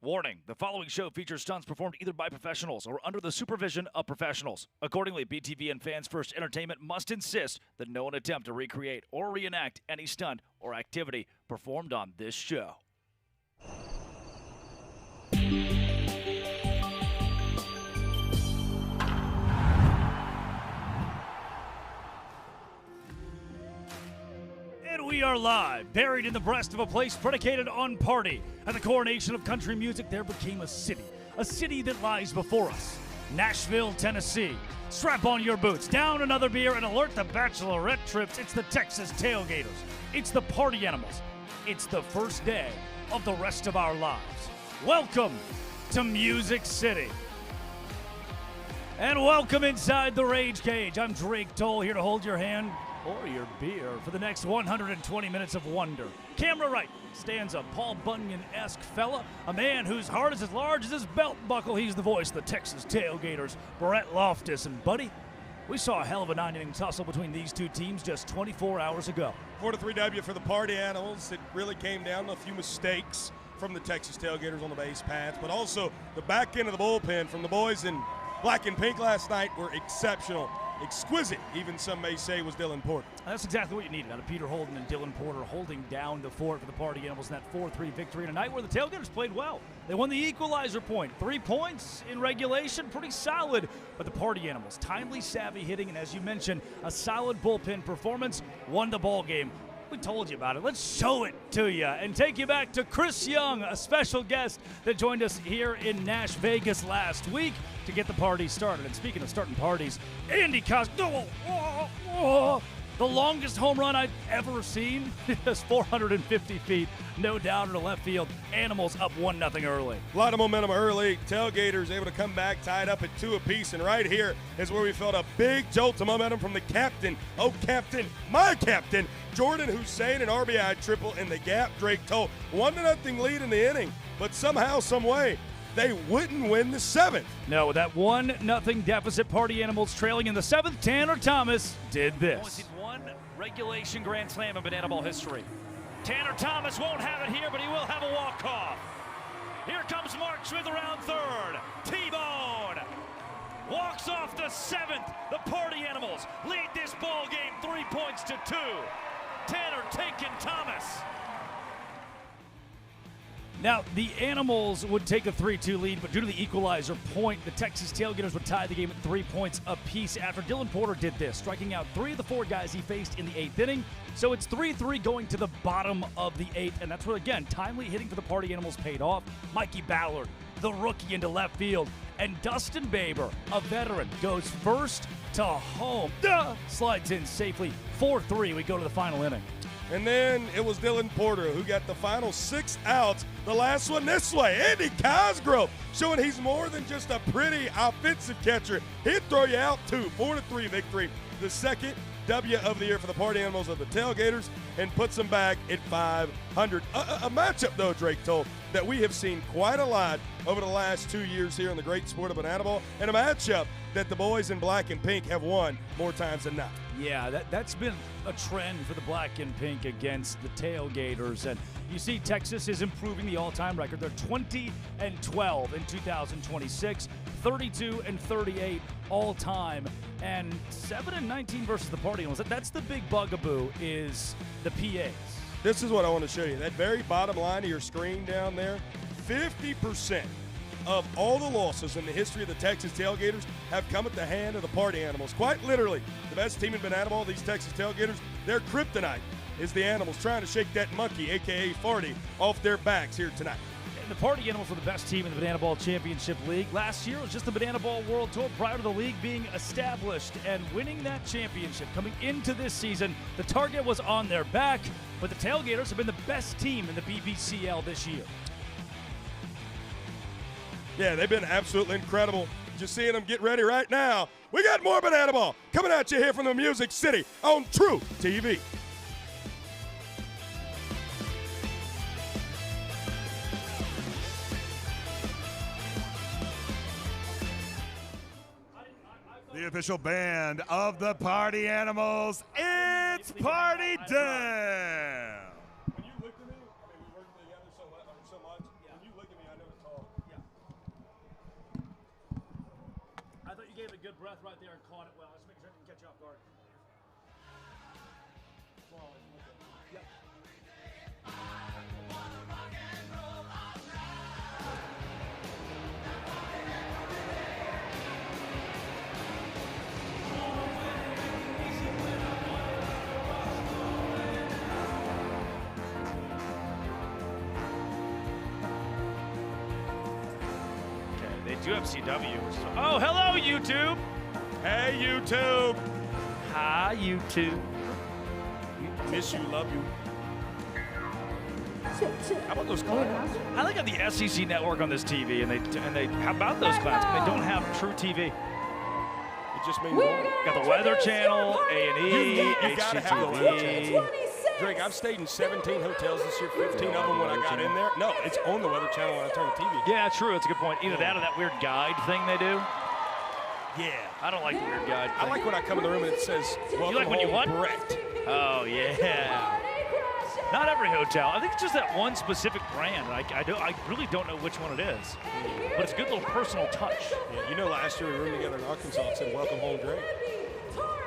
Warning, the following show features stunts performed either by professionals or under the supervision of professionals. Accordingly, BTV and Fans First Entertainment must insist that no one attempt to recreate or reenact any stunt or activity performed on this show. And we are live, buried in the breast of a place predicated on party. At the coronation of country music, there became a city that lies before us. Nashville, Tennessee. Strap on your boots, down another beer, and alert the bachelorette trips. It's the Texas Tailgaters. It's the Party Animals. It's the first day of the rest of our lives. Welcome to Music City. And welcome inside the Rage Cage. I'm Drake Toll, here to hold your hand or your beer for the next 120 minutes of wonder. Camera right stands a Paul Bunyan-esque fella, a man whose heart is as large as his belt buckle. He's the voice of the Texas Tailgaters, Brett Loftus. And buddy, we saw a hell of a 9-inning tussle between these two teams just 24 hours ago. 4-3 W for the Party Animals. It really came down to a few mistakes from the Texas Tailgaters on the base paths, but also the back end of the bullpen from the boys in black and pink last night were exceptional. Exquisite, even some may say, was Dylan Porter. That's exactly what you needed out of Peter Holden and Dylan Porter, holding down the fort for the Party Animals in that 4-3 victory in a night where the Tailgaters played well. They won the equalizer point. 3 points in regulation, pretty solid. But the Party Animals, timely, savvy hitting, and as you mentioned, a solid bullpen performance, won the ball game. We told you about it. Let's show it to you and take you back to Chris Young, a special guest that joined us here in Nash Vegas last week to get the party started. And speaking of starting parties, Andy Cosgrove, the longest home run I've ever seen, is 450 feet, no doubt, in the left field. Animals up 1-0 early. A lot of momentum early. Tailgaters able to come back, tied up at 2 apiece. And right here is where we felt a big jolt of momentum from the captain. Oh, captain, my captain, Jordan Hussein, an RBI triple in the gap. Drake Toll, 1-0 lead in the inning. But somehow, some way, they wouldn't win the 7th. No, with that 1-0 deficit, Party Animals trailing in the 7th, Tanner Thomas did this. Only seen one regulation grand slam in bananaball history. Tanner Thomas won't have it here, but he will have a walk-off. Here comes Mark Smith around third. T-Bone walks off the 7th. The Party Animals lead this ball game 3 points to 2. Tanner taking Thomas. Now, the Animals would take a 3-2 lead, but due to the equalizer point, the Texas Tailgaters would tie the game at 3 points apiece after Dylan Porter did this, striking out 3 of the 4 guys he faced in the 8th inning. So it's 3-3 going to the bottom of the 8th, and that's where, again, timely hitting for the Party Animals paid off. Mikey Ballard, the rookie, into left field, and Dustin Baber, a veteran, goes first to home. Slides in safely. 4-3, we go to the final inning. And then it was Dylan Porter who got the final 6 outs. The last one this way. Andy Cosgrove showing he's more than just a pretty offensive catcher. He'd throw you out too. 4-3 victory. The second W of the year for the Party Animals of the Tailgaters, and puts them back at 500. A matchup, though, Drake Toll, that we have seen quite a lot over the last 2 years here in the great sport of bananaball, and a matchup that the boys in black and pink have won more times than not. Yeah, that's been a trend for the black and pink against the Tailgaters. And you see Texas is improving the all-time record. They're 20-12 in 2026, 32-38 all-time, and 7-19 versus the Party Animals. That's the big bugaboo, is the PAs. This is what I want to show you. That very bottom line of your screen down there, 50% of all the losses in the history of the Texas Tailgaters have come at the hand of the Party Animals. Quite literally, the best team in bananaball, these Texas Tailgaters, their kryptonite is the Animals trying to shake that monkey, a.k.a. Farty, off their backs here tonight. And the Party Animals were the best team in the Bananaball Championship League. Last year, it was just the Bananaball World Tour prior to the league being established and winning that championship. Coming into this season, the target was on their back, but the Tailgaters have been the best team in the BBCL this year. Yeah, they've been absolutely incredible. Just seeing them get ready right now. We got more bananaball coming at you here from the Music City on True TV. The official band of the Party Animals, it's Party Down! When you looked at me, I mean, we worked together so much. When you look at me, I never talk. breath right there and caught it well. Let's make sure I didn't catch you off guard. Yep. They do have CW. Oh, hello, YouTube. Hey, YouTube. Hi, YouTube. Miss you, love you. How about those clowns? I like how the SEC network on this TV, and they how about those clowns? They don't have true TV. It just means more. Got the Weather Channel, A&E, You gotta have the Weather Channel. HGTV. Drake, I've stayed in 17 hotels this year, 15 of them when I got in there. No, it's on the Weather Channel when I turn the TV. Yeah, true. It's a good point. Either that or that weird guide thing they do. Yeah. I don't like the weird guide I thing. like when I come in the room and it says, welcome like when you home, what? Brett. Oh, yeah. Not every hotel. I think it's just that one specific brand. I really don't know which one it is. But it's a good little personal touch. Yeah, you know, last year we roomed together in Arkansas. It said, welcome home, Drake.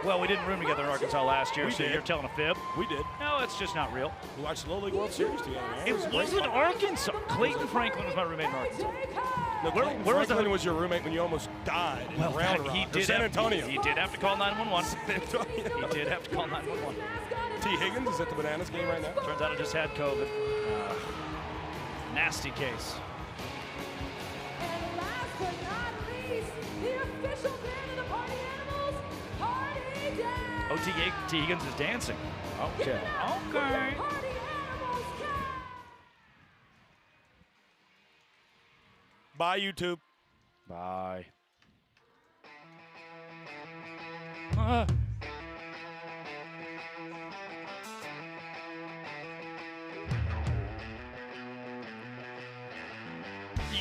Well, we didn't room together in Arkansas last year, We so did. you're telling a fib. We did. No, it's just not real. We watched the Little League World Series together, man. It was great. wasn't Arkansas. Clayton Franklin was my roommate in Arkansas. No, Where Clayton was Franklin the- was your roommate when you almost died in Round Rock, or San Antonio. He did have to call 911. San Antonio. He did have to call 911. T. Higgins is at the Bananas game right now. Turns out I just had COVID. Nasty case. And last but not least, the official band of the Party Animals, Party Dance. Oh, T. Higgins is dancing. Okay. Give it up for Okay. the Party Animals cast. Bye, YouTube. Bye.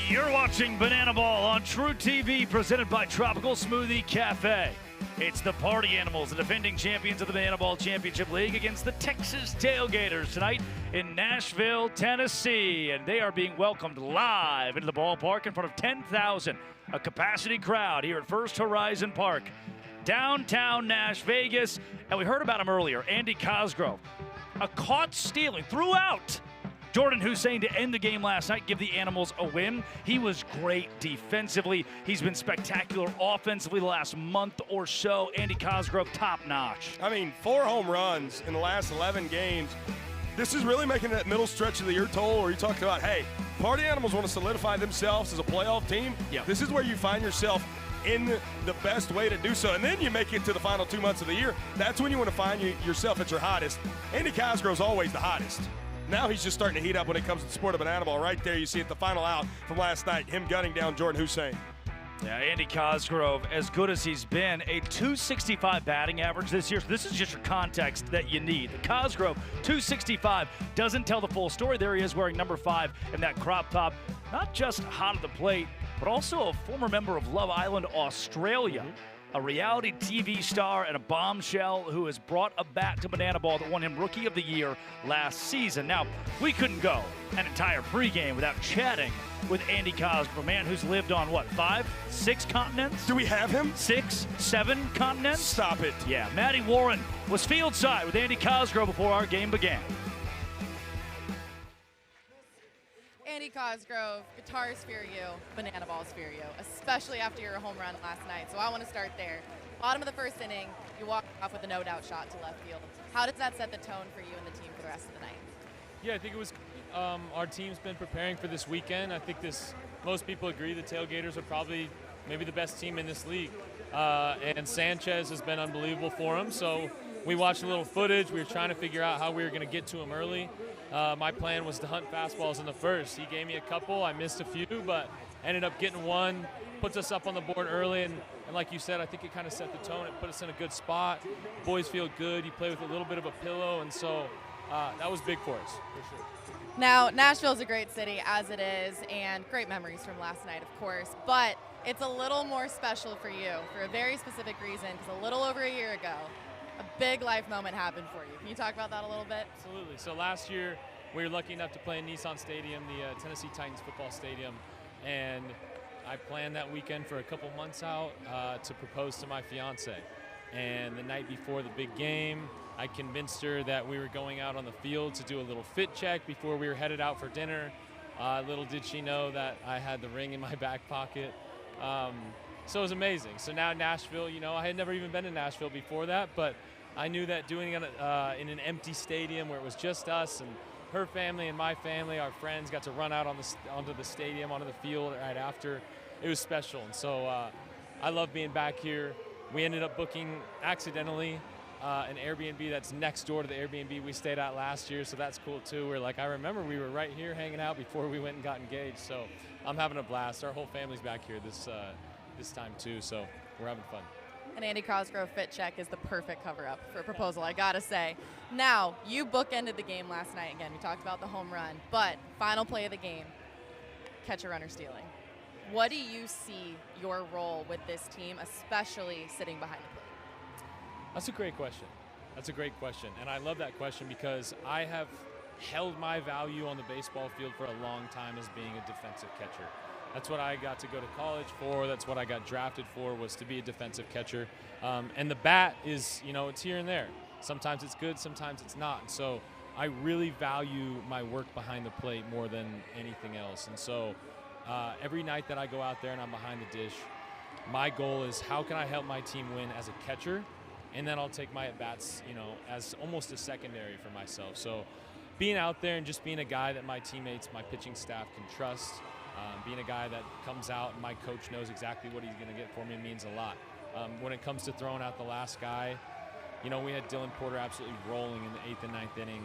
You're watching Banana Ball on True TV, presented by Tropical Smoothie Cafe. It's the Party Animals, the defending champions of the Banana Ball Championship League, against the Texas Tailgaters tonight in Nashville, Tennessee. And they are being welcomed live into the ballpark in front of 10,000, a capacity crowd here at First Horizon Park, downtown Nash Vegas. And we heard about him earlier, Andy Cosgrove, a caught stealing throughout Jordan Hussein to end the game last night, give the Animals a win. He was great defensively. He's been spectacular offensively the last month or so. Andy Cosgrove, top notch. I mean, 4 home runs in the last 11 games. This is really making that middle stretch of the year toll where you talked about, hey, Party Animals want to solidify themselves as a playoff team. Yeah. This is where you find yourself in the best way to do so. And then you make it to the final 2 months of the year. That's when you want to find yourself at your hottest. Andy Cosgrove's always the hottest. Now he's just starting to heat up when it comes to the sport of banana ball. Right there, you see it, the final out from last night, him gunning down Jordan Hussein. Yeah, Andy Cosgrove, as good as he's been, a .265 batting average this year. So this is just your context that you need. The Cosgrove, .265, doesn't tell the full story. There he is wearing number 5 in that crop top. Not just hot at the plate, but also a former member of Love Island, Australia. A reality TV star and a bombshell who has brought a bat to Banana Ball that won him Rookie of the Year last season. Now, we couldn't go an entire pregame without chatting with Andy Cosgrove, a man who's lived on, what, 5, 6 continents? Do we have him? 6, 7 continents? Stop it. Yeah, Matty Warren was fieldside with Andy Cosgrove before our game began. Andy Cosgrove, guitars fear you, banana balls fear you, especially after your home run last night. So I want to start there. Bottom of the first inning, you walk off with a no-doubt shot to left field. How does that set the tone for you and the team for the rest of the night? Yeah, I think it was our team's been preparing for this weekend. I think most people agree the Tailgaters are probably maybe the best team in this league. And Sanchez has been unbelievable for him. So we watched a little footage. We were trying to figure out how we were going to get to him early. My plan was to hunt fastballs in the first. He gave me a couple. I missed a few, but ended up getting one. Puts us up on the board early, and like you said, I think it kind of set the tone. It put us in a good spot. Boys feel good. You play with a little bit of a pillow, and so that was big for us, for sure. Now, Nashville's a great city, as it is, and great memories from last night, of course, but it's a little more special for you for a very specific reason, because a little over a year ago, a big life moment happened for you. Can you talk about that a little bit? Absolutely. So last year, we were lucky enough to play in Nissan Stadium, the Tennessee Titans football stadium, and I planned that weekend for a couple months out to propose to my fiance. And the night before the big game, I convinced her that we were going out on the field to do a little fit check before we were headed out for dinner. Little did she know that I had the ring in my back pocket. So it was amazing. So now Nashville, you know, I had never even been to Nashville before that, but I knew that doing it in an empty stadium where it was just us and her family and my family, our friends, got to run out onto the stadium, onto the field right after. It was special. And so I love being back here. We ended up booking accidentally an Airbnb that's next door to the Airbnb we stayed at last year, so that's cool too. We're like, I remember we were right here hanging out before we went and got engaged, so I'm having a blast. Our whole family's back here this time too, so we're having fun. And Andy Cosgrove fit check is the perfect cover-up for a proposal, I gotta say. Now, you bookended the game last night. Again, we talked about the home run, but final play of the game, catcher runner stealing. What do you see your role with this team, especially sitting behind the plate? That's a great question. That's a great question, and I love that question because I have held my value on the baseball field for a long time as being a defensive catcher. That's what I got to go to college for. That's what I got drafted for, was to be a defensive catcher. And the bat is, you know, it's here and there. Sometimes it's good, sometimes it's not. And so I really value my work behind the plate more than anything else. And so every night that I go out there and I'm behind the dish, my goal is how can I help my team win as a catcher? And then I'll take my at-bats, you know, as almost a secondary for myself. So being out there and just being a guy that my teammates, my pitching staff can trust, being a guy that comes out and my coach knows exactly what he's going to get for me means a lot. When it comes to throwing out the last guy, you know, we had Dylan Porter absolutely rolling in the 8th and 9th inning.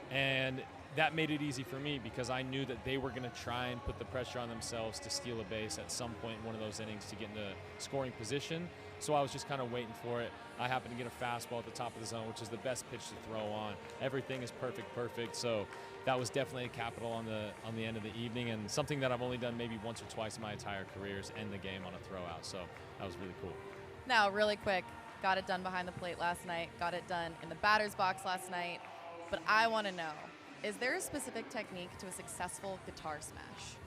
And that made it easy for me because I knew that they were going to try and put the pressure on themselves to steal a base at some point in one of those innings to get into scoring position. So I was just kind of waiting for it. I happened to get a fastball at the top of the zone, which is the best pitch to throw on. Everything is perfect. So that was definitely a capital on the end of the evening, and something that I've only done maybe once or twice in my entire career is end the game on a throw out. So that was really cool. Now, really quick, got it done behind the plate last night, got it done in the batter's box last night, but I want to know, is there a specific technique to a successful guitar smash?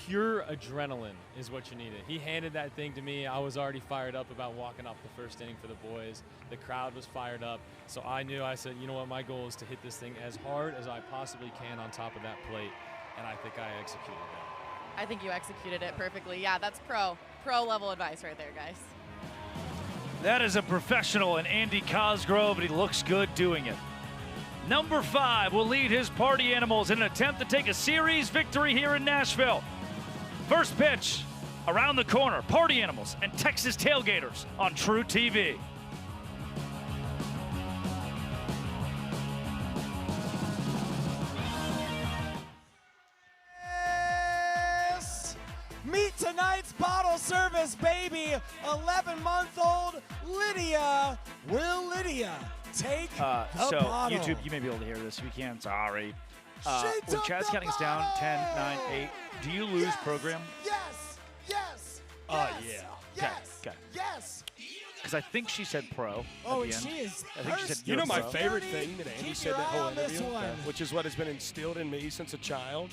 Pure adrenaline is what you needed. He handed that thing to me. I was already fired up about walking off the first inning for the boys. The crowd was fired up. So I said, you know what, my goal is to hit this thing as hard as I possibly can on top of that plate. And I think I executed that. I think you executed it perfectly. Yeah, that's pro level advice right there, guys. That is a professional in Andy Cosgrove, and he looks good doing it. Number 5 will lead his party animals in an attempt to take a series victory here in Nashville. First pitch, around the corner, Party Animals and Texas Tailgaters on True TV. Yes! Meet tonight's bottle service baby, 11-month-old Lydia. Will Lydia take the so bottle? YouTube, you may be able to hear this. If you can, sorry. She When took Chad's the counting us down, 10, bottle! 9, 8, do you lose Yes! program? Yes! Yes! Oh, Yes! yeah. Yes! Okay. Yes! Because I think she said pro Oh, at the and end. she is I think she said thirsty. You know my Pro. favorite Dirty. thing that Andy Keep said your that eye whole on this interview, one. which is what has been instilled in me since a child.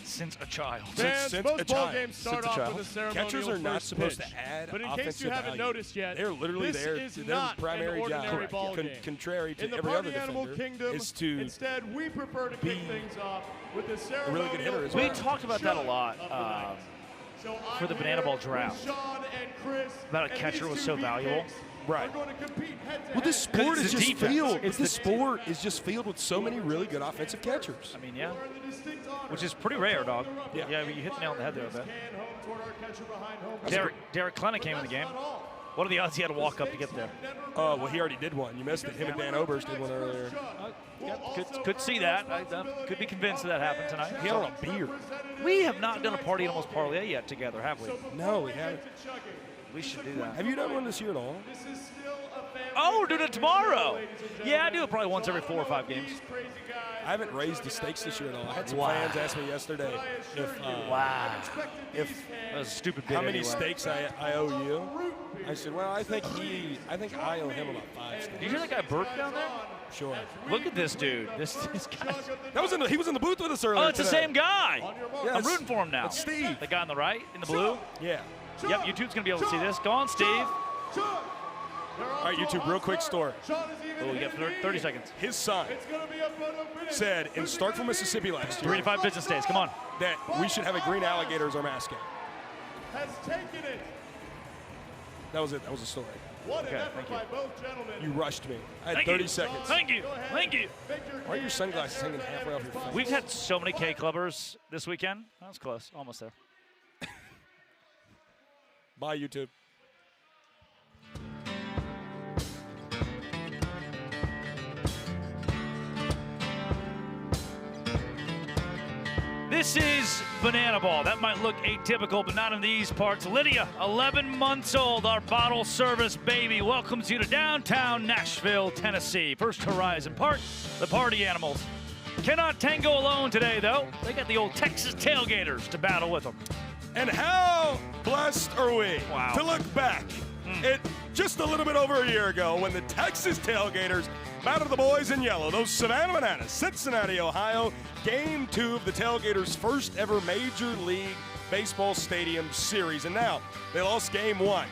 Since a child. Fans, since most a ball child. games start Since a off child. with a ceremonial Catchers are not first supposed pitch. to add But in case offensive you haven't value. noticed yet, They're literally this there. is Their not primary an ordinary job, ball game. contrary to In the every Party other Animal defender, Kingdom, is to instead we prefer to be kick things off with the a ceremonial really good hitter as We well. talked about that a lot of the night. So for the I'm bananaball here draft. with Sean and Chris, About a and catcher these was two so valuable. beefcakes Right. are going to compete head-to-head. Well, this sport It's is the just defense. filled. It's This the sport is just filled with so many really good offensive catchers. I mean, yeah. Which is pretty rare, dog. Yeah, you hit the nail on the head there, I bet. Derek Clenna came in the game. What are the odds he had to walk up to get there? Oh, well, he already did one. You missed it. Him and Dan Oberst did one earlier. Could see that. I could be convinced that happened tonight. He had on a beer. We have not done a Party Animals parlay yet together, have we? No, we haven't. We should do that. Have you done one this year at all? Oh, we're doing it tomorrow. Yeah, I do it probably once every 4 or 5 games. I haven't raised the stakes this year at all. I had some Wow. fans ask me yesterday if That was a stupid bid how many anyway. stakes I owe you. I said, well, I think I owe him about 5 stakes. Did you hear that guy burp down there? Sure. Look at this dude. This guy. He was in the booth with us earlier. Oh, it's today. the same guy. Yeah, I'm rooting for him now. It's Steve. The guy on the right in the blue. Yeah. Yep, YouTube's gonna be able to see this. Go on, Steve. All right, YouTube, real quick story. Oh, we got 30 seconds. His son said in Starkville, Mississippi last year 3 to 5 business days. Come on. that we should have a green alligator as our mascot. Has taken it. That was it. That was the story. What an Okay, effort thank you. by both gentlemen. You rushed me. I had Thank 30 you. seconds. Thank you. Thank you. Why are your sunglasses hanging halfway off your face? We've had so many K clubbers this weekend. That was close. Almost there. Bye, YouTube. This is banana ball. That might look atypical, but not in these parts. Lydia, 11 months old, our bottle service baby, welcomes you to downtown Nashville, Tennessee. First Horizon Park, the party animals. Cannot tango alone today, though. They got the old Texas Tailgaters to battle with them. And how blessed are we Wow. to look back at just a little bit over a year ago when the Texas Tailgaters battled the boys in yellow, those Savannah Bananas, Cincinnati, Ohio, Game 2 of the Tailgaters' first ever Major League Baseball Stadium series. And now they lost Game 1.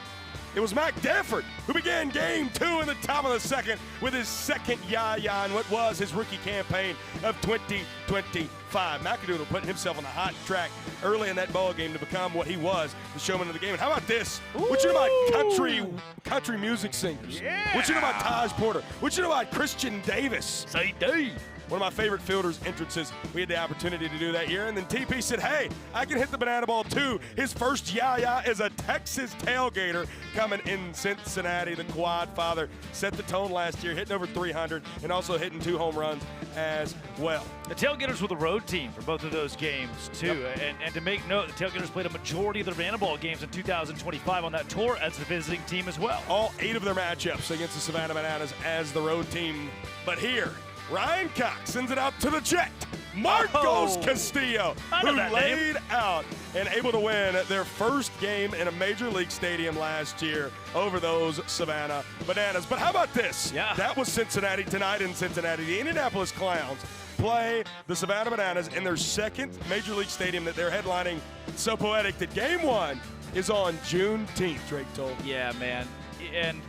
It was Mac Danford who began Game 2 in the top of the second with his second yah-yah in what was his rookie campaign of 2025. McAdoodle putting himself on the hot track early in that ball game to become what he was, the showman of the game. And how about this? What you know about country music singers? Yeah. What you know about Taj Porter? What you know about Christian Davis? Say D. One of my favorite fielders' entrances. We had the opportunity to do that year. And then TP said, hey, I can hit the banana ball too. His first yah-yah is a Texas Tailgater coming in Cincinnati. The quad father set the tone last year, hitting over 300 and also hitting 2 home runs as well. The Tailgaters were the road team for both of those games, too. Yep. And to make note, the Tailgaters played a majority of their banana ball games in 2025 on that tour as the visiting team as well. All 8 of their matchups against the Savannah Bananas as the road team. But here, Ryan Cox sends it out to the jet. Marcos Oh. Castillo, I know who that name. laid out and able to win their first game in a Major League Stadium last year over those Savannah Bananas. But how about this? Yeah. That was Cincinnati tonight in Cincinnati. The Indianapolis Clowns play the Savannah Bananas in their second Major League Stadium that they're headlining. It's so poetic that Game 1 is on Juneteenth, Drake told. Yeah, man. And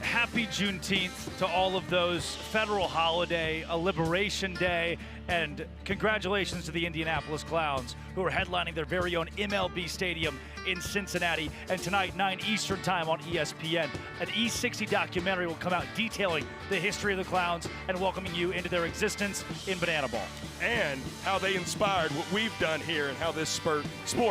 happy Juneteenth to all of those, federal holiday, a Liberation Day, and congratulations to the Indianapolis Clowns who are headlining their very own MLB stadium in Cincinnati. And tonight, 9 Eastern time on ESPN, an E60 documentary will come out detailing the history of the Clowns and welcoming you into their existence in banana ball. And how they inspired what we've done here and how this sport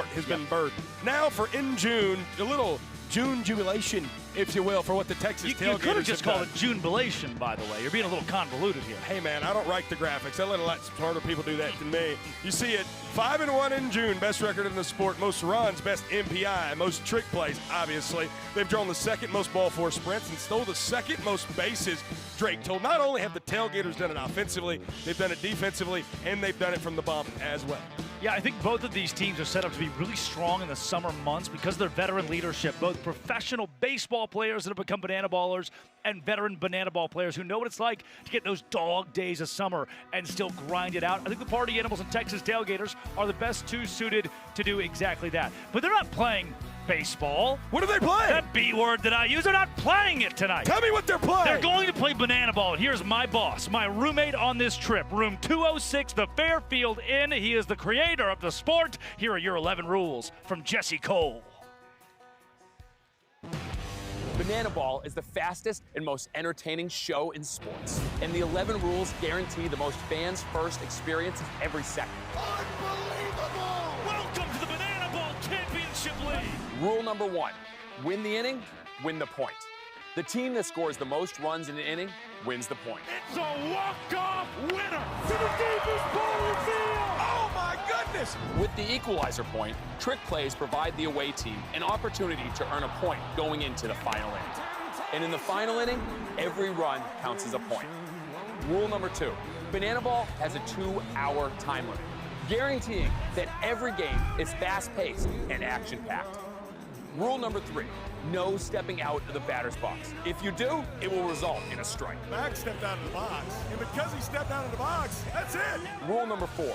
has been birthed. Now for in June, a little June jubilation, if you will, for what the Texas You Tailgaters could have just have called done. it Junebilation, by the way. You're being a little convoluted here. Hey man, I don't write the graphics. I let a lot smarter people do that than me. You see it, 5-1 in June, best record in the sport, most runs, best MPI, most trick plays, obviously. They've drawn the second most ball force sprints and stole the second most bases. Drake told not only have the Tailgaters done it offensively, they've done it defensively, and they've done it from the bump as well. Yeah, I think both of these teams are set up to be really strong in the summer months because of their veteran leadership. Both professional baseball players that have become banana ballers and veteran banana ball players who know what it's like to get those dog days of summer and still grind it out. I think the Party Animals and Texas Tailgaters are the best two suited to do exactly that. But they're not playing baseball. What are they playing? That B word that I use, they're not playing it tonight. Tell me what they're playing. They're going to play banana ball. And here's my boss, my roommate on this trip, room 206, the Fairfield Inn. He is the creator of the sport. Here are your 11 rules from Jesse Cole. Banana Ball is the fastest and most entertaining show in sports. And the 11 rules guarantee the most fans-first experiences every second. Unbelievable! Welcome to the Banana Ball Championship League. Rule number 1, win the inning, win the point. The team that scores the most runs in an inning wins the point. It's a walk-off winner. To the deepest part of the field! Oh my goodness! With the equalizer point, trick plays provide the away team an opportunity to earn a point going into the final inning. And in the final inning, every run counts as a point. Rule number 2, Banana Ball has a 2-hour time limit, guaranteeing that every game is fast-paced and action-packed. Rule number 3, no stepping out of the batter's box. If you do, it will result in a strike. Max stepped out of the box, and because he stepped out of the box, that's it. Rule number 4,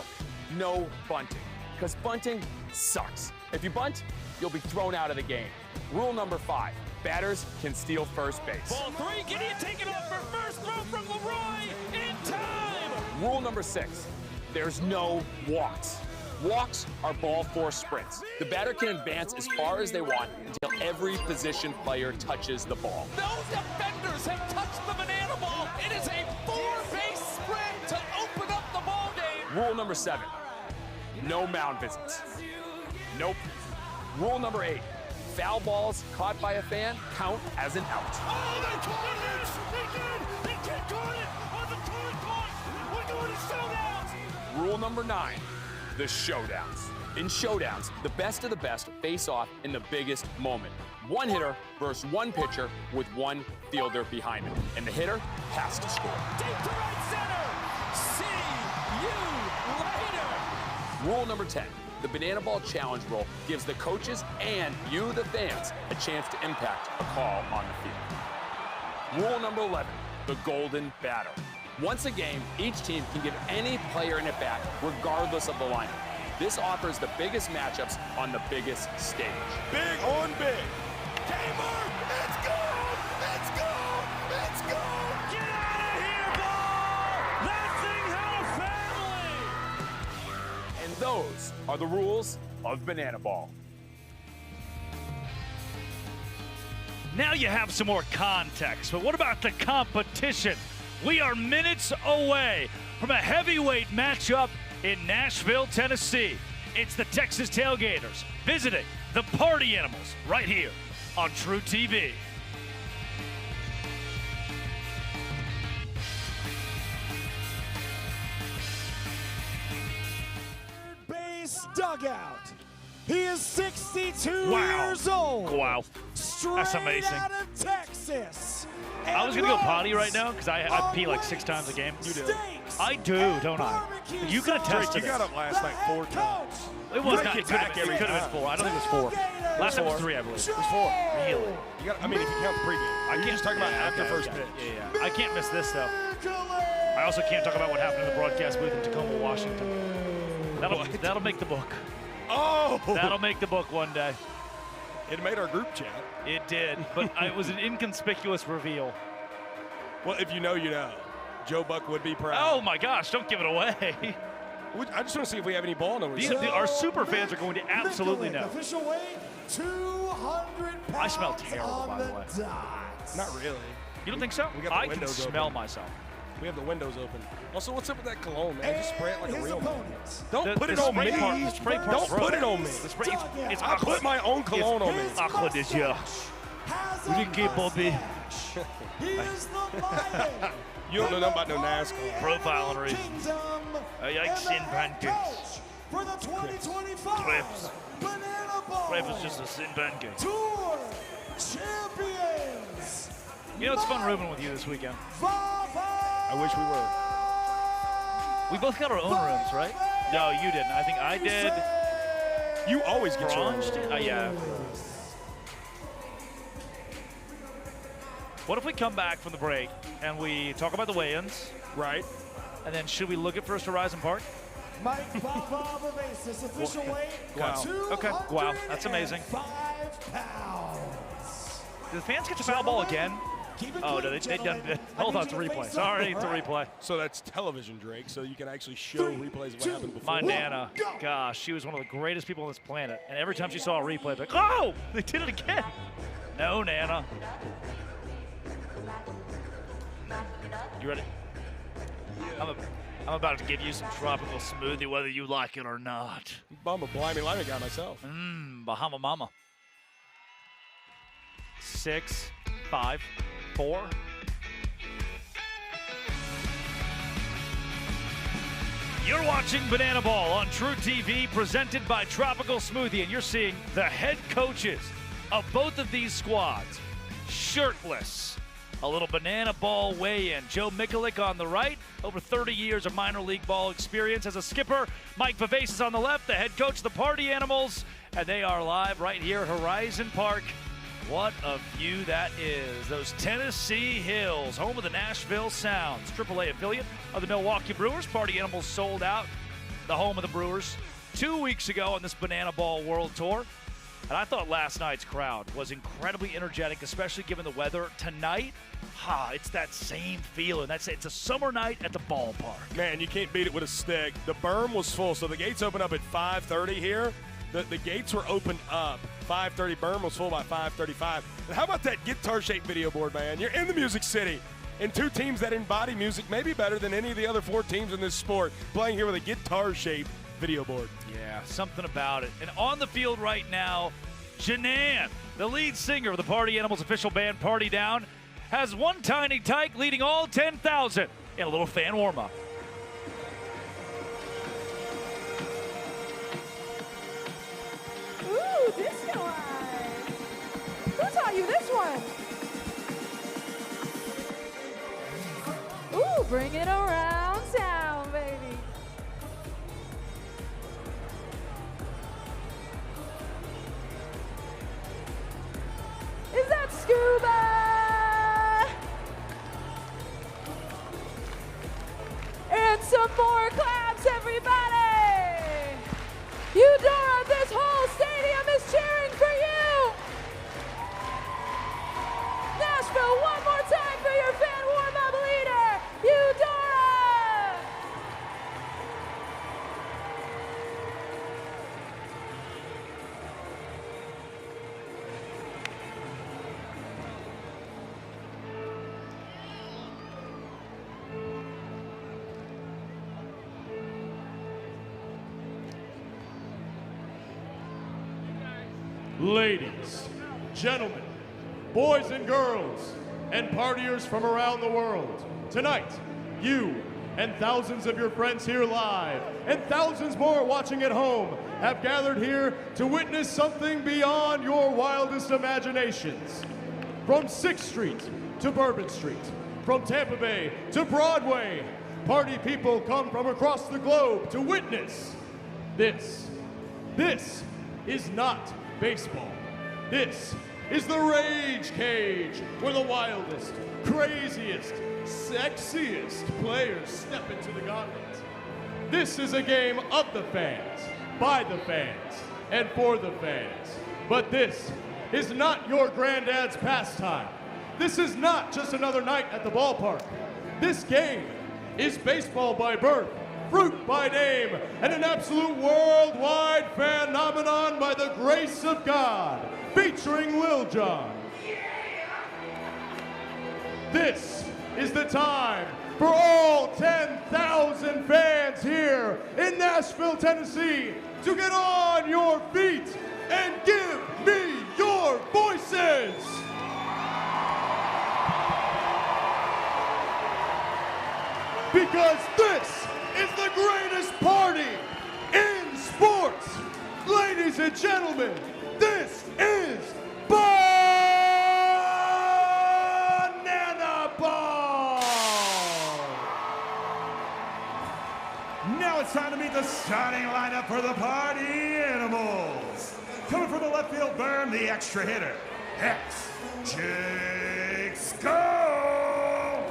no bunting, because bunting sucks. If you bunt, you'll be thrown out of the game. Rule number 5, batters can steal first base. Ball 3, Gideon taken off for first, throw from Leroy in time. Rule number 6, there's no walks. Walks are ball 4 sprints. The batter can advance as far as they want until every position player touches the ball. Those defenders have touched the banana ball. It is a 4-base sprint to open up the ball game. Rule number 7, no mound visits. Nope. Rule number 8, foul balls caught by a fan count as an out. Oh, they caught it! They did! They did caught it on the third court! We're going to showdowns! Rule number 9, the showdowns. In showdowns, the best of the best face off in the biggest moment. One hitter versus one pitcher with one fielder behind him. And the hitter has to score. Deep to right center! See you later! Rule number 10, the banana ball challenge rule gives the coaches and you, the fans, a chance to impact a call on the field. Rule number 11, the golden batter. Once a game, each team can give any player an at-bat regardless of the lineup. This offers the biggest matchups on the biggest stage. Big on big. Gamer, let's go! Let's go! Let's go! Get out of here, ball! That thing had a family! And those are the rules of banana ball. Now you have some more context, but what about the competition? We are minutes away from a heavyweight matchup in Nashville, Tennessee. It's the Texas Tailgaters visiting the Party Animals right here on True TV. Base dugout. He is 62 Wow. years old. Wow. Straight That's amazing. out of Texas. I was going to go potty right now because I pee like 6 times a game. You do. I do, don't I? You can attest to You this. got up last night 4 times. It was You not. make It it back could every have time. been 4. I don't think it was 4. Last time it was 3, I believe. It was 4. Really? You got, I mean, if you count the pregame. You're just talking about after first pitch. Yeah. I can't miss this, though. I also can't talk about what happened in the broadcast booth in Tacoma, Washington. That'll make the book. Oh! That'll make the book one day. It made our group chat. It did, but it was an inconspicuous reveal. Well, if you know, you know. Joe Buck would be proud. Oh my gosh, don't give it away. I just want to see if we have any ball numbers. Our super fans are going to absolutely know. Official weight, 200 pounds. I smell terrible, by the way. Dot. Not really. You don't think so? We got the I can windows smell open. myself. We have the windows open. Also, what's up with that cologne, man? Just spray it like a His real man. opponent. Don't put it on me. The spray part's Don't put gross. it on me. The spray, it's I put my own cologne on me. His Aqua de Dieu. has a Ricky Bobby. mustache. He is the lion. You don't know nothing about no NASCAR. Profiling reason. Kingdom. I like And sin the head pancakes. coach for the 2025 Crepes. Banana Ball Crave is just a sin pancake. Tour Champions. You know, it's fun rooming with you this weekend. I wish we were. We both got our own rooms, right? No, you didn't. I think I did. You always get your own. Bronze did? Yeah. What if we come back from the break and we talk about the weigh-ins, Right. and then should we look at First Horizon Park? Mike Bababasis, official weight, Wow. Okay. Wow. That's amazing. 5 pounds. Do the fans get to foul ball again? Keep it Oh, no, clean, they done gentlemen. it. I Hold need on, it's a you to replay. face Sorry, up. it's a replay. So that's television, Drake, so you can actually show replays of what happened before. My Nana, gosh, she was one of the greatest people on this planet. And every time she saw a replay, I'd be like, oh, they did it again. No, Nana. You ready? I'm about to give you some tropical smoothie, whether you like it or not. I'm a blimey limey guy myself. Bahama Mama. 6, 5, 4. You're watching Banana Ball on True TV, presented by Tropical Smoothie, and you're seeing the head coaches of both of these squads shirtless. A little banana ball weigh-in. Joe Mikulik on the right, over 30 years of minor league ball experience as a skipper. Mike Vivacis on the left, the head coach of the Party Animals. and they are live right here at Horizon Park. What a view that is. Those Tennessee hills, home of the Nashville Sounds, AAA affiliate of the Milwaukee Brewers. Party Animals sold out the home of the Brewers 2 weeks ago on this bananaball World Tour. And I thought last night's crowd was incredibly energetic, especially given the weather. Tonight, it's that same feeling. It's a summer night at the ballpark. Man, you can't beat it with a stick. The berm was full, so the gates opened up at 5:30 here. The gates were opened up 5:30. Berm was full by 5:35. And how about that guitar-shaped video board, man? You're in the Music City, and two teams that embody music maybe better than any of the other four teams in this sport playing here with a guitar-shaped video board. Yeah, something about it. And on the field right now, Janan, the lead singer of the Party Animals official band Party Down, has one tiny tyke leading all 10,000 in a little fan warm-up. Ooh, disco eyes. Who taught you this one? Ooh, bring it around town, baby. Is that scuba? And some more claps, everybody. Eudora, this whole stadium is cheering for you. Nashville, one more time for your fan warm-up leader, Eudora. Ladies, gentlemen, boys and girls, and partiers from around the world, tonight, you and thousands of your friends here live, and thousands more watching at home, have gathered here to witness something beyond your wildest imaginations. From 6th Street to Bourbon Street, from Tampa Bay to Broadway, party people come from across the globe to witness this. This is not baseball. This is the Rage Cage, where the wildest, craziest, sexiest players step into the gauntlet. This is a game of the fans, by the fans, and for the fans. But this is not your granddad's pastime. This is not just another night at the ballpark. This game is baseball by birth, fruit by name, and an absolute worldwide phenomenon by the grace of God, featuring Lil Jon. This is the time for all 10,000 fans here in Nashville, Tennessee, to get on your feet and give me your voices. Because this is the greatest party in sports. Ladies and gentlemen, this is bananaball. Now it's time to meet the starting lineup for the Party Animals. Coming from the left field berm, the extra hitter, Hex Jakes Go!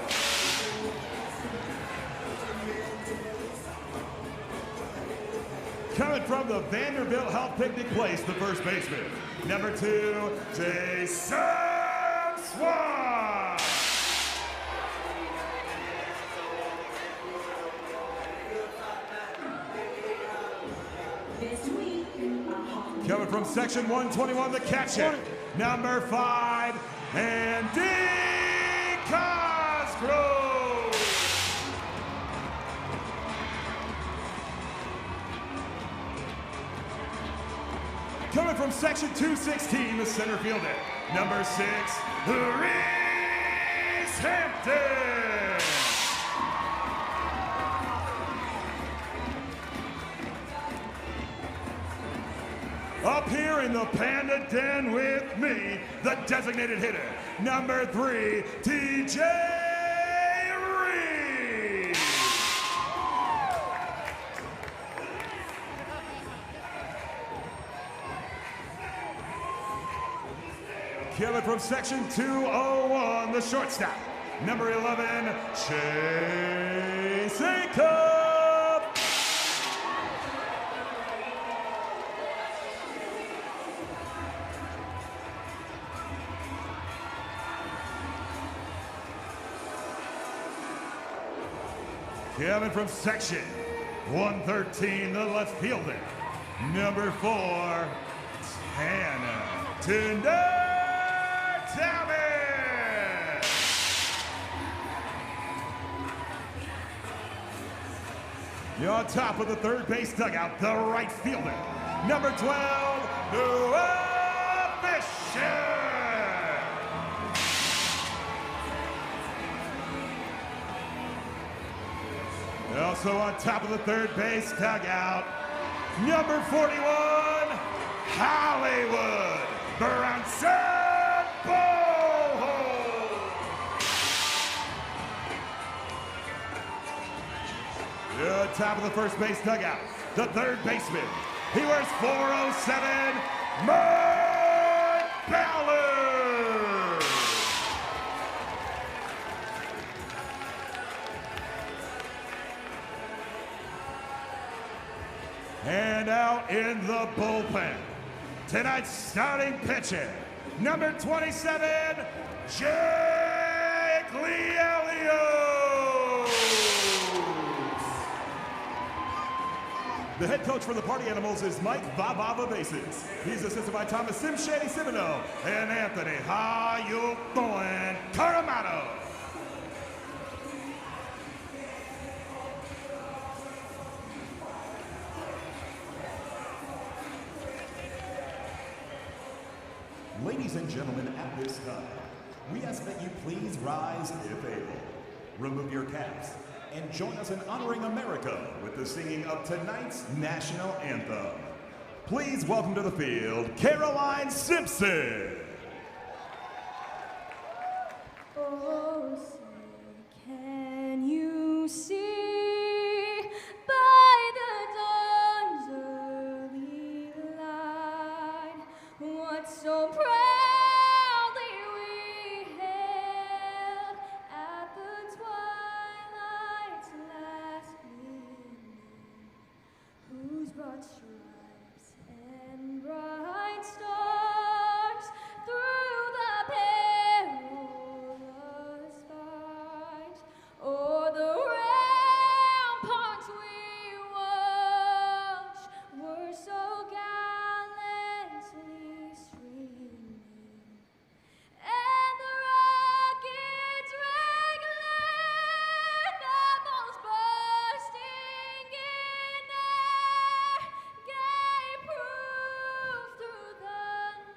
Coming from the Vanderbilt Health Picnic Place, the first baseman, number 2, Jason Swan. Coming from section 121, the catcher, number 5, Andy Cosgrove. Coming from section 216, the center fielder, number 6, Reese Hampton. Up here in the Panda Den with me, the designated hitter, number 3, TJ Reed. Coming from section 201, the shortstop, number 11, Chase Cup. Coming from section 113, the left fielder, number 4, Tender Thomas. You're on top of the third base dugout, the right fielder, number 12, Noah Fisher. Also on top of the third base dugout, number 41, Hollywood Bronson Boho. On top of the first base dugout, the third baseman. He wears 407, Mark Ballard. And out in the bullpen, tonight's starting pitcher, number 27, Jake Lielio. The head coach for the Party Animals is Mike Baba Bases. He's assisted by Thomas Simshady Simino and Anthony Hayukoen Caramato. Ladies and gentlemen, at this time, we ask that you please rise if able. Remove your caps and join us in honoring America with the singing of tonight's national anthem. Please welcome to the field, Caroline Simpson. Oh, say, can you see by the dawn's early light what so proudly we hailed at the twilight's last gleaming, whose broad stripes and bright stars through the perilous fight o'er the ramparts we watched were so gallantly streaming, and the rockets' regular bubbles bursting in air gave proof through the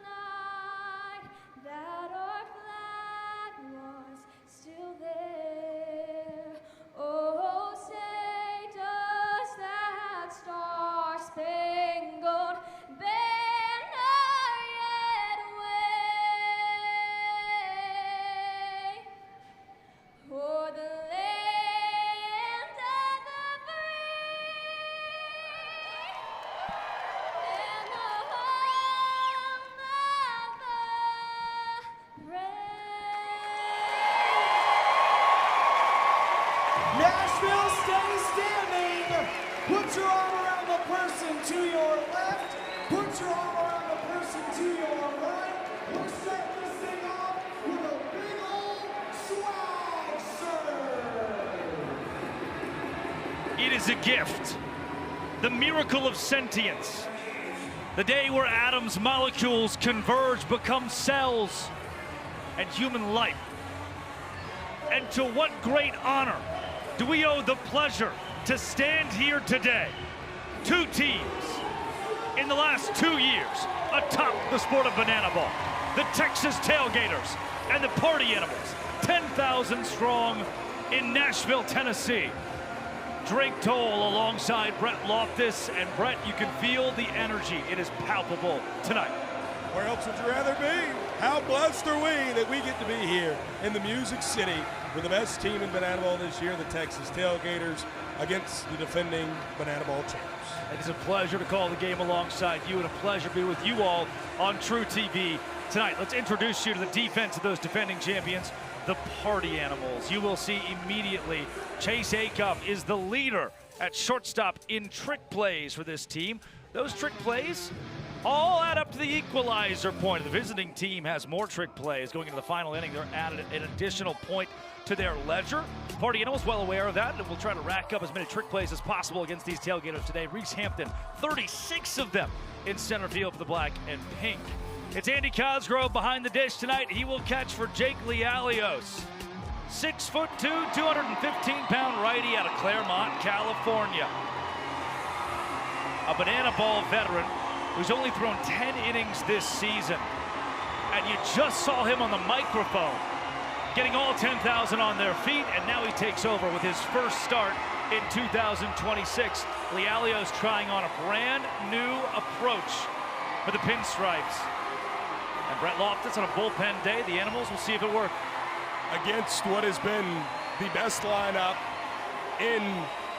night that our flag was still there. Oh, say does that star-spangled banner yet wave o'er the land of the free and the home of the brave? Nashville, stay standing. Put your arm around the person to your left. Put your arm around the person to your right. We're setting this thing off with a big old swag serve. It is a gift. The miracle of sentience. The day where atoms, molecules converge, become cells, and human life. And to what great honor do we owe the pleasure to stand here today? Two teams in the last 2 years atop the sport of bananaball. The Texas Tailgaters and the Party Animals, 10,000 strong in Nashville, Tennessee. Drake Toll alongside Brett Loftus, and Brett, you can feel the energy. It is palpable tonight. Where else would you rather be? How blessed are we that we get to be here in the Music City with the best team in bananaball this year, the Texas Tailgaters, against the defending bananaball champs. It is a pleasure to call the game alongside you, and a pleasure to be with you all on True TV Tonight, let's introduce you to the defense of those defending champions, the Party Animals. You will see immediately Chase Acuff is the leader at shortstop in trick plays for this team. Those trick plays all add up to the equalizer point. The visiting team has more trick plays. Going into the final inning, they're added an additional point to their ledger. Party Animals well aware of that and will try to rack up as many trick plays as possible against these Tailgaters today. Reese Hampton, 36 of them in center field for the black and pink. It's Andy Cosgrove behind the dish tonight. He will catch for Jake Lialios. 6'2", 215-pound righty out of Claremont, California. A bananaball veteran who's only thrown 10 innings this season. And you just saw him on the microphone, getting all 10,000 on their feet, and now he takes over with his first start in 2026. Lialios trying on a brand new approach for the Pinstripes. And Brett Loftus on a bullpen day. The Animals will see if it works. Against what has been the best lineup in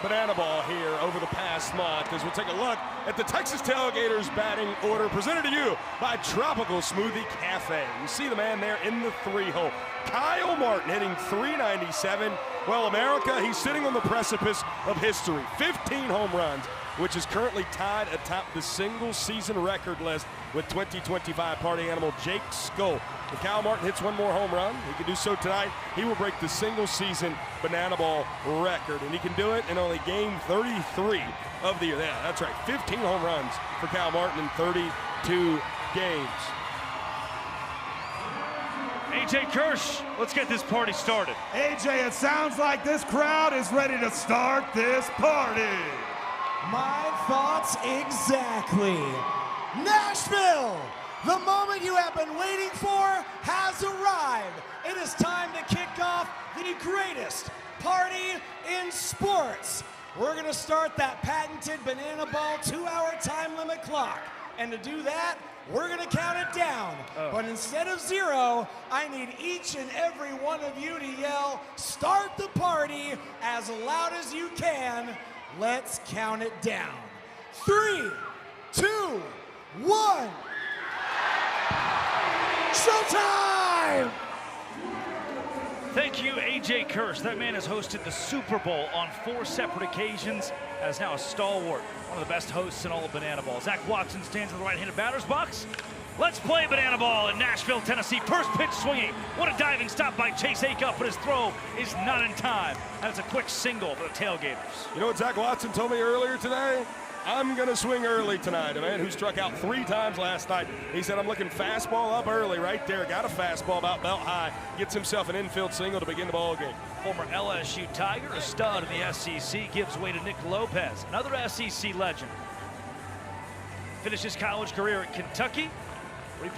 bananaball here over the past month, as we'll take a look at the Texas Tailgaters batting order presented to you by Tropical Smoothie Cafe. You see the man there in the 3-hole. Kyle Martin hitting .397. Well, America, he's sitting on the precipice of history. 15 home runs, which is currently tied atop the single-season record list with 2025 Party Animal Jake Skull. If Kyle Martin hits one more home run, he can do so tonight, he will break the single-season bananaball record, and he can do it in only game 33 of the year. Yeah, that's right, 15 home runs for Kyle Martin in 32 games. AJ Kirsch, let's get this party started. AJ, it sounds like this crowd is ready to start this party. My thoughts exactly. Nashville, the moment you have been waiting for has arrived. It is time to kick off the greatest party in sports. We're gonna start that patented bananaball 2-hour time limit clock. And to do that, we're gonna count it down. But instead of 0, I need each and every one of you to yell, "Start the party," as loud as you can. Let's count it down. 3, 2, 1. Showtime! Thank you, AJ Kirsch. That man has hosted the Super Bowl on 4 separate occasions, and is now a stalwart, one of the best hosts in all of bananaball. Zach Watson stands in the right-handed batter's box. Let's play bananaball in Nashville, Tennessee. First pitch swinging. What a diving stop by Chase Acuff, but his throw is not in time. And it's a quick single for the Tailgaters. You know what Zach Watson told me earlier today? I'm going to swing early tonight. A man who struck out 3 times last night. He said, I'm looking fastball up early right there. Got a fastball about belt high. Gets himself an infield single to begin the ball game. Former LSU Tiger, a stud in the SEC, gives way to Nick Lopez, another SEC legend. Finished his college career at Kentucky, where he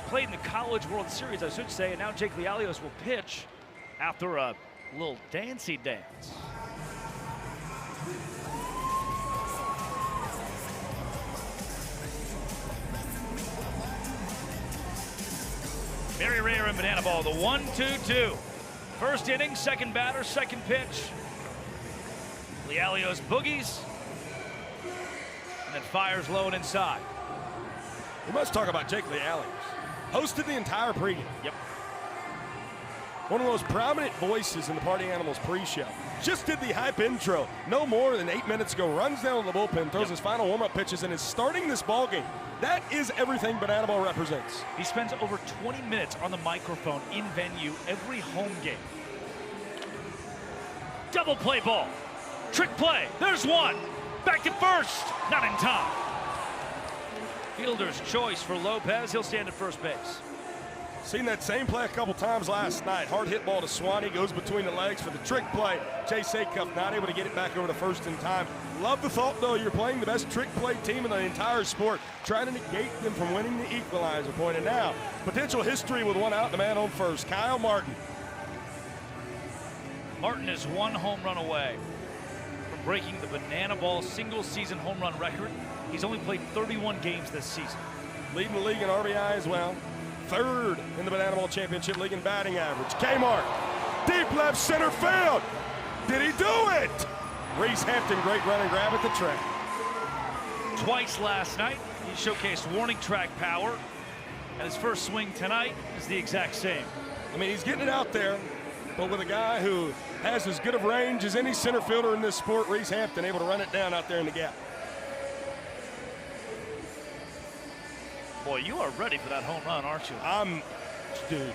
played in the College World Series, I should say, and now Jake Lialios will pitch after a little dancey dance. Very rare in bananaball, the 1-2-2. First inning, second batter, second pitch. Lialios boogies, and then fires low and inside. We must talk about Jake Lialios. Hosted the entire pregame. Yep. One of the most prominent voices in the Party Animals pre-show. Just did the hype intro no more than 8 minutes ago. Runs down to the bullpen, throws his final warm-up pitches, and is starting this ball game. That is everything bananaball represents. He spends over 20 minutes on the microphone in venue every home game. Double play ball. Trick play. There's one. Back to first. Not in time. Fielder's choice for Lopez. He'll stand at first base. Seen that same play a couple times last night. Hard hit ball to Swanee, goes between the legs for the trick play. Chase Acuff not able to get it back over to first in time. Love the thought, though, you're playing the best trick play team in the entire sport, trying to negate them from winning the equalizer point. And now, potential history with one out and a man on first. Kyle Martin. Martin is 1 home run away from breaking the bananaball single-season home run record. He's only played 31 games this season. Leading the league in RBI as well. 3rd in the Bananaball Championship League in batting average. Kmart, deep left center field. Did he do it? Reese Hampton, great run and grab at the track. Twice last night, he showcased warning track power And his first swing tonight is the exact same. I mean, he's getting it out there, but with a guy who has as good of range as any center fielder in this sport, Reese Hampton, able to run it down out there in the gap. Boy, you are ready for that home run, aren't you? Dude,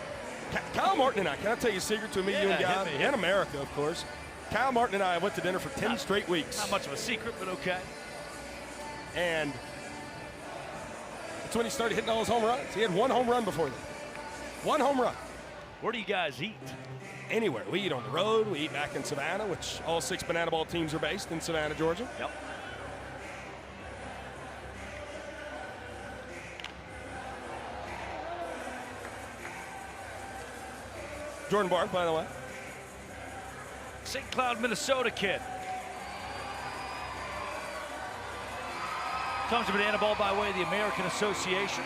Kyle Martin and I, can I tell you a secret to me, you and guys? In America, of course. Kyle Martin and I went to dinner for 10 straight weeks. Not much of a secret, but okay. And that's when he started hitting all his home runs. He had one home run before that. One home run. Where do you guys eat? Anywhere. We eat on the road. We eat back in Savannah, which all 6 bananaball teams are based in Savannah, Georgia. Yep. Jordan Bark, by the way. St. Cloud, Minnesota kid. Comes to bananaball by way of the American Association.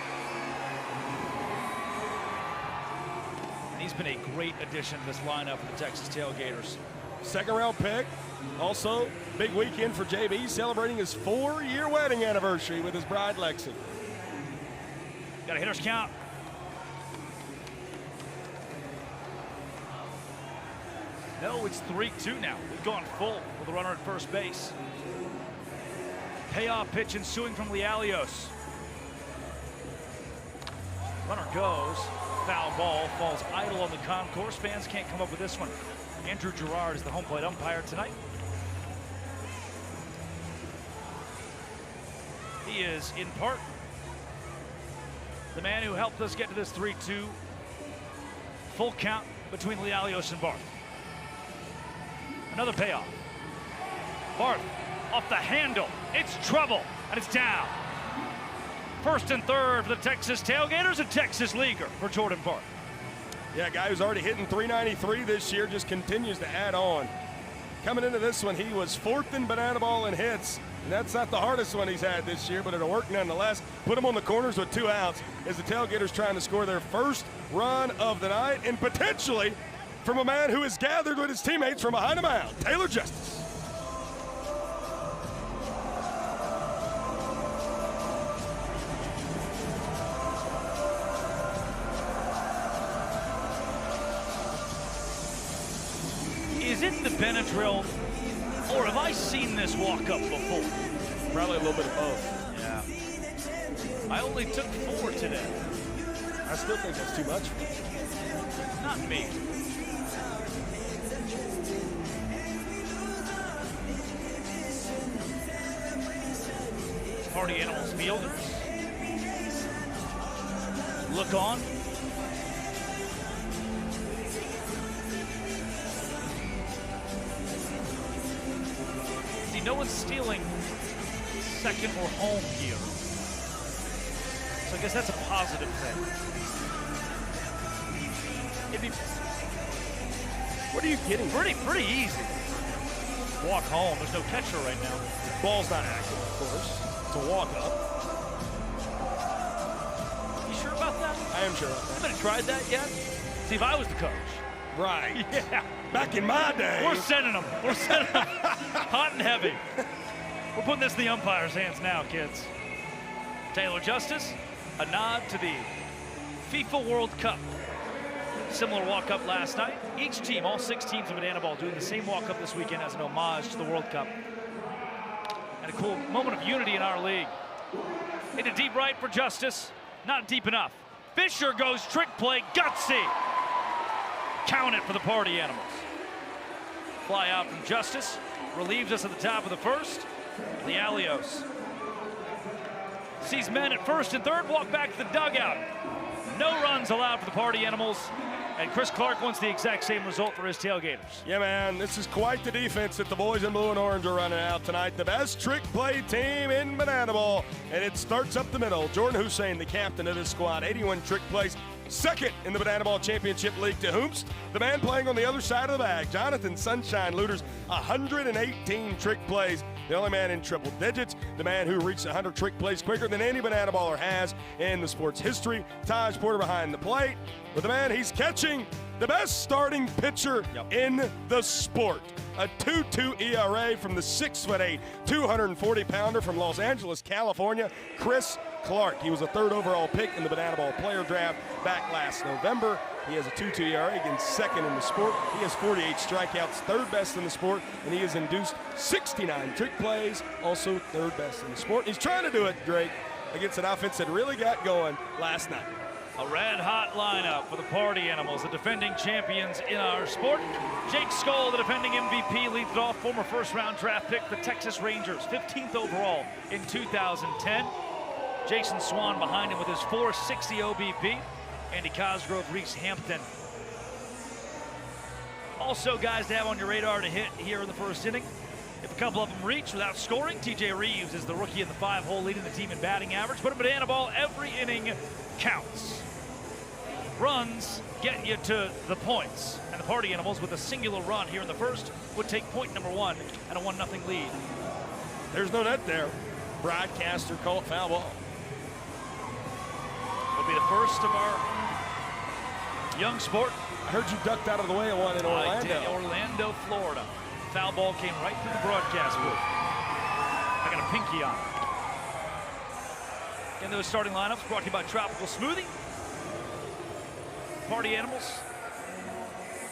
And he's been a great addition to this lineup for the Texas Tailgaters. Second round pick. Also, big weekend for JB, celebrating his 4-year wedding anniversary with his bride, Lexi. Got a hitter's count. No, it's 3-2 now. We've gone full with a runner at first base. Payoff pitch ensuing from Lialios. Runner goes. Foul ball. Falls idle on the concourse. Fans can't come up with this one. Andrew Gerard is the home plate umpire tonight. He is, in part, the man who helped us get to this 3-2 full count between Lialios and Barth. Another payoff. Barth off the handle. It's trouble, and it's down. First and third for the Texas Tailgaters, a Texas leaguer for Jordan Barth. Yeah, a guy who's already hitting .393 this year, just continues to add on. Coming into this one, he was 4th in bananaball in hits. And that's not the hardest one he's had this year, but it'll work nonetheless. Put him on the corners with 2 outs as the Tailgaters trying to score their first run of the night, and potentially from a man who has gathered with his teammates from behind the mound, Taylor Justice. Is it the Benadryl, or have I seen this walk up before? Probably a little bit of both. Yeah. I only took 4 today. I still think that's too much. Not me. Party Animals fielders. Look on. See, no one's stealing second or home here. So I guess that's a positive thing. It'd be what are you getting? Pretty easy. Walk home. There's no catcher right now. Ball's not active, of course. To walk up. You sure about that? I am sure about that. Haven't tried that yet? See, if I was the coach. Right. Yeah. Back in my day. We're sending them. We're sending them hot and heavy. We're putting this in the umpire's hands now, kids. Taylor Justice, a nod to the FIFA World Cup. Similar walk-up last night. Each team, all 6 teams of bananaball, doing the same walk-up this weekend as an homage to the World Cup. And a cool moment of unity in our league. Into deep right for Justice. Not deep enough. Fisher goes trick play. Gutsy. Count it for the Party Animals. Fly out from Justice. Relieves us at the top of the first. Lialios sees men at first and third. Walk back to the dugout. No runs allowed for the Party Animals. And Chris Clark wants the exact same result for his Tailgaters. Yeah, man, this is quite the defense that the boys in blue and orange are running out tonight. The best trick play team in bananaball, and it starts up the middle. Jordan Hussein, the captain of this squad, 81 trick plays, 2nd in the Bananaball Championship League to Hoomst. The man playing on the other side of the bag, Jonathan Sunshine Looters, 118 trick plays. The only man in triple digits, the man who reached 100 trick plays quicker than any bananaballer has in the sport's history. Taj Porter behind the plate. With the man he's catching, the best starting pitcher in the sport. A 2.2 ERA from the 6'8", 240-pounder from Los Angeles, California, Chris Clark. He was a 3rd overall pick in the Bananaball player draft back last November. He has a 2.2 ERA, again 2nd in the sport. He has 48 strikeouts, 3rd best in the sport, and he has induced 69 trick plays, also 3rd best in the sport. He's trying to do it, Drake, against an offense that really got going last night. A red-hot lineup for the Party Animals, the defending champions in our sport. Jake Skoll, the defending MVP, leads it off. Former first-round draft pick, the Texas Rangers, 15th overall in 2010. Jason Swan behind him with his 460 OBP. Andy Cosgrove, Reese Hampton. Also guys to have on your radar to hit here in the first inning. If a couple of them reach without scoring, TJ Reeves is the rookie in the 5-hole, leading the team in batting average. But a Bananaball, every inning counts. Runs get you to the points. And the Party Animals, with a singular run here in the first, would take point number 1 and a 1-0 lead. There's no net there. Broadcaster call it foul ball. It'll be the first of our young sport. I heard you ducked out of the way of one in Orlando. I did. Orlando, Florida. Foul ball came right through the broadcast booth. I got a pinky on it. In those starting lineups, brought to you by Tropical Smoothie. Party Animals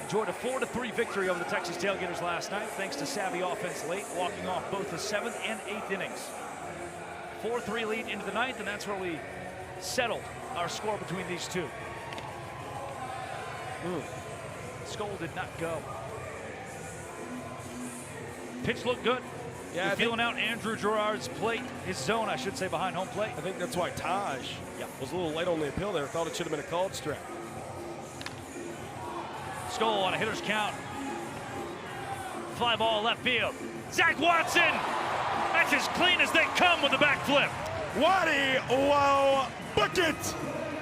enjoyed a 4-3 victory over the Texas Tailgaters last night, thanks to savvy offense late, walking off both the 7th and 8th innings. 4-3 lead into the 9th, and that's where we settled our score between these two. Skoll did not go. Pitch looked good. Yeah, feeling out Andrew Gerard's plate, his zone, I should say, behind home plate. I think that's why Taj was a little late on the appeal there. Thought it should have been a called strike. Skoll on a hitter's count. Fly ball left field. Zach Watson! That's as clean as they come with the back flip. Waddy, wow, bucket!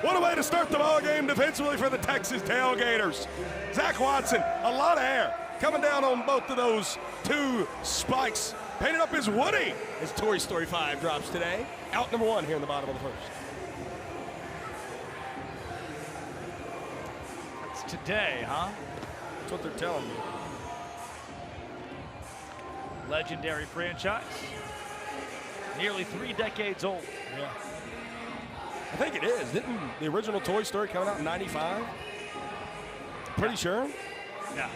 What a way to start the ball game defensively for the Texas Tailgaters. Zach Watson, a lot of air coming down on both of those 2 spikes. Painted up his Woody as Toy Story 5 drops today. Out number 1 here in the bottom of the first. That's today, huh? That's what they're telling me. Legendary franchise. Nearly 3 decades old. Yeah. I think it is. Didn't the original Toy Story come out in '95? Pretty sure. Yeah.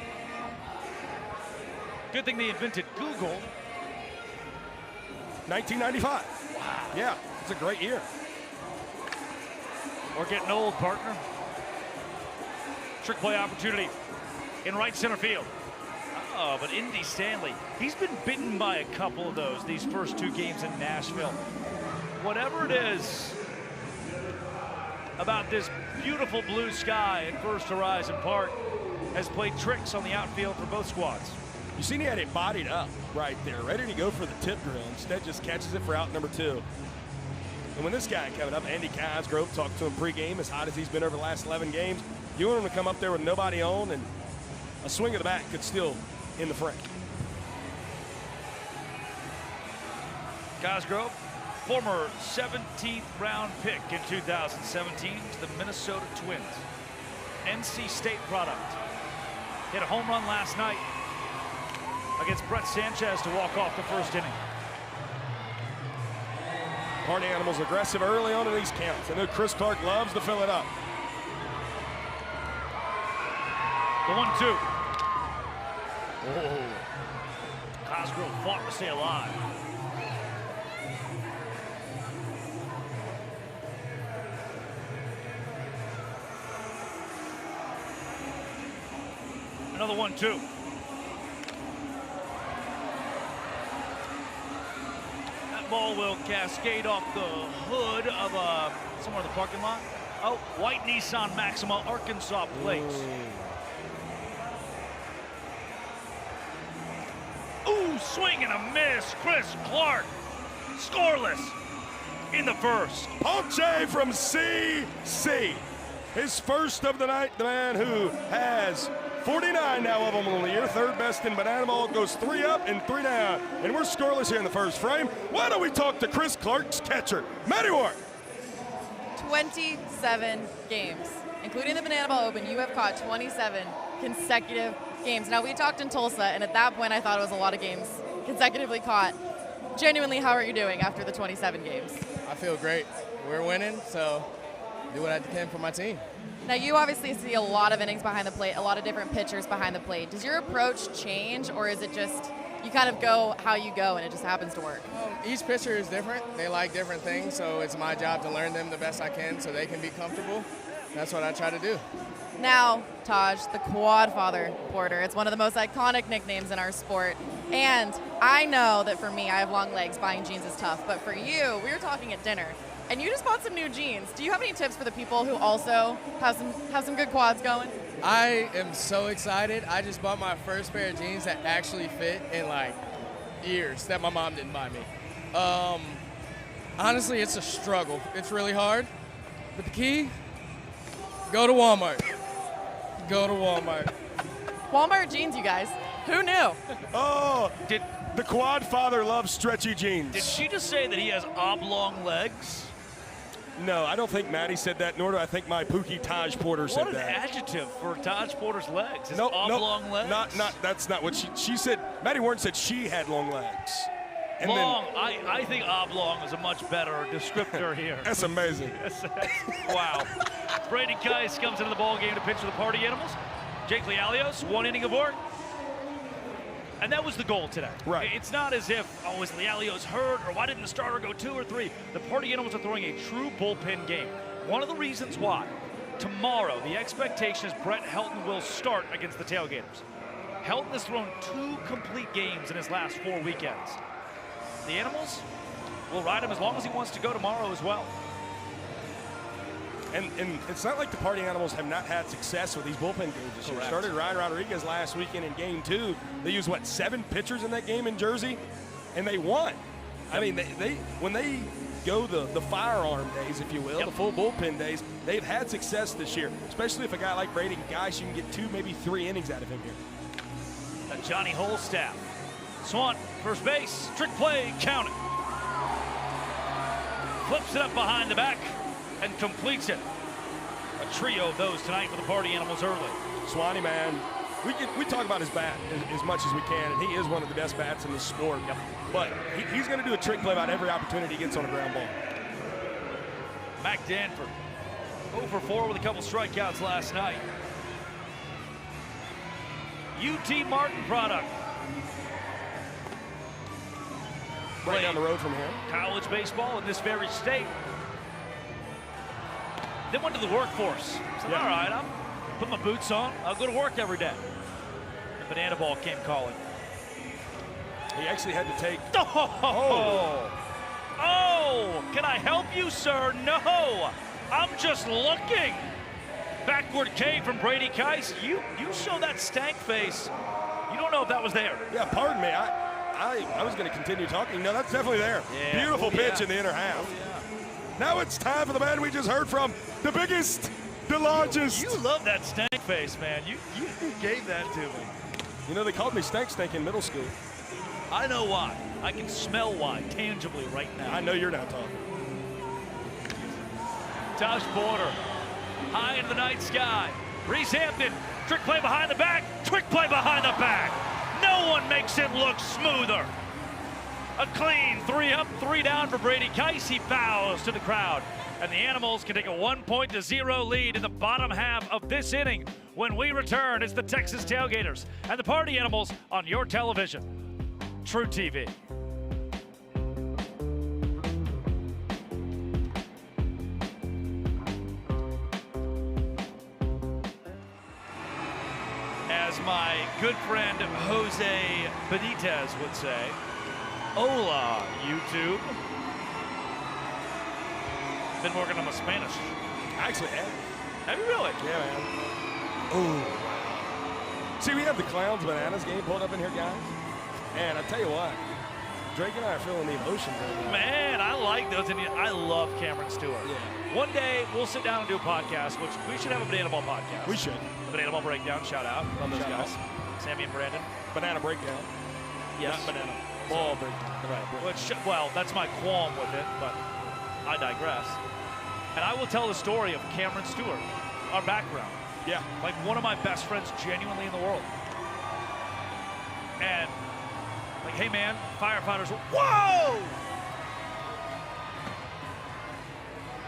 Good thing they invented Google. 1995. Wow. Yeah, it's a great year. We're getting old, partner. Trick play opportunity in right center field. Oh, but Indy Stanley, he's been bitten by a couple of those these first 2 games in Nashville. Whatever it is about this beautiful blue sky at First Horizon Park has played tricks on the outfield for both squads. You seen he had it bodied up right there, ready to go for the tip drill. Instead, just catches it for out number 2. And when this guy coming up, Andy Cosgrove, talked to him pregame, as hot as he's been over the last 11 games, you want him to come up there with nobody on, and a swing of the bat could still in the frame. Cosgrove, former 17th round pick in 2017 to the Minnesota Twins. NC State product. Hit a home run last night against Brett Sanchez to walk off the first inning. Party Animals aggressive early on in these counts. I know Chris Clark loves to fill it up. The 1-2. Oh. Cosgrove fought to stay alive. Another 1-2. That ball will cascade off the hood of somewhere in the parking lot. Oh, white Nissan Maxima Arkansas plates. Ooh, swing and a miss. Chris Clark, scoreless in the first. Ponche from CC. His first of the night, the man who has 49 now of them on the year, 3rd best in Bananaball, goes 3 up and 3 down. And we're scoreless here in the first frame. Why don't we talk to Chris Clark's catcher, Matty Ward? 27 games. including the Bananaball Open, you have caught 27 consecutive games. Now, we talked in Tulsa, and at that point, I thought it was a lot of games consecutively caught. Genuinely, how are you doing after the 27 games? I feel great. We're winning, so do what I can for my team. Now, you obviously see a lot of innings behind the plate, a lot of different pitchers behind the plate. Does your approach change, or is it just you kind of go how you go and it just happens to work? Each pitcher is different. They like different things, so it's my job to learn them the best I can so they can be comfortable. That's what I try to do. Now, Taj, the Quad Father Porter. It's one of the most iconic nicknames in our sport. And I know that for me, I have long legs. Buying jeans is tough. But for you, we were talking at dinner, and you just bought some new jeans. Do you have any tips for the people who also have some good quads going? I am so excited. I just bought my first pair of jeans that actually fit in like years that my mom didn't buy me. Honestly, it's a struggle. It's really hard. But the key, go to Walmart. Go to Walmart. Walmart jeans, you guys. Who knew? Oh, did the Quad Father loves stretchy jeans? Did she just say that he has oblong legs? No, I don't think Maddie said that, nor do I think my Pookie Taj Porter said that. What an adjective for Taj Porter's legs. His oblong legs? That's not what she said. Maddie Warren said she had long legs. And long. I think oblong is a much better descriptor here. That's amazing. Wow. Brady Keiss comes into the ball game to pitch for the Party Animals. Jake Lealios, 1 inning of work. And that was the goal today. Right. It's not as if, was Lealios hurt, or why didn't the starter go 2 or 3? The Party Animals are throwing a true bullpen game. One of the reasons why, tomorrow, the expectation is Brett Helton will start against the Tailgaters. Helton has thrown 2 complete games in his last 4 weekends. The Animals will ride him as long as he wants to go tomorrow as well. And it's not like the Party Animals have not had success with these bullpen games this year. Started Ryan Rodriguez last weekend in game 2. They used, 7 pitchers in that game in Jersey? And they won. I mean, they when they go the firearm days, if you will, the full bullpen days, they've had success this year, especially if a guy like Brady Keiss, you can get 2, maybe 3 innings out of him here. Johnny Holstaff. Swan, first base, trick play, count it. Flips it up behind the back and completes it. A trio of those tonight for the Party Animals early. Swanee, man, we talk about his bat as much as we can, and he is one of the best bats in the sport. Yep. But he's going to do a trick play about every opportunity he gets on a ground ball. Mac Danford, 0 for 4 with a couple strikeouts last night. UT Martin product. Right down the road from here. College baseball in this very state. Then went to the workforce. Said, all right, I'll put my boots on. I'll go to work every day. The Bananaball came calling. He actually had to take. Oh, can I help you, sir? No, I'm just looking. Backward K from Brady Keiss. You show that stank face. You don't know if that was there. Yeah, pardon me. I was going to continue talking. No, that's definitely there. Yeah. Beautiful pitch in the inner half. Now it's time for the man we just heard from, the biggest, the largest. You love that stank face, man. You gave that to me. You know, they called me Stank in middle school. I know why. I can smell why tangibly right now. I know you're not talking. Taj Porter, high into the night sky. Reese Hampton, trick play behind the back, trick play behind the back. No one makes it look smoother. A clean 3 up, 3 down for Brady Keiss. He bows to the crowd. And the Animals can take a 1-0 lead in the bottom half of this inning. When we return, it's the Texas Tailgaters and the Party Animals on your television. True TV. As my good friend Jose Benitez would say, hola, YouTube. Been working on my Spanish. I actually have. Have you really? Yeah, man. Oh. See, we have the Clowns Bananas game pulled up in here, guys. And I tell you what, Drake and I are feeling the emotions right now. Man, I like those. And I love Cameron Stewart. Yeah. One day, we'll sit down and do a podcast, which we should have a Bananaball podcast. We should. The Bananaball Breakdown, shout out on those guys. Sammy and Brandon. Banana Breakdown. Yes. Not banana. Ball Breakdown. Right. Which, well, that's my qualm with it, but I digress. And I will tell the story of Cameron Stewart. our background. Yeah. Like one of my best friends genuinely in the world. And like, hey man, firefighters, whoa!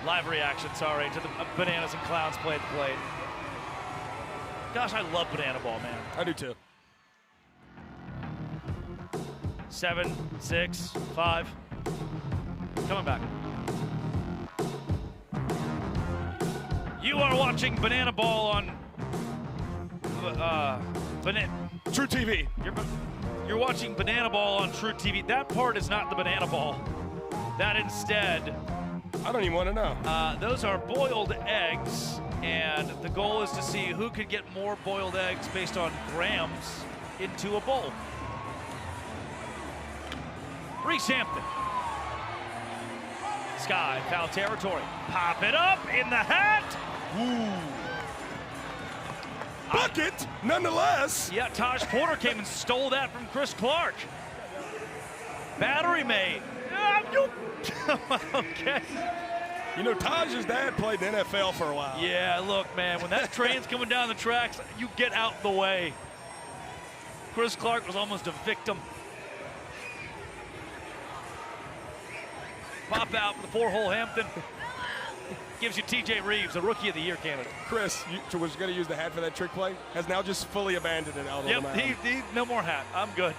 Live reaction, sorry, to the Bananas and Clowns play at the plate. Gosh, I love bananaball, man. I do too. 7, 6, 5. Coming back. You are watching bananaball on True TV. You're watching bananaball on True TV. That part is not the bananaball. That instead, I don't even want to know. those are boiled eggs, and the goal is to see who could get more boiled eggs based on grams into a bowl. Reese Hampton. Sky, foul territory. Pop it up in the hat. Ooh. Bucket, nonetheless. Yeah, Taj Porter came and stole that from Chris Clark. Battery made. Okay. You know, Taj's dad played the NFL for a while. Yeah, look, man, when that train's coming down the tracks, you get out the way. Chris Clark was almost a victim. Pop out for the 4-hole Hampton. Gives you TJ Reeves, a Rookie of the Year candidate. Chris, you was going to use the hat for that trick play, has now just fully abandoned it out on the mound. He no more hat. I'm good.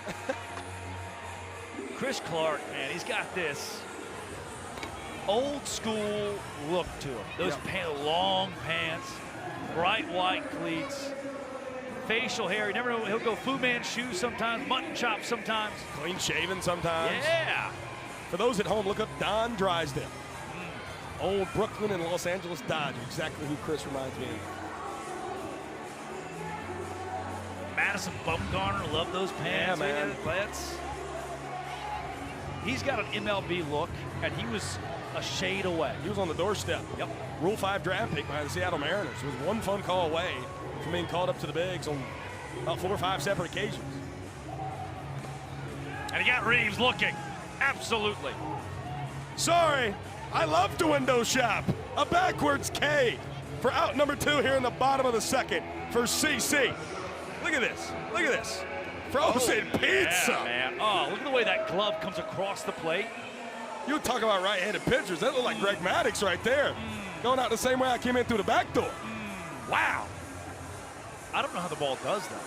Chris Clark, man, he's got this old school look to him. Those long pants, bright white cleats, facial hair. You never know. He'll go Fu Manchu sometimes, mutton chop sometimes. Clean shaven sometimes. Yeah. For those at home, look up Don Drysdale. Old Brooklyn and Los Angeles Dodger, exactly who Chris reminds me of. Madison Bumgarner, love those pants. Yeah, man. He's got an MLB look, and he was a shade away. He was on the doorstep. Yep. Rule 5 draft pick behind the Seattle Mariners. He was one phone call away from being called up to the bigs on about 4 or 5 separate occasions. And he got Reeves looking. Absolutely. Sorry, I love to window shop. A backwards K for out number 2 here in the bottom of the second for CC. Look at this. Look at this. Frozen pizza. Yeah, man. Oh, look at the way that glove comes across the plate. You talk about right-handed pitchers. That looked like Greg Maddux right there. Going out the same way I came in through the back door. Wow. I don't know how the ball does that.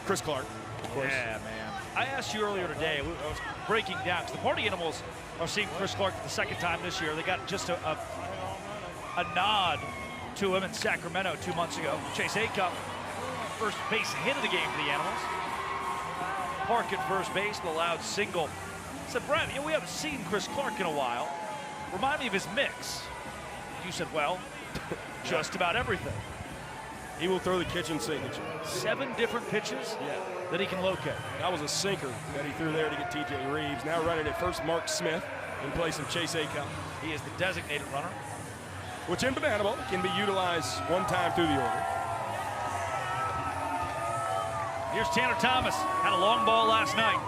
Chris Clark, of course. Yeah, man. I asked you earlier today, I was breaking down, because the Party Animals are seeing Chris Clark for the second time this year. They got just a nod to him in Sacramento 2 months ago. Chase Acup, first base hit of the game for the Animals. Park at first base, the loud single. I said, Brad, we haven't seen Chris Clark in a while. Remind me of his mix. You said, well, just about everything. He will throw the kitchen signature. 7 different pitches that he can locate. That was a sinker that he threw there to get TJ Reeves. Now running at first, Mark Smith in place of Chase Acup. He is the designated runner. Which in bananaball can be utilized one time through the order. Here's Tanner Thomas. Had a long ball last night.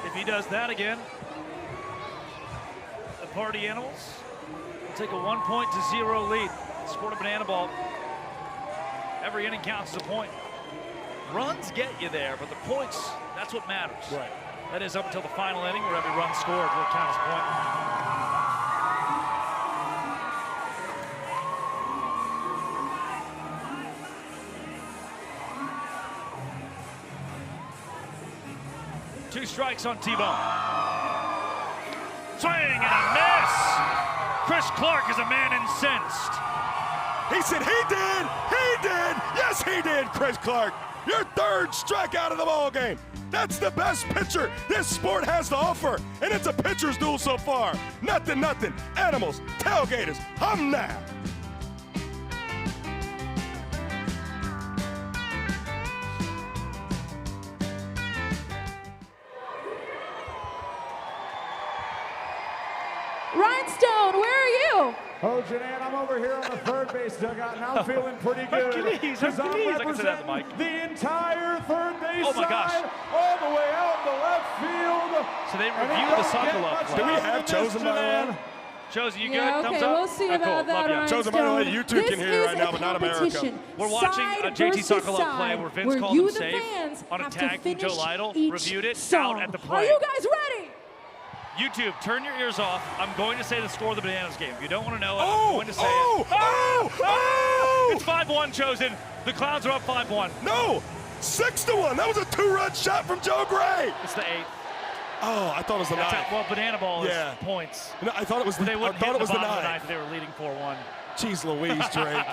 If he does that again, the Party Animals will take a 1-0 lead. Sport of bananaball. Every inning counts as a point. Runs get you there, but the points, that's what matters. Right. That is up until the final inning where every run scored will count as a point. Two strikes on T-Bone. Swing and a miss. Chris Clark is a man incensed. He said he did. He did. Yes, he did, Chris Clark. Your 3rd strikeout of the ball game. That's the best pitcher this sport has to offer, and it's a pitcher's duel so far. Nothing. Animals, tailgaters, hum now. Rhinestone, where are you? Oh, Jeanette, I'm over here on the third base dugout, and I'm feeling pretty good. Because I represent the entire third base Oh my gosh. side, all the way out in the left field. So they reviewed the Sokolov play. Do we have Chosen by the way? Chosen, you Yeah, good? okay, Thumbs up? we'll see Oh, cool. about that, Love you. Ryan Chosen, by the way, Stone. you two can hear This right is now, a but not America. competition. We're watching Side JT versus Sokolov side, play where Vince called you, him the safe fans, on a have to tag from Joe finish Lytle. each Reviewed it song. out at the Are plate. you guys ready? YouTube, turn your ears off. I'm going to say the score of the Bananas game. If you don't want to know it, Oh, I'm going to say oh, it. oh, oh! It's 5-1, Chosen. The Clowns are up 5-1. No, 6-1. That was a 2-run shot from Joe Gray. It's the 8th. Oh, I thought it was the 9th. Well, Bananaball Yeah. is points. No, I thought it was the. They I wouldn't thought hit it was the the bottom of the 9th. ninth if they were leading 4-1. Jeez Louise, Drake.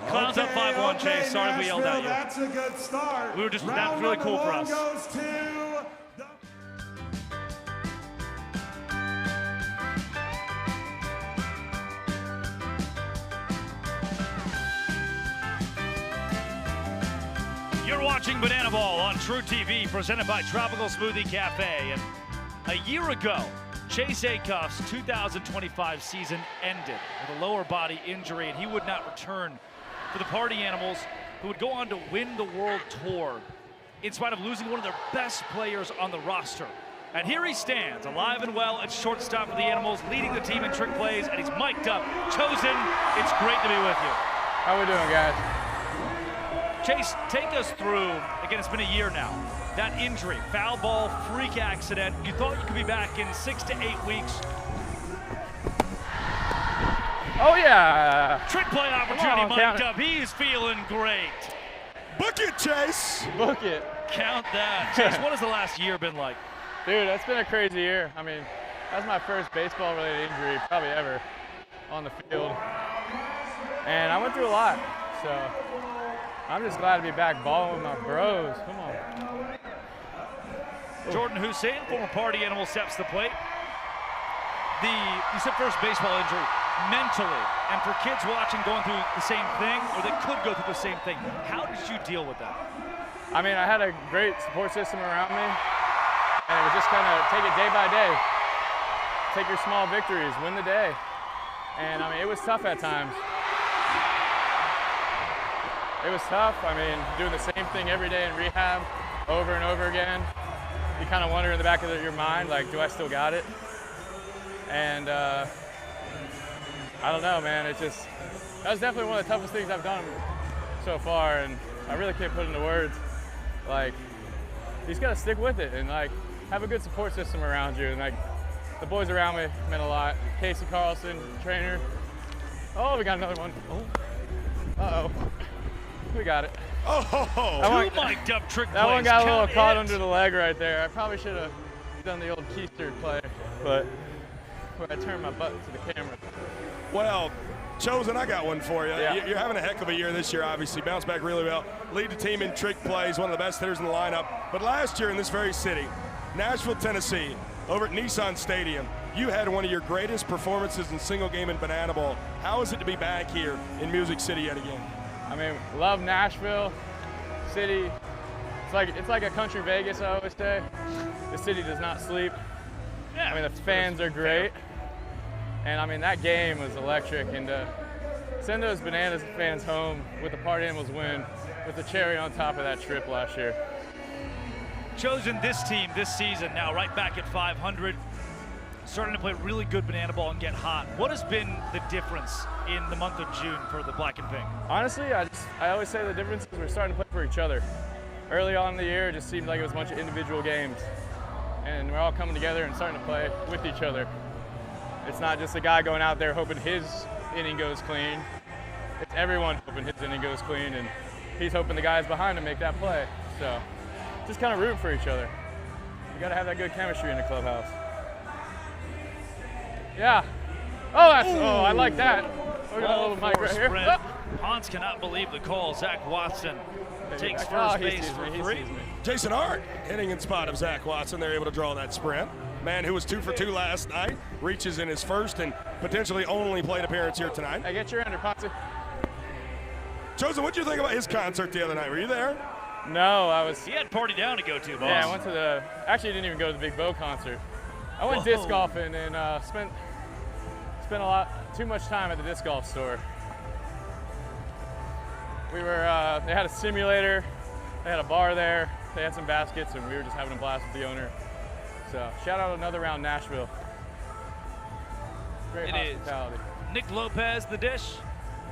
Clowns up 5-1, Chase. Sorry if we yelled at you. That's a good start. We were just, that was really cool for us. Goes to the You're watching Bananaball on True TV, presented by Tropical Smoothie Cafe. And a year ago, Chase Acuff's 2025 season ended with a lower body injury, and he would not return for the Party Animals, who would go on to win the World Tour in spite of losing one of their best players on the roster. And here he stands, alive and well at shortstop for the Animals, leading the team in trick plays, and he's mic'd up. Chosen, it's great to be with you. How we doing, guys? Chase, take us through, again, it's been a year now, that injury, foul ball, freak accident. You thought you could be back in 6 to 8 weeks. Oh, yeah. Trick play opportunity, on, mic'd up. He's feeling great. Book it, Chase. Book it. Count that. Chase, what has the last year been like? Dude, that's been a crazy year. I mean, that's my first baseball-related injury probably ever on the field. And I went through a lot, so I'm just glad to be back balling with my bros. Come on. Jordan Hussein, former Party Animal, steps to the plate. You said first baseball injury, mentally, and for kids watching going through the same thing, or that could go through the same thing, how did you deal with that? I mean, I had a great support system around me, and it was just kind of take it day by day. Take your small victories, win the day. And I mean, it was tough at times. It was tough. I mean, doing the same thing every day in rehab over and over again. You kind of wonder in the back of your mind, like, do I still got it? And I don't know, man. That was definitely one of the toughest things I've done so far, and I really can't put it into words. Like, you just gotta stick with it and like have a good support system around you. And like, the boys around me meant a lot. Casey Carlson, trainer. Oh, we got another one. Oh. Uh-oh. We got it. Oh, two mic'd up trick that plays. one got a little caught it. under the leg right there. I probably should have done the old keister play, but where I turned my butt to the camera. Well, Chosen, I got one for you. Yeah. You're having a heck of a year this year, obviously. Bounced back really well. Lead the team in trick plays, one of the best hitters in the lineup. But last year in this very city, Nashville, Tennessee, over at Nissan Stadium, you had one of your greatest performances in single game in Bananaball. How is it to be back here in Music City yet again? I mean, love Nashville city. It's like a country Vegas, I always say. The city does not sleep. Yeah, I mean, the fans are great. And I mean, that game was electric. And to send those Bananas fans home with the Party Animals win, with the cherry on top of that trip last year. Chosen this team this season now right back at 500, starting to play really good Bananaball and get hot. What has been the difference in the month of June for the Black and Pink? Honestly, I always say the difference is we're starting to play for each other. Early on in the year, it just seemed like it was a bunch of individual games. And we're all coming together and starting to play with each other. It's not just a guy going out there hoping his inning goes clean. It's everyone hoping his inning goes clean, and he's hoping the guys behind him make that play. So just kind of root for each other. You got to have that good chemistry in the clubhouse. Yeah. Oh, I like that. Look at that little mic right here. Sprint. Hans cannot believe the call. Zach Watson takes first base for free. Jason Hart hitting in spot of Zach Watson. They're able to draw that sprint. Man who was 2 for 2 last night, reaches in his first and potentially only plate appearance here tonight. Hey, get your ender, Ponce. Chosen, what did you think about his concert the other night? Were you there? No, I was. He had Party Down to go to, boss. Yeah, I went to the. Actually, didn't even go to the Big Bo concert. I went disc golfing and spent too much time at the disc golf store. We were. They had a simulator. They had a bar there. They had some baskets, and we were just having a blast with the owner. So shout out another round Nashville. Great hospitality. Nick Lopez, the dish.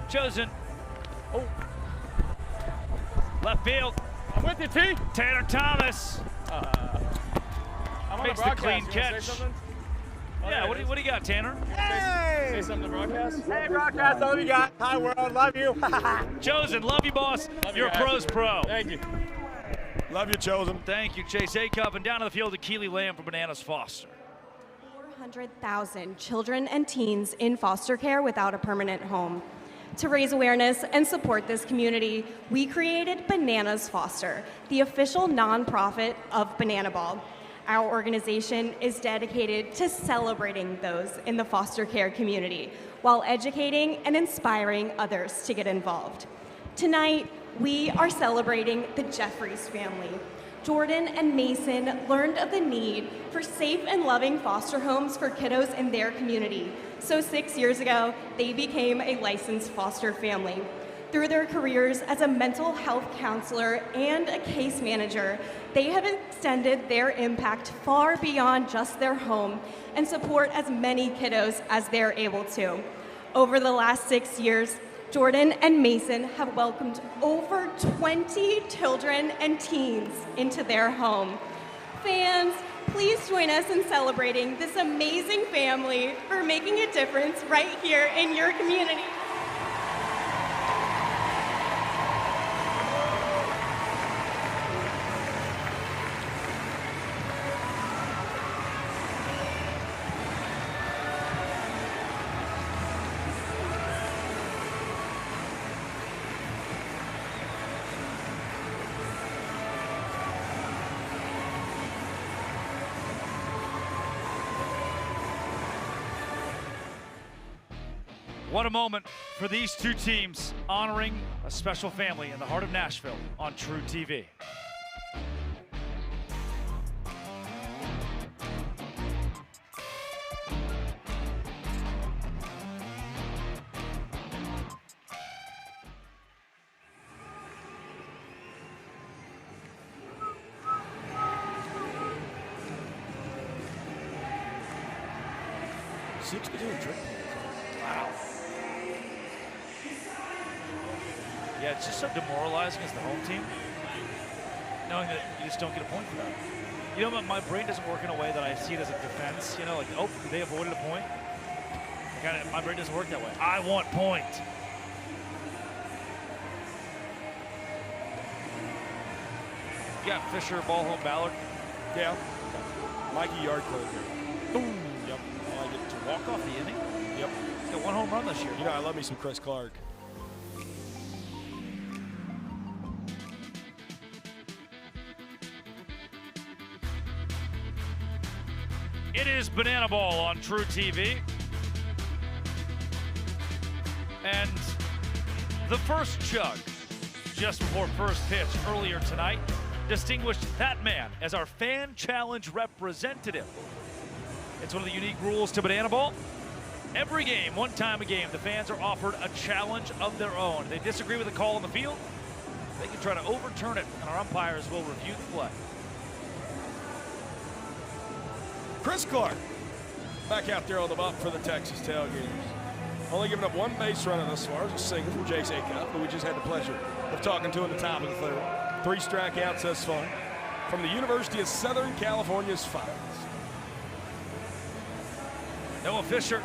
Chosen. Oh. Left field. I'm with you, T. Tanner Thomas. I'm on makes the the clean broadcast. You wanna catch. say something? Yeah, what do you got, Tanner? Say something to broadcast? Hey, broadcast, love you guys. Hi, world, love you. Chosen, love you, boss. Love You're you a guys. pro's pro. Thank you. Love you, Chosen. Thank you, Chase Acuff. And down to the field to Keely Lamb for Bananas Foster. 400,000 children and teens in foster care without a permanent home. To raise awareness and support this community, we created Bananas Foster, the official nonprofit of bananaball. Our organization is dedicated to celebrating those in the foster care community while educating and inspiring others to get involved. Tonight, we are celebrating the Jeffries family. Jordan and Mason learned of the need for safe and loving foster homes for kiddos in their community. So 6 years ago, they became a licensed foster family. Through their careers as a mental health counselor and a case manager, they have extended their impact far beyond just their home and support as many kiddos as they're able to. Over the last 6 years, Jordan and Mason have welcomed over 20 children and teens into their home. Fans, please join us in celebrating this amazing family for making a difference right here in your community. What a moment for these two teams honoring a special family in the heart of Nashville on True TV. Six to doing trick. Wow. Yeah, it's just so demoralizing as the home team, knowing that you just don't get a point for that. You know, my brain doesn't work in a way that I see it as a defense. You know, like, oh, they avoided a point. My brain doesn't work that way. I want point. You got Fisher, ball home, Ballard. Yeah. Mikey Yardcliffe here. Boom. Yep. I get To walk off the inning. Yep. He's got one home run this year. You know, I love me some Chris Clark. It is Bananaball on True TV. And the first chug, just before first pitch earlier tonight, distinguished that man as our fan challenge representative. It's one of the unique rules to Bananaball. Every game, one time a game, the fans are offered a challenge of their own. If they disagree with the call on the field, they can try to overturn it, and our umpires will review the play. Chris Clark back out there on the bump for the Texas Tailgaters. Only giving up one base runner thus far. It's a single from Chase Acuff, but we just had the pleasure of talking to him at the top of the third. 3 strikeouts thus far from the University of Southern California's finest. Noah Fisher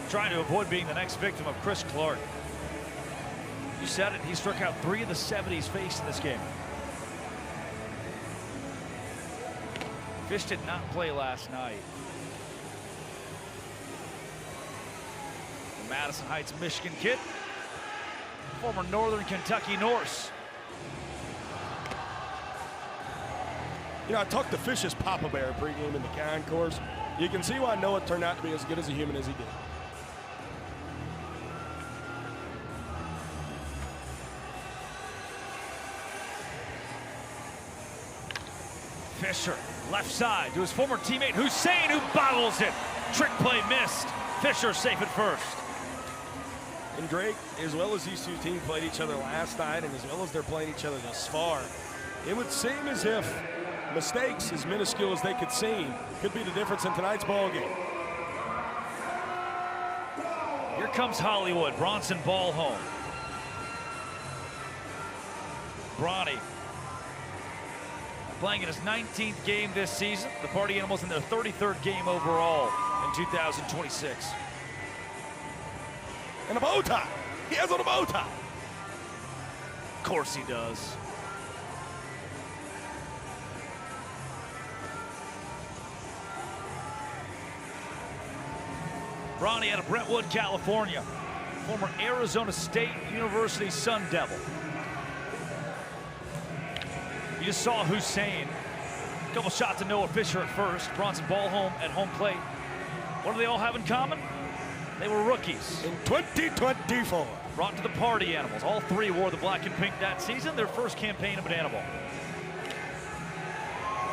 trying to avoid being the next victim of Chris Clark. You said it, he struck out 3 of the 7 he's faced in this game. Fish did not play last night. The Madison Heights, Michigan kid, former Northern Kentucky Norse. You know, I talked to Fish as Papa Bear pregame in the concourse. You can see why Noah turned out to be as good as a human as he did. Fisher, left side to his former teammate Hussein, who bottles it. Trick play missed. Fisher safe at first. And Drake, as well as these two teams played each other last night and as well as they're playing each other thus far, it would seem as if mistakes, as minuscule as they could seem, could be the difference in tonight's ball game. Here comes Hollywood. Bronson ball home. Bronny playing in his 19th game this season. The Party Animals in their 33rd game overall in 2026. And a bow tie. He has on a bow tie. Of course he does. Bronny out of Brentwood, California. Former Arizona State University Sun Devil. You just saw Hussein. A couple shots to Noah Fisher at first. Bronson ball home at home plate. What do they all have in common? They were rookies. In 2024. Brought to the Party Animals. All three wore the black and pink that season. Their first campaign of bananaball.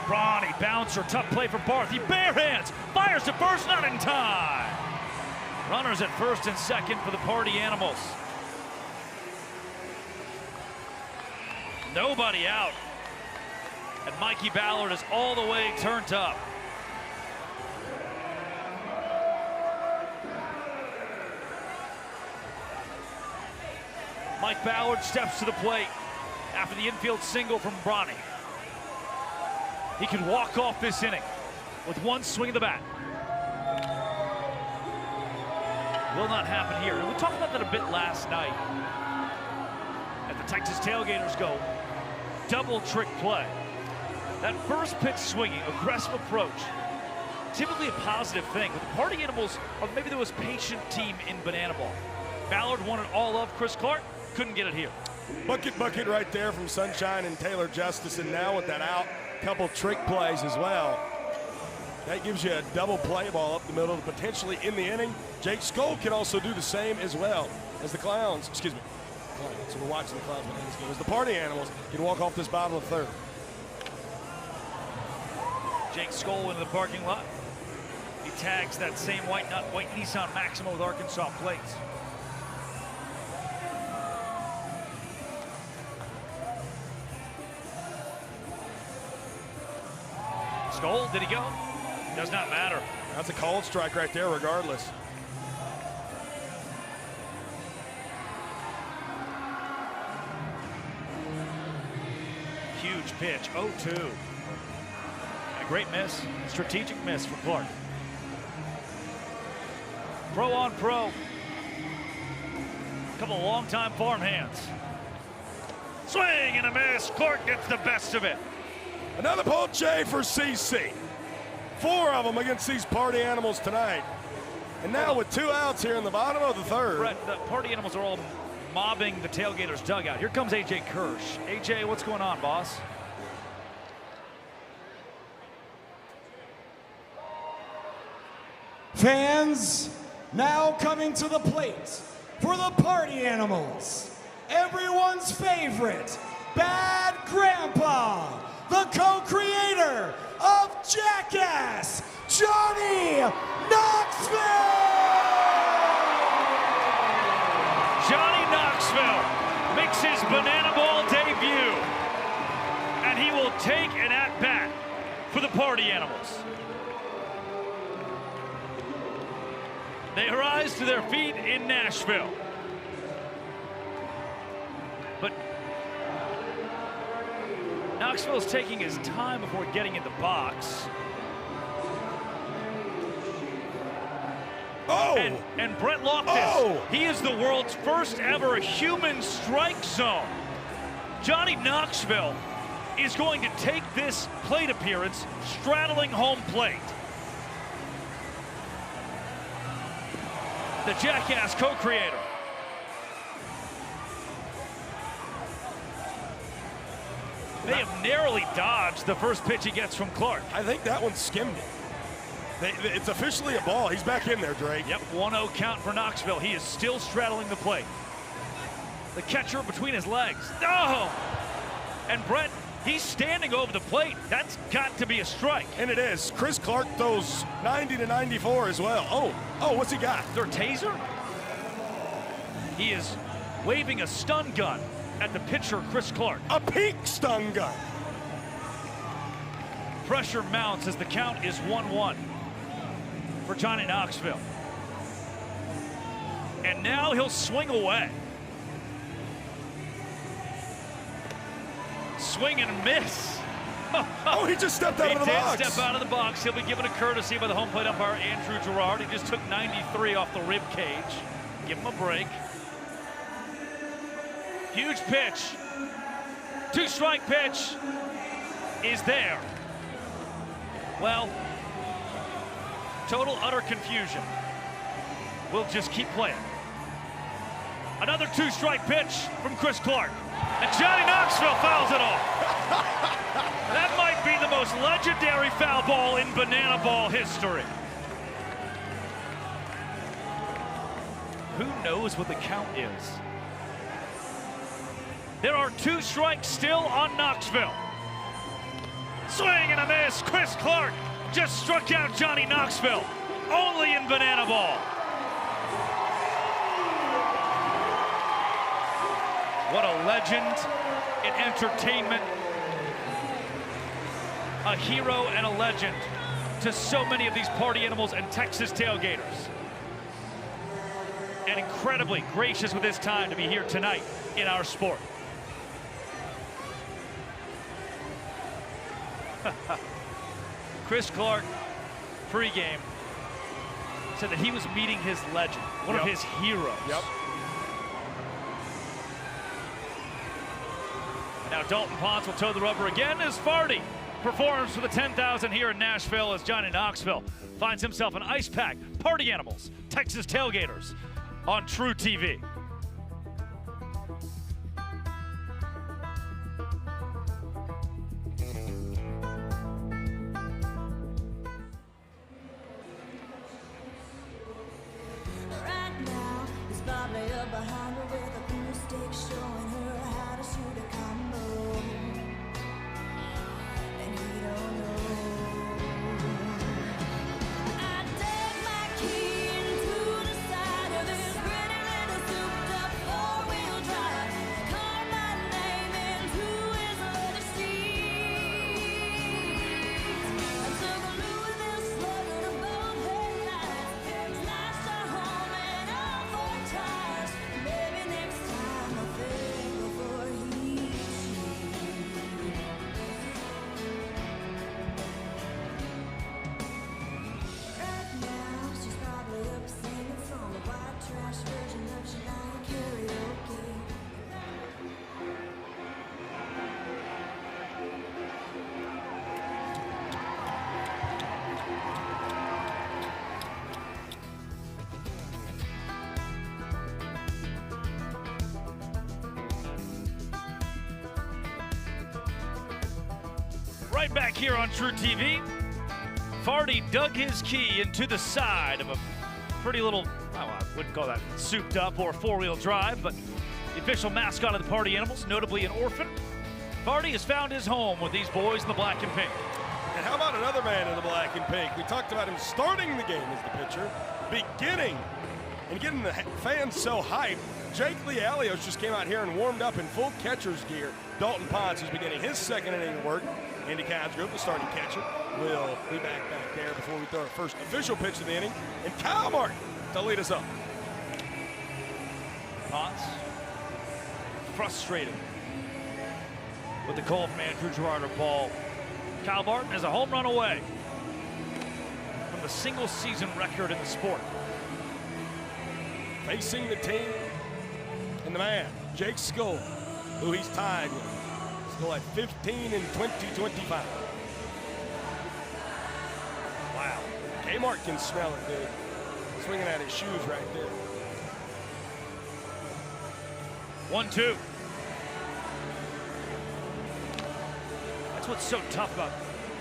Bronny, bouncer, tough play for Barth. He bare hands, fires to first, not in time. Runners at first and second for the Party Animals. Nobody out. And Mikey Ballard is all the way turned up. Mike Ballard steps to the plate after the infield single from Bronny. He can walk off this inning with one swing of the bat. Will not happen here. And we talked about that a bit last night. As the Texas Tailgaters go double trick play. That first pitch swinging, aggressive approach, typically a positive thing. But the Party Animals are maybe the most patient team in bananaball. Ballard wanted all of Chris Clark, couldn't get it here. Bucket right there from Sunshine and Taylor Justice, and now with that out, couple trick plays as well. That gives you a double play ball up the middle, potentially in the inning. Jake Skoll can also do the same as well as the Clowns. Excuse me, Clowns. So we're watching the Clowns win this game. As the Party Animals can walk off this bottom of third. Jake Skoll into the parking lot. He tags that same white Nissan Maxima with Arkansas plates. Skoll, did he go? Does not matter. That's a called strike right there regardless. Huge pitch, 0-2. A great miss, strategic miss for Clark. Pro on pro. A couple of long-time farm hands. Swing and a miss. Clark gets the best of it. Another Ponche for CC. 4 of them against these Party Animals tonight. And now with 2 outs here in the bottom of the third. Brett, the Party Animals are all mobbing the Tailgaters dugout. Here comes AJ Kirsch. AJ, what's going on, boss? Fans, now coming to the plate for the Party Animals. Everyone's favorite, Bad Grandpa, the co-creator of Jackass, Johnny Knoxville! Johnny Knoxville makes his bananaball debut, and he will take an at-bat for the Party Animals. They rise to their feet in Nashville. But Knoxville's taking his time before getting in the box. Oh! And Brett Loftus, he is the world's first ever human strike zone. Johnny Knoxville is going to take this plate appearance straddling home plate. The Jackass co-creator. They have narrowly dodged the first pitch he gets from Clark. I think that one skimmed it. It's officially a ball. He's back in there, Drake. Yep, 1-0 count for Knoxville. He is still straddling the plate. The catcher between his legs. Oh! And Brett, he's standing over the plate. That's got to be a strike. And it is. Chris Clark throws 90 to 94 as well. Oh, what's he got? Is there a taser? He is waving a stun gun at the pitcher, Chris Clark. A pink stun gun. Pressure mounts as the count is 1-1 for Johnny Knoxville. And now he'll swing away. Swing and miss. Oh, he just stepped out of the box. He did step out of the box. He'll be given a courtesy by the home plate umpire, Andrew Gerard. He just took 93 off the rib cage. Give him a break. Huge pitch. 2-strike pitch is there. Well, total utter confusion. We'll just keep playing. Another 2-strike pitch from Chris Clark. And Johnny Knoxville fouls it off. That might be the most legendary foul ball in bananaball history. Who knows what the count is? There are 2 strikes still on Knoxville. Swing and a miss. Chris Clark just struck out Johnny Knoxville. Only in bananaball. What a legend in entertainment. A hero and a legend to so many of these party animals and Texas tailgaters. And incredibly gracious with his time to be here tonight in our sport. Chris Clark, pregame, said that he was meeting his legend, one of his heroes. Yep. Now Dalton Ponce will toe the rubber again as Farty performs for the 10,000 here in Nashville as Johnny Knoxville finds himself an ice pack. Party Animals, Texas Tailgaters on True TV. Right now, it's Bobby up behind her with a blue stick showing her how to shoot a combo. And he don't know. I dug my key into the side of this pretty little souped up four-wheel drive. Called my name into his leather seat. I took a Louisville slugger to both headlights. Slashed our home and all 4 tires. Maybe next time I'll think before he cheats. Right now, she's probably up singing from a white trash version of Showdown Karaoke. Right back here on True TV. Farty dug his key into the side of a pretty little, I wouldn't call that souped up or 4-wheel drive, but the official mascot of the Party Animals, notably an orphan. Farty has found his home with these boys in the black and pink. And how about another man in the black and pink? We talked about him starting the game as the pitcher, beginning and getting the fans so hyped. Jake Lealios just came out here and warmed up in full catcher's gear. Dalton Ponce is beginning his second inning of work. Andy Cosgrove, the starting catcher, will be back there before we throw our first official pitch of the inning. And Kyle Martin to lead us up. Ponce frustrated with the call from Andrew Gerard of ball. Kyle Martin has a home run away from the single season record in the sport. Facing the team and the man, Jake Skull, who he's tied with. Skull at 15 in 2025. Wow. Kmart can smell it, dude. Swinging at his shoes right there. 1-2. That's what's so tough about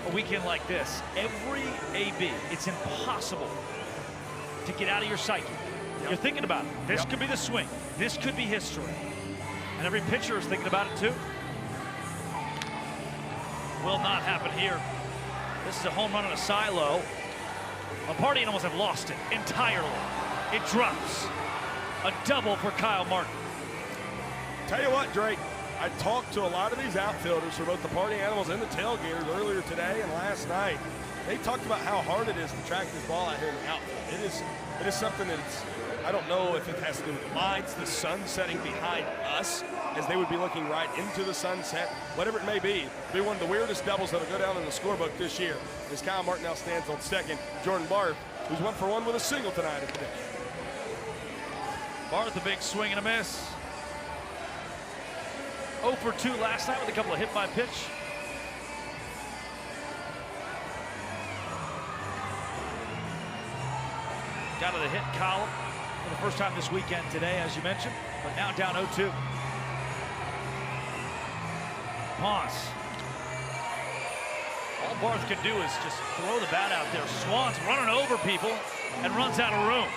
a weekend like this. Every AB, it's impossible to get out of your psyche. Yep. You're thinking about it. This could be the swing. This could be history. And every pitcher is thinking about it too. Will not happen here. This is a home run on a silo. The Party Animals have lost it entirely. It drops. A double for Kyle Martin. Tell you what, Drake, I talked to a lot of these outfielders for both the Party Animals and the Tailgaters earlier today and last night. They talked about how hard it is to track this ball out here in the outfield. It is something that's, I don't know if it has to do with the lights, the sun setting behind us, as they would be looking right into the sunset, whatever it may be. It'll be one of the weirdest doubles that'll go down in the scorebook this year, as Kyle Martin now stands on second. Jordan Barth, who's 1 for 1 with a single tonight at the bench. Barth, a big swing and a miss. 0 for 2 last night with a couple of hit by pitch. Got to the hit column for the first time this weekend today, as you mentioned, but now down 0-2. Ponce. All Barth can do is just throw the bat out there. Swan's running over people and runs out of room.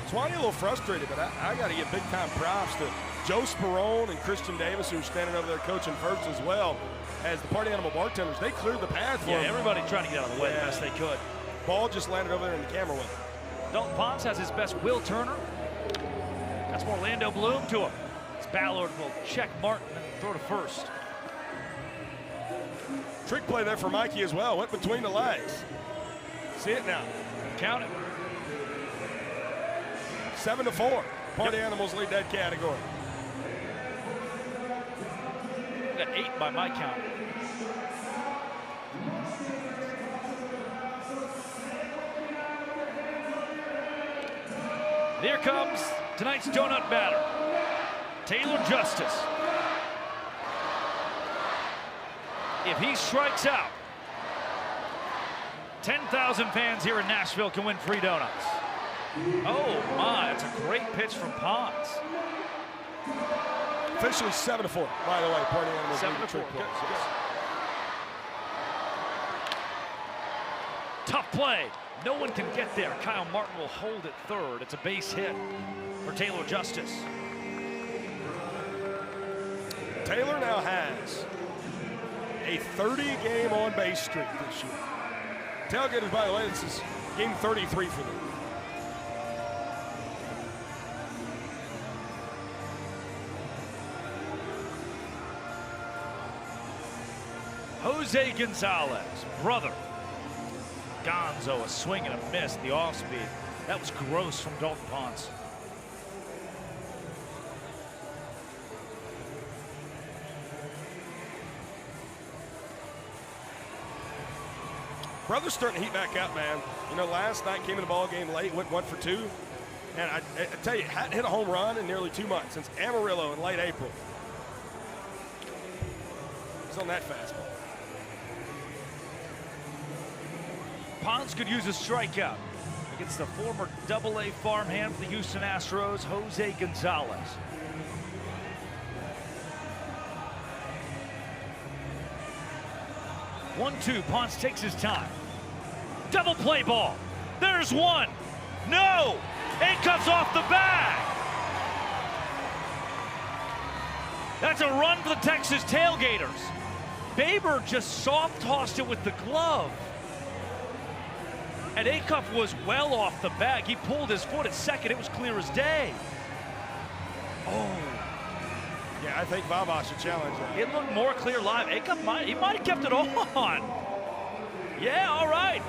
Swanee a little frustrated, but I got to give big-time props to Joe Sperone and Christian Davis, who are standing over there coaching first as well. As the Party Animal bartenders, they cleared the path for him. Everybody trying to get out of the way the best they could. Ball just landed over there in the camera with him. Dalton Ponce has his best Will Turner. Got some Orlando Bloom to him. As Ballard will check Martin and throw to first. Trick play there for Mikey as well. Went between the legs. See it now. Count it. 7-4. Party Animals lead that category. Got 8 by my count. Here comes tonight's donut batter, Taylor Justice. If he strikes out, 10,000 fans here in Nashville can win free donuts. Oh my, that's a great pitch from Ponce. Officially 7-4, by the way, Party Animals. 7-4. Tough play. No one can get there. Kyle Martin will hold it third. It's a base hit for Taylor Justice. Taylor now has a 30-game on-base streak this year. Tailgaters, by the way, this is game 33 for them. Jose Gonzalez, brother. Gonzo, a swing and a miss, the off-speed. That was gross from Dalton Ponce. Brother's starting to heat back up, man. You know, last night came in the ball game late, went 1 for 2. And I tell you, hadn't hit a home run in nearly 2 months, since Amarillo in late April. He's on that fastball. Ponce could use a strikeout against the former Double-A farmhand for the Houston Astros, Jose Gonzalez. One-two, Ponce takes his time. Double play ball. There's one. No! Acuff's off the bag. That's a run for the Texas Tailgaters. Baber just soft-tossed it with the glove. And Acuff was well off the bag. He pulled his foot at second. It was clear as day. Oh. Yeah, I think Baba should challenge that. It looked more clear live. Acuff might have kept it on. Yeah, all right.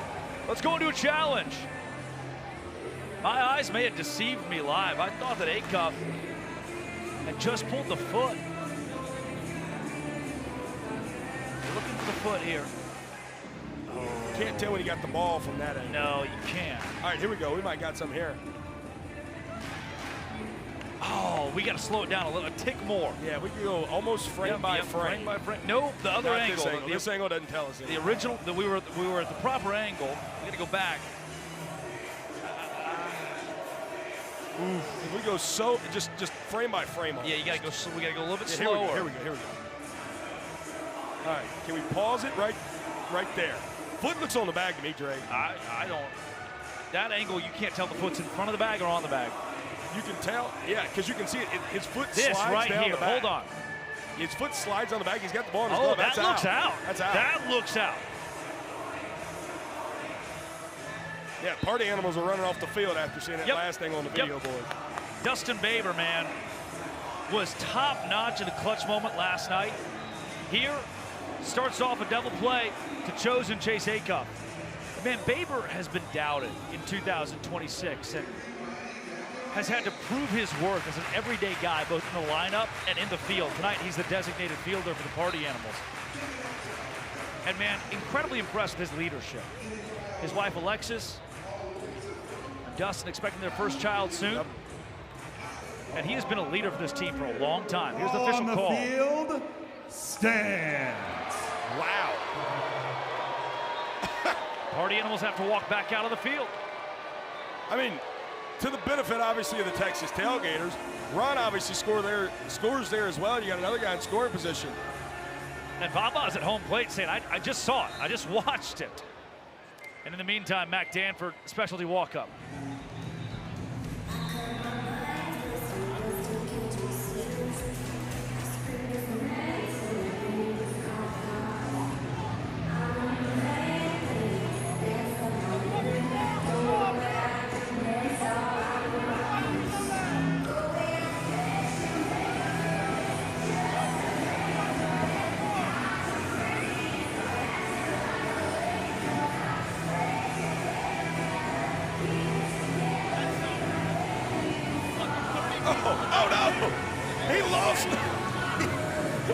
Let's go into a challenge. My eyes may have deceived me live. I thought that Acuff had just pulled the foot. Looking for the foot here. Can't tell when he got the ball from that end. No, you can't. All right, here we go. We might got some here. Oh, we got to slow it down a tick more. Yeah, we can go almost frame by frame. Frame by frame. No, the other Not angle. This angle doesn't tell us anything. The original, we were at the proper angle. We got to go back. If we go just frame by frame. Yeah, you got to go. We got to go a little bit Yeah, slower. Here we go. All right, can we pause it right there? Foot looks on the bag to me, Dre. I don't. That angle, you can't tell the foot's in front of the bag or on the bag. You can tell, yeah, because you can see it. His foot This slides right down here. the bag. Hold on. His foot slides on the bag. He's got the ball in his Oh, glove. that looks out. That's out. That looks out. Yeah, Party Animals are running off the field after seeing that last thing on the video board. Dustin Baber, man, was top-notch in the clutch moment last night. Here, starts off a double play to Chosen Chase Acuff. Man, Baber has been doubted in 2026 and has had to prove his worth as an everyday guy, both in the lineup and in the field. Tonight, he's the designated fielder for the Party Animals. And man, incredibly impressed with his leadership. His wife, Alexis, and Dustin expecting their first child soon. Yep. And he has been a leader for this team for a long time. Here's the official call. On the field, stands. Wow. Party Animals have to walk back out of the field. I mean, to the benefit, obviously, of the Texas Tailgaters, Ron obviously scores there as well. You got another guy in scoring position. And Baba's at home plate saying, I just saw it. I just watched it. And in the meantime, Mac Danford, specialty walk-up.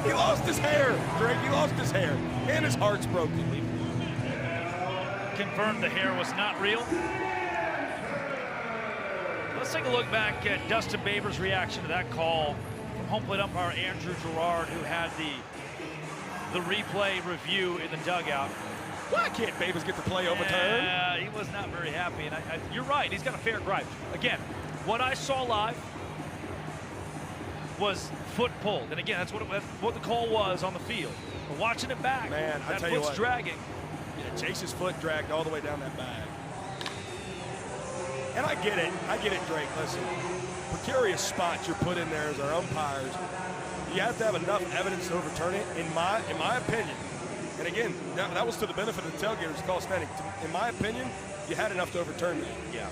He lost his hair, Greg. He lost his hair, and his heart's broken. Confirmed the hair was not real. Let's take a look back at Dustin Baber's reaction to that call from home plate umpire Andrew Gerard, who had the replay review in the dugout. Why can't Babers get the play overturned? Yeah, he was not very happy, and you're right. He's got a fair gripe. Again, what I saw live was foot pulled, and again, that's what the call was on the field. But watching it back, man, that foot's dragging. Yeah, Chase's foot dragged all the way down that bag. And I get it, Drake. Listen, precarious spot you're put in there as our umpires. You have to have enough evidence to overturn it, in my opinion. And again, that was to the benefit of the Tailgaters call standing. In my opinion, you had enough to overturn that. Yeah.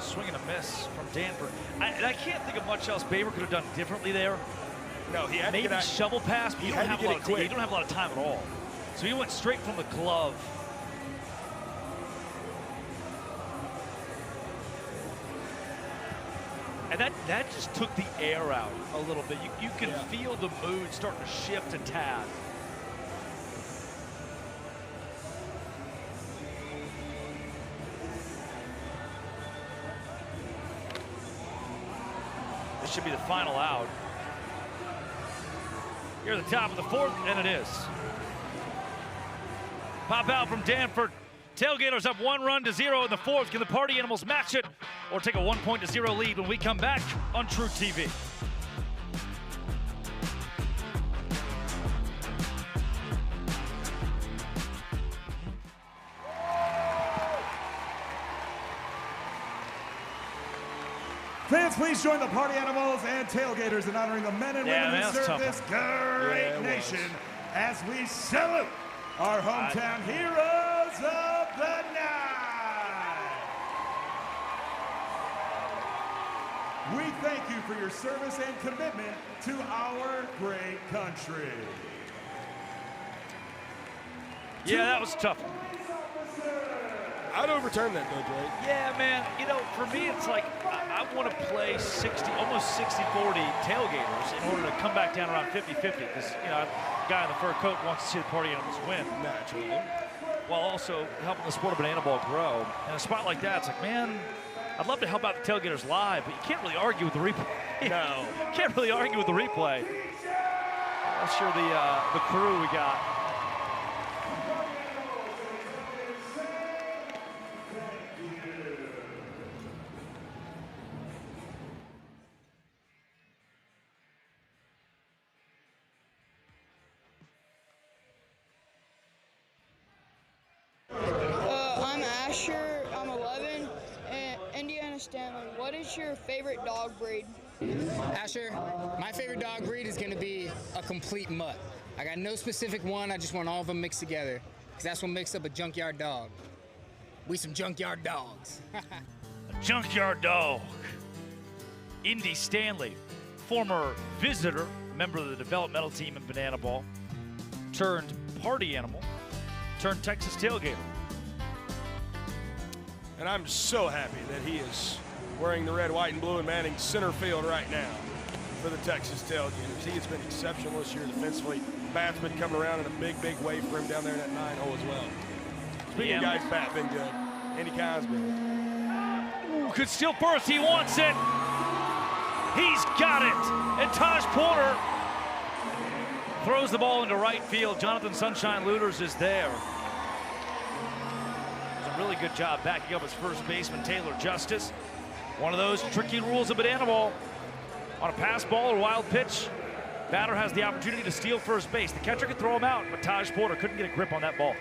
Swing and a miss from Danford. I can't think of much else Baber could have done differently there. No, he had maybe to get shovel pass, but you don't have a lot of time at all. So he went straight from the glove. And that just took the air out a little bit. You can feel the mood starting to shift a tad. This should be the final out. Here at the top of the fourth, and it is. Pop out from Danford. Tailgaters up 1-0 in the fourth. Can the Party Animals match it or take a 1-0 lead when we come back on True TV? Fans, please join the Party Animals and Tailgaters in honoring the men and women who serve this great nation as we salute our hometown heroes of the night. We thank you for your service and commitment to our great country. Yeah, that was tough. I'd overturn that, though, Drake. Yeah, man. You know, for me, it's like I want to play almost 60-40 Tailgaters in order to come back down around 50-50 because, you know, a guy in the fur coat wants to see the Party Animals win. Naturally. While also helping the sport of bananaball grow. And a spot like that, it's like, man, I'd love to help out the Tailgaters live, but you can't really argue with the replay. No. Can't really argue with the replay. I'm sure the crew we got. I'm 11, and Indiana Stanley. What is your favorite dog breed? Asher, my favorite dog breed is going to be a complete mutt. I got no specific one. I just want all of them mixed together. because that's what makes up a junkyard dog. We some junkyard dogs. A junkyard dog. Indy Stanley, former visitor, member of the developmental team in bananaball, turned party animal, turned Texas tailgater. And I'm so happy that he is wearing the red, white, and blue and manning center field right now for the Texas Tailgaters. He has been exceptional this year defensively. Bat's been coming around in a big, big way for him down there in that 9-hole as well. Speaking of guys, Bat been good. Andy Cosgrove. Could steal first. He wants it. He's got it. And Taj Porter throws the ball into right field. Jonathan Sunshine Looters is there. Does a really good job backing up his first baseman, Taylor Justice. One of those tricky rules of bananaball. On a pass ball or wild pitch, batter has the opportunity to steal first base. The catcher could throw him out, but Taj Porter couldn't get a grip on that ball.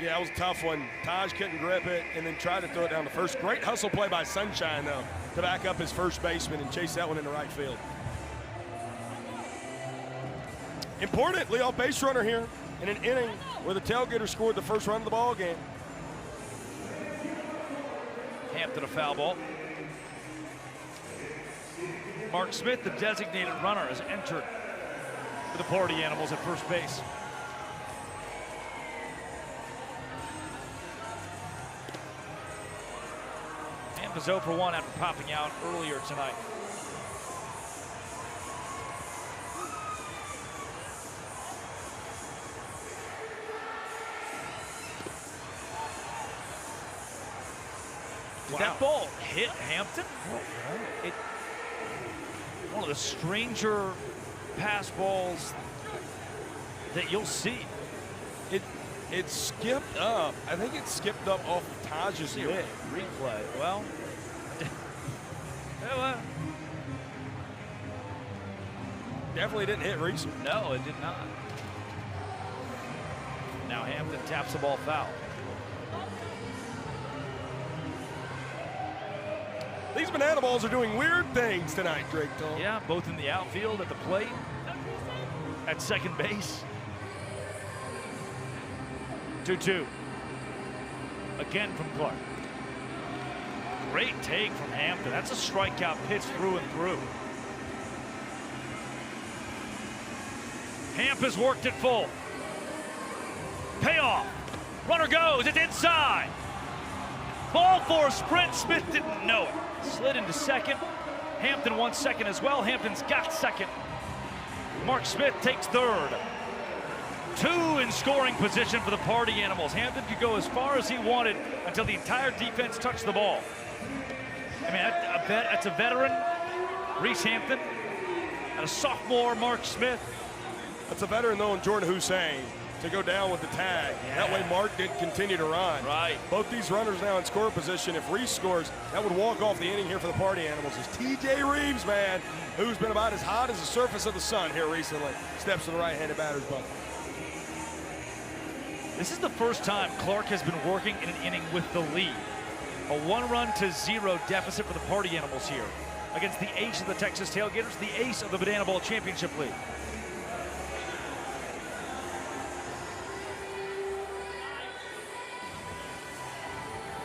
Yeah, that was a tough one. Taj couldn't grip it and then tried to throw it down the first. Great hustle play by Sunshine, though, to back up his first baseman and chase that one into right field. Important leadoff base runner here in an inning where the Tailgaters scored the first run of the ball game. Hampton a foul ball. Mark Smith, the designated runner, has entered for the party animals at first base. Hampton's 0 for 1 after popping out earlier tonight. Did that ball hit Hampton? One of the stranger pass balls that you'll see. It skipped up. I think it skipped up off of Taj's leg. Replay. Well, definitely didn't hit Reese. No, it did not. Now Hampton taps the ball foul. These banana balls are doing weird things tonight, Drake Tom. Yeah, both in the outfield, at the plate, at second base. 2-2. Again from Clark. Great take from Hampton. That's a strikeout pitch through and through. Hamp has worked it full. Payoff. Runner goes. It's inside. Ball for a sprint. Smith didn't know it. Slid into second. Hampton won second as well. Hampton's got second. Mark Smith takes third. 2 in scoring position for the party animals. Hampton could go as far as he wanted until the entire defense touched the ball. I mean, that's a veteran, Reese Hampton, and a sophomore, Mark Smith. That's a veteran, though, in Jordan Hussein to go down with the tag. Yeah. That way Mark didn't continue to run. Right. Both these runners now in score position. If Reese scores, that would walk off the inning here for the party animals. As TJ Reeves, man, who's been about as hot as the surface of the sun here recently, steps to the right-handed batter's box. This is the first time Clark has been working in an inning with the lead. A 1-0 deficit for the party animals here against the ace of the Texas Tailgaters, the ace of the bananaball championship league.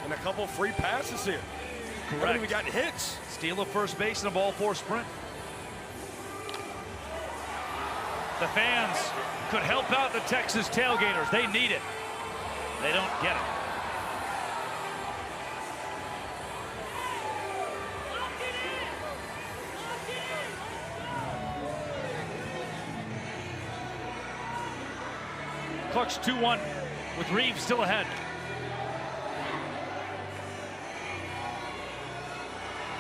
And a couple free passes here. Correct. We got hits. Steal of first base and a ball four sprint. The fans could help out the Texas Tailgaters. They need it. They don't get it. Clark's 2-1 with Reeves still ahead.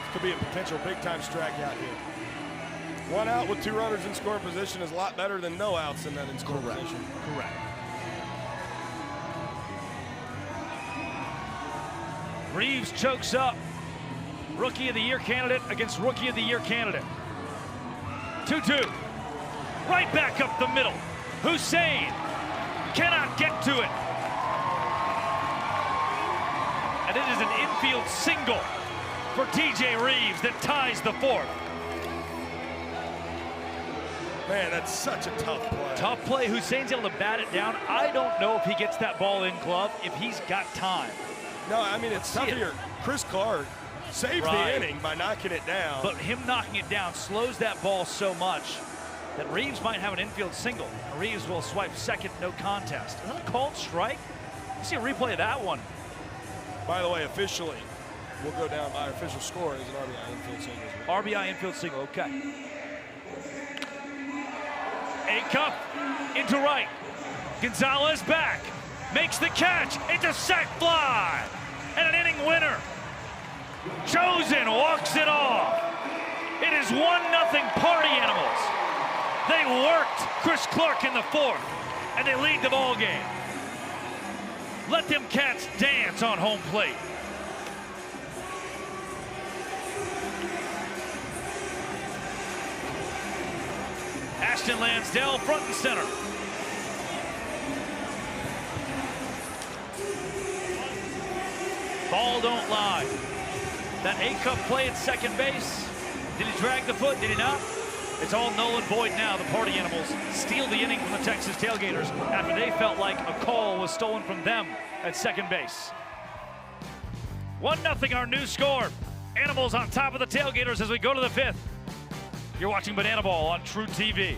This could be a potential big-time strikeout here. 1 out with 2 runners in scoring position is a lot better than no outs in that in scoring position. Correct. Reeves chokes up. Rookie of the Year candidate against Rookie of the Year candidate. 2-2. Right back up the middle. Hussein cannot get to it. And it is an infield single for TJ Reeves that ties the fourth. Man, that's such a tough play. Tough play. Hussein's able to bat it down. I don't know if he gets that ball in glove, if he's got time. No, I mean, it's tough here. Chris Clark saved the inning by knocking it down. But him knocking it down slows that ball so much that Reeves might have an infield single. Reeves will swipe second, no contest. Is that a called strike? You see a replay of that one. By the way, officially, we'll go down by official score as an RBI infield single. RBI infield single, okay. A-Cup into right. Gonzalez back, makes the catch. It's a sac fly and an inning winner. Chosen walks it off. It is 1-0 Party Animals. They worked Chris Clark in the fourth, and they lead the ball game. Let them cats dance on home plate. Ashton Lansdale front and center. Ball don't lie. That A-Cup play at second base. Did he drag the foot? Did he not? It's all null and void now. The Party Animals steal the inning from the Texas Tailgaters after they felt like a call was stolen from them at second base. 1-0 our new score. Animals on top of the Tailgaters as we go to the fifth. You're watching Banana Ball on True TV.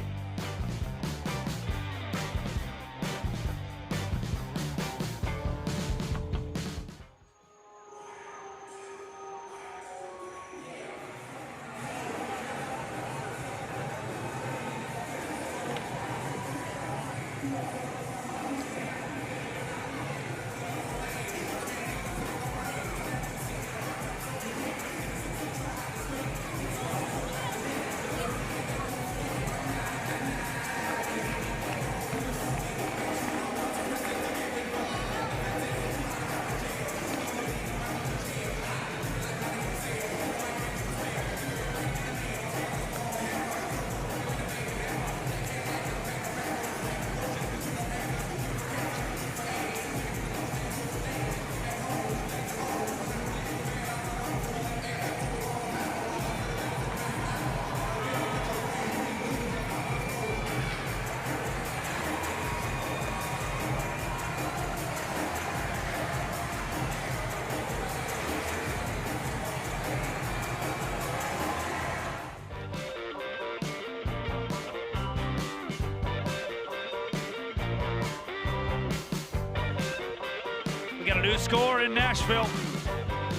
New score in Nashville.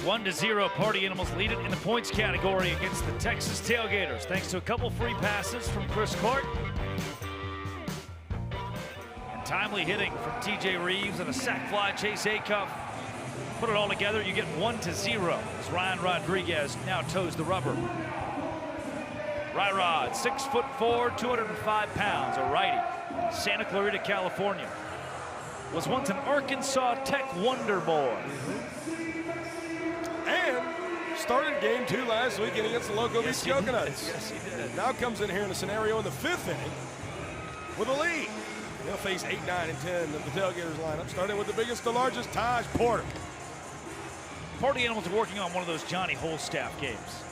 1-0. Party Animals lead it in the points category against the Texas Tailgaters, thanks to a couple free passes from Chris Clark. And timely hitting from TJ Reeves and a sac fly chase A-Cup. Put it all together, you get 1-0 as Ryan Rodriguez now toes the rubber. Ryrod, 6'4", 205 pounds, a righty. Santa Clarita, California. Was once an Arkansas Tech wonder boy. And started game 2 last weekend against the Loco Beach Coconuts. Yes, he did. Now comes in here in a scenario in the 5th inning with a lead. They'll face 8, 9, and 10 of the Tailgaters lineup, starting with the biggest, the largest, Taj Porter. Party Animals are working on one of those Johnny Holstaff games.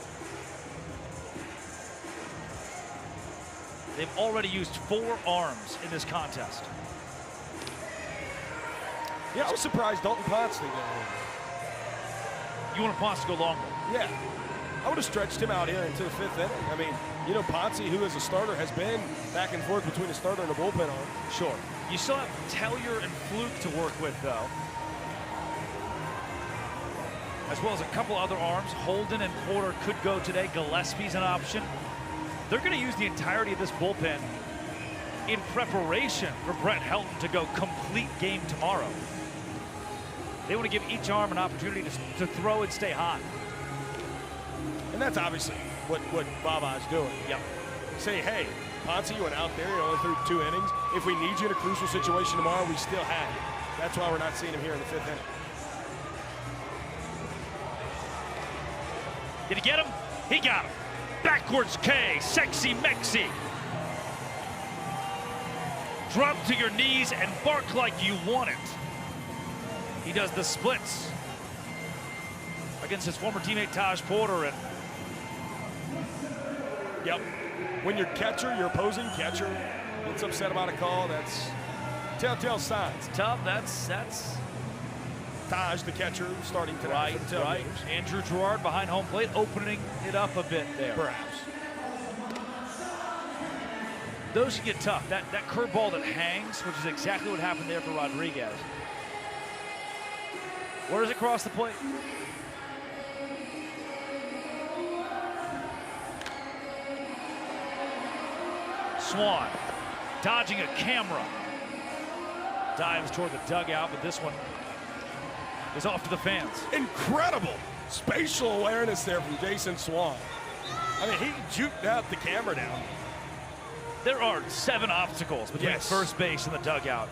They've already used 4 arms in this contest. Yeah, I was surprised Dalton Ponce didn't go longer. You want Ponce to go longer? Yeah. I would have stretched him out here into the 5th inning. I mean, you know, Ponce, who as a starter has been back and forth between a starter and a bullpen arm. Sure. You still have Tellier and Fluke to work with, though. As well as a couple other arms. Holden and Porter could go today. Gillespie's an option. They're going to use the entirety of this bullpen in preparation for Brett Helton to go complete game tomorrow. They want to give each arm an opportunity to throw and stay hot. And that's obviously what Baba's doing. Yep. Say, hey, Ponce, you went out there, you only threw 2 innings. If we need you in a crucial situation tomorrow, we still have you. That's why we're not seeing him here in the 5th inning. Did he get him? He got him. Backwards K, sexy Mexi. Drop to your knees and bark like you want it. He does the splits against his former teammate Taj Porter. And yep, When your catcher, your opposing catcher, gets upset about a call, that's telltale signs. Tough. That's Taj, the catcher, starting tonight. Right. Andrew Gerard behind home plate, opening it up a bit there. Perhaps. Those can get tough. That curveball that hangs, which is exactly what happened there for Rodriguez. Where does it cross the plate? Swan dodging a camera. Dives toward the dugout, but this one is off to the fans. Incredible spatial awareness there from Jason Swan. I mean, he juked out the camera down. There are 7 obstacles between first base and the dugout.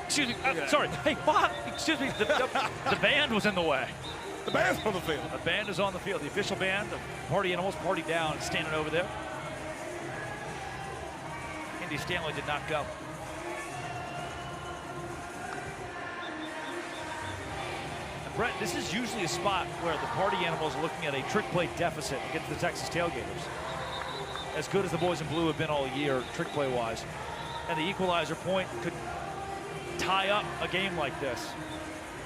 Excuse me. Sorry. Hey, Bob. Excuse me. The band was in the way. The band's on the field. The band is on the field. The official band, the Party Animals, Party Down, is standing over there. Andy Stanley did not go. And Brett, this is usually a spot where the Party Animals are looking at a trick play deficit against the Texas Tailgaters. As good as the boys in blue have been all year, trick play-wise. And the equalizer point could tie up a game like this.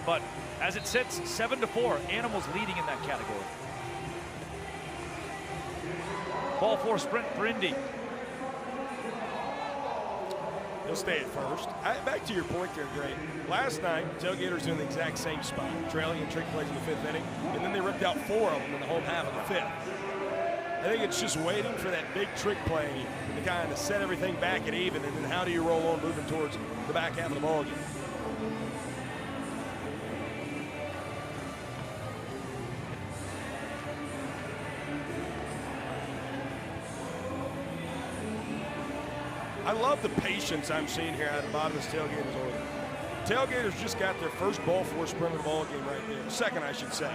But as it sits, 7-4, Animals leading in that category. Ball 4 sprint for Indy. He'll stay at first. Back to your point there, Gray. Last night, Tailgaters doing the exact same spot, trailing in trick plays in the 5th inning, and then they ripped out 4 of them in the home half of the 5th. I think it's just waiting for that big trick play to kind of set everything back at even, and then how do you roll on moving towards the back half of the ball game. I love the patience I'm seeing here out of the bottom of this Tailgaters order. Tailgaters just got their first ball 4 sprint of the ball game right there. Second, I should say.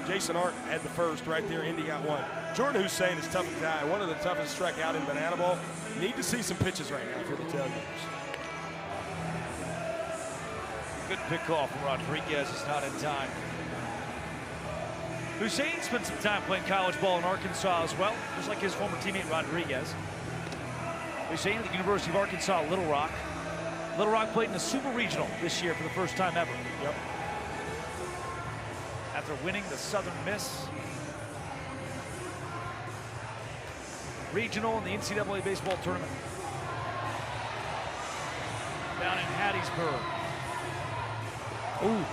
Jason Arndt had the first right there. Indy got 1. Jordan Hussein is tough guy, one of the toughest strike out in bananaball. Need to see some pitches right now for the Tailgaters. Good pickoff from Rodriguez. It's not in time. Hussein spent some time playing college ball in Arkansas as well, just like his former teammate Rodriguez. Hussein at the University of Arkansas, Little Rock. Little Rock played in the Super Regional this year for the first time ever. Yep. After winning the Southern Miss Regional in the NCAA baseball tournament down in Hattiesburg. Ooh.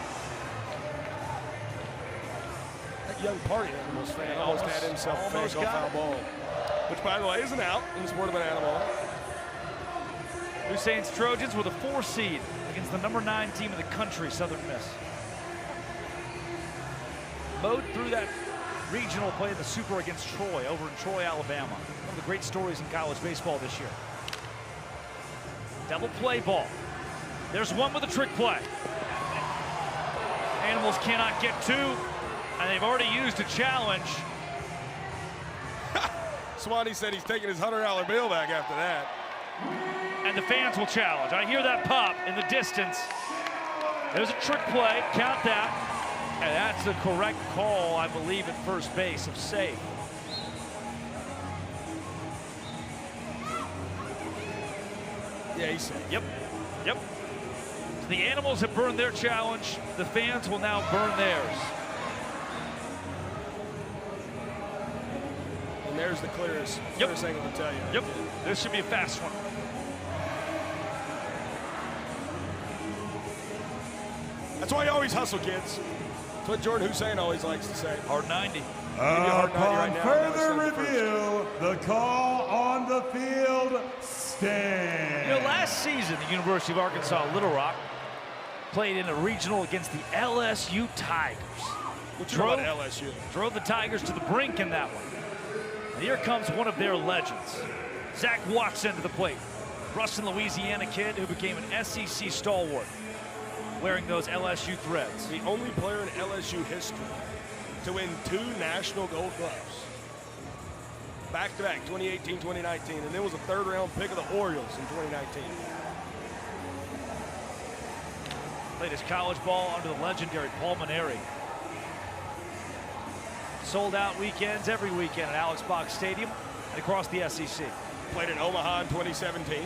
That young Party Animals fan almost had himself a face off foul ball. Which, by the way, isn't out in the sport of bananaball. Hussein's Trojans were the 4 seed against the number 9 team in the country, Southern Miss. Mowed through that regional play in the Super against Troy over in Troy, Alabama. One of the great stories in college baseball this year. Double play ball. There's one with a trick play. Animals cannot get 2, and they've already used a challenge. Swanee said he's taking his $100 bill back after that. And the fans will challenge. I hear that pop in the distance. There's a trick play, count that. And that's the correct call, I believe, at first base of safe. Yeah, he's safe. Yep. The Animals have burned their challenge. The fans will now burn theirs. And there's the clearest angle to tell you. Yep. This should be a fast one. That's why you always hustle, kids. That's what Jordan Hussein always likes to say. Hard 90. Upon further review, the call on the field stands. You know, last season, the University of Arkansas Little Rock played in a regional against the LSU Tigers. What you know about LSU? Drove the Tigers to the brink in that one. And here comes one of their legends. Zach Watson to the plate. Ruston, Louisiana kid who became an SEC stalwart, wearing those LSU threads. The only player in LSU history to win 2 national gold gloves. Back-to-back, 2018, 2019, and then was a 3rd-round pick of the Orioles in 2019. Played his college ball under the legendary Paul Maneri. sold-out weekends every weekend at Alex Box Stadium and across the SEC. Played in Omaha in 2017.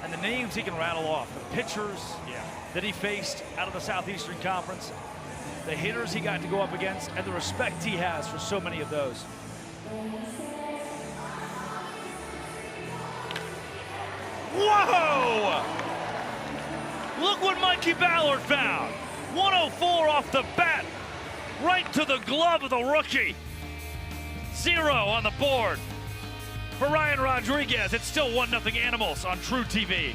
And the names he can rattle off, the pitchers that he faced out of the Southeastern Conference, the hitters he got to go up against, and the respect he has for so many of those. Whoa! Look what Mikey Ballard found. 104 off the bat, right to the glove of the rookie. 0 on the board. For Ryan Rodriguez, it's still 1-0 Animals on True TV.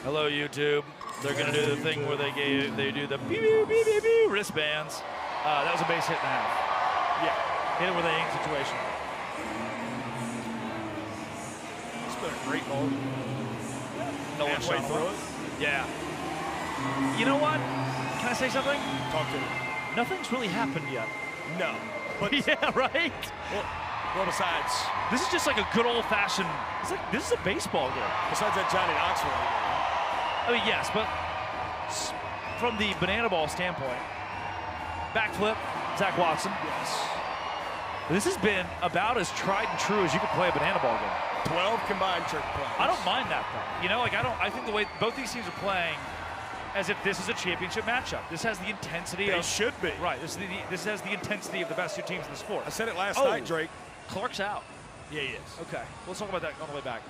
Hello, YouTube. They're going to do the thing where they do the beep, beep, beep, beep, beep, wristbands. That was a base hit and a half. Yeah, hit it with a aim situation. It's been a great ball. No one shot through it. Yeah. You know what? Can I say something? Talk to me. Nothing's really happened yet. No. But yeah, right? Well, besides, this is just like a good old-fashioned. It's like this is a baseball game. Besides that Johnny Knoxville game. I mean, yes, but from the banana ball standpoint, backflip, Zach Watson. Yes. This has been about as tried and true as you could play a banana ball game. 12 combined trick plays. I don't mind that though. You know, like I think the way both these teams are playing, as if this is a championship matchup. This has the intensity. They should be. Right. This has the intensity of the best two teams in the sport. I said it last night, Drake. Clark's out. Yeah, he is. Okay. Let's talk about that on the way back.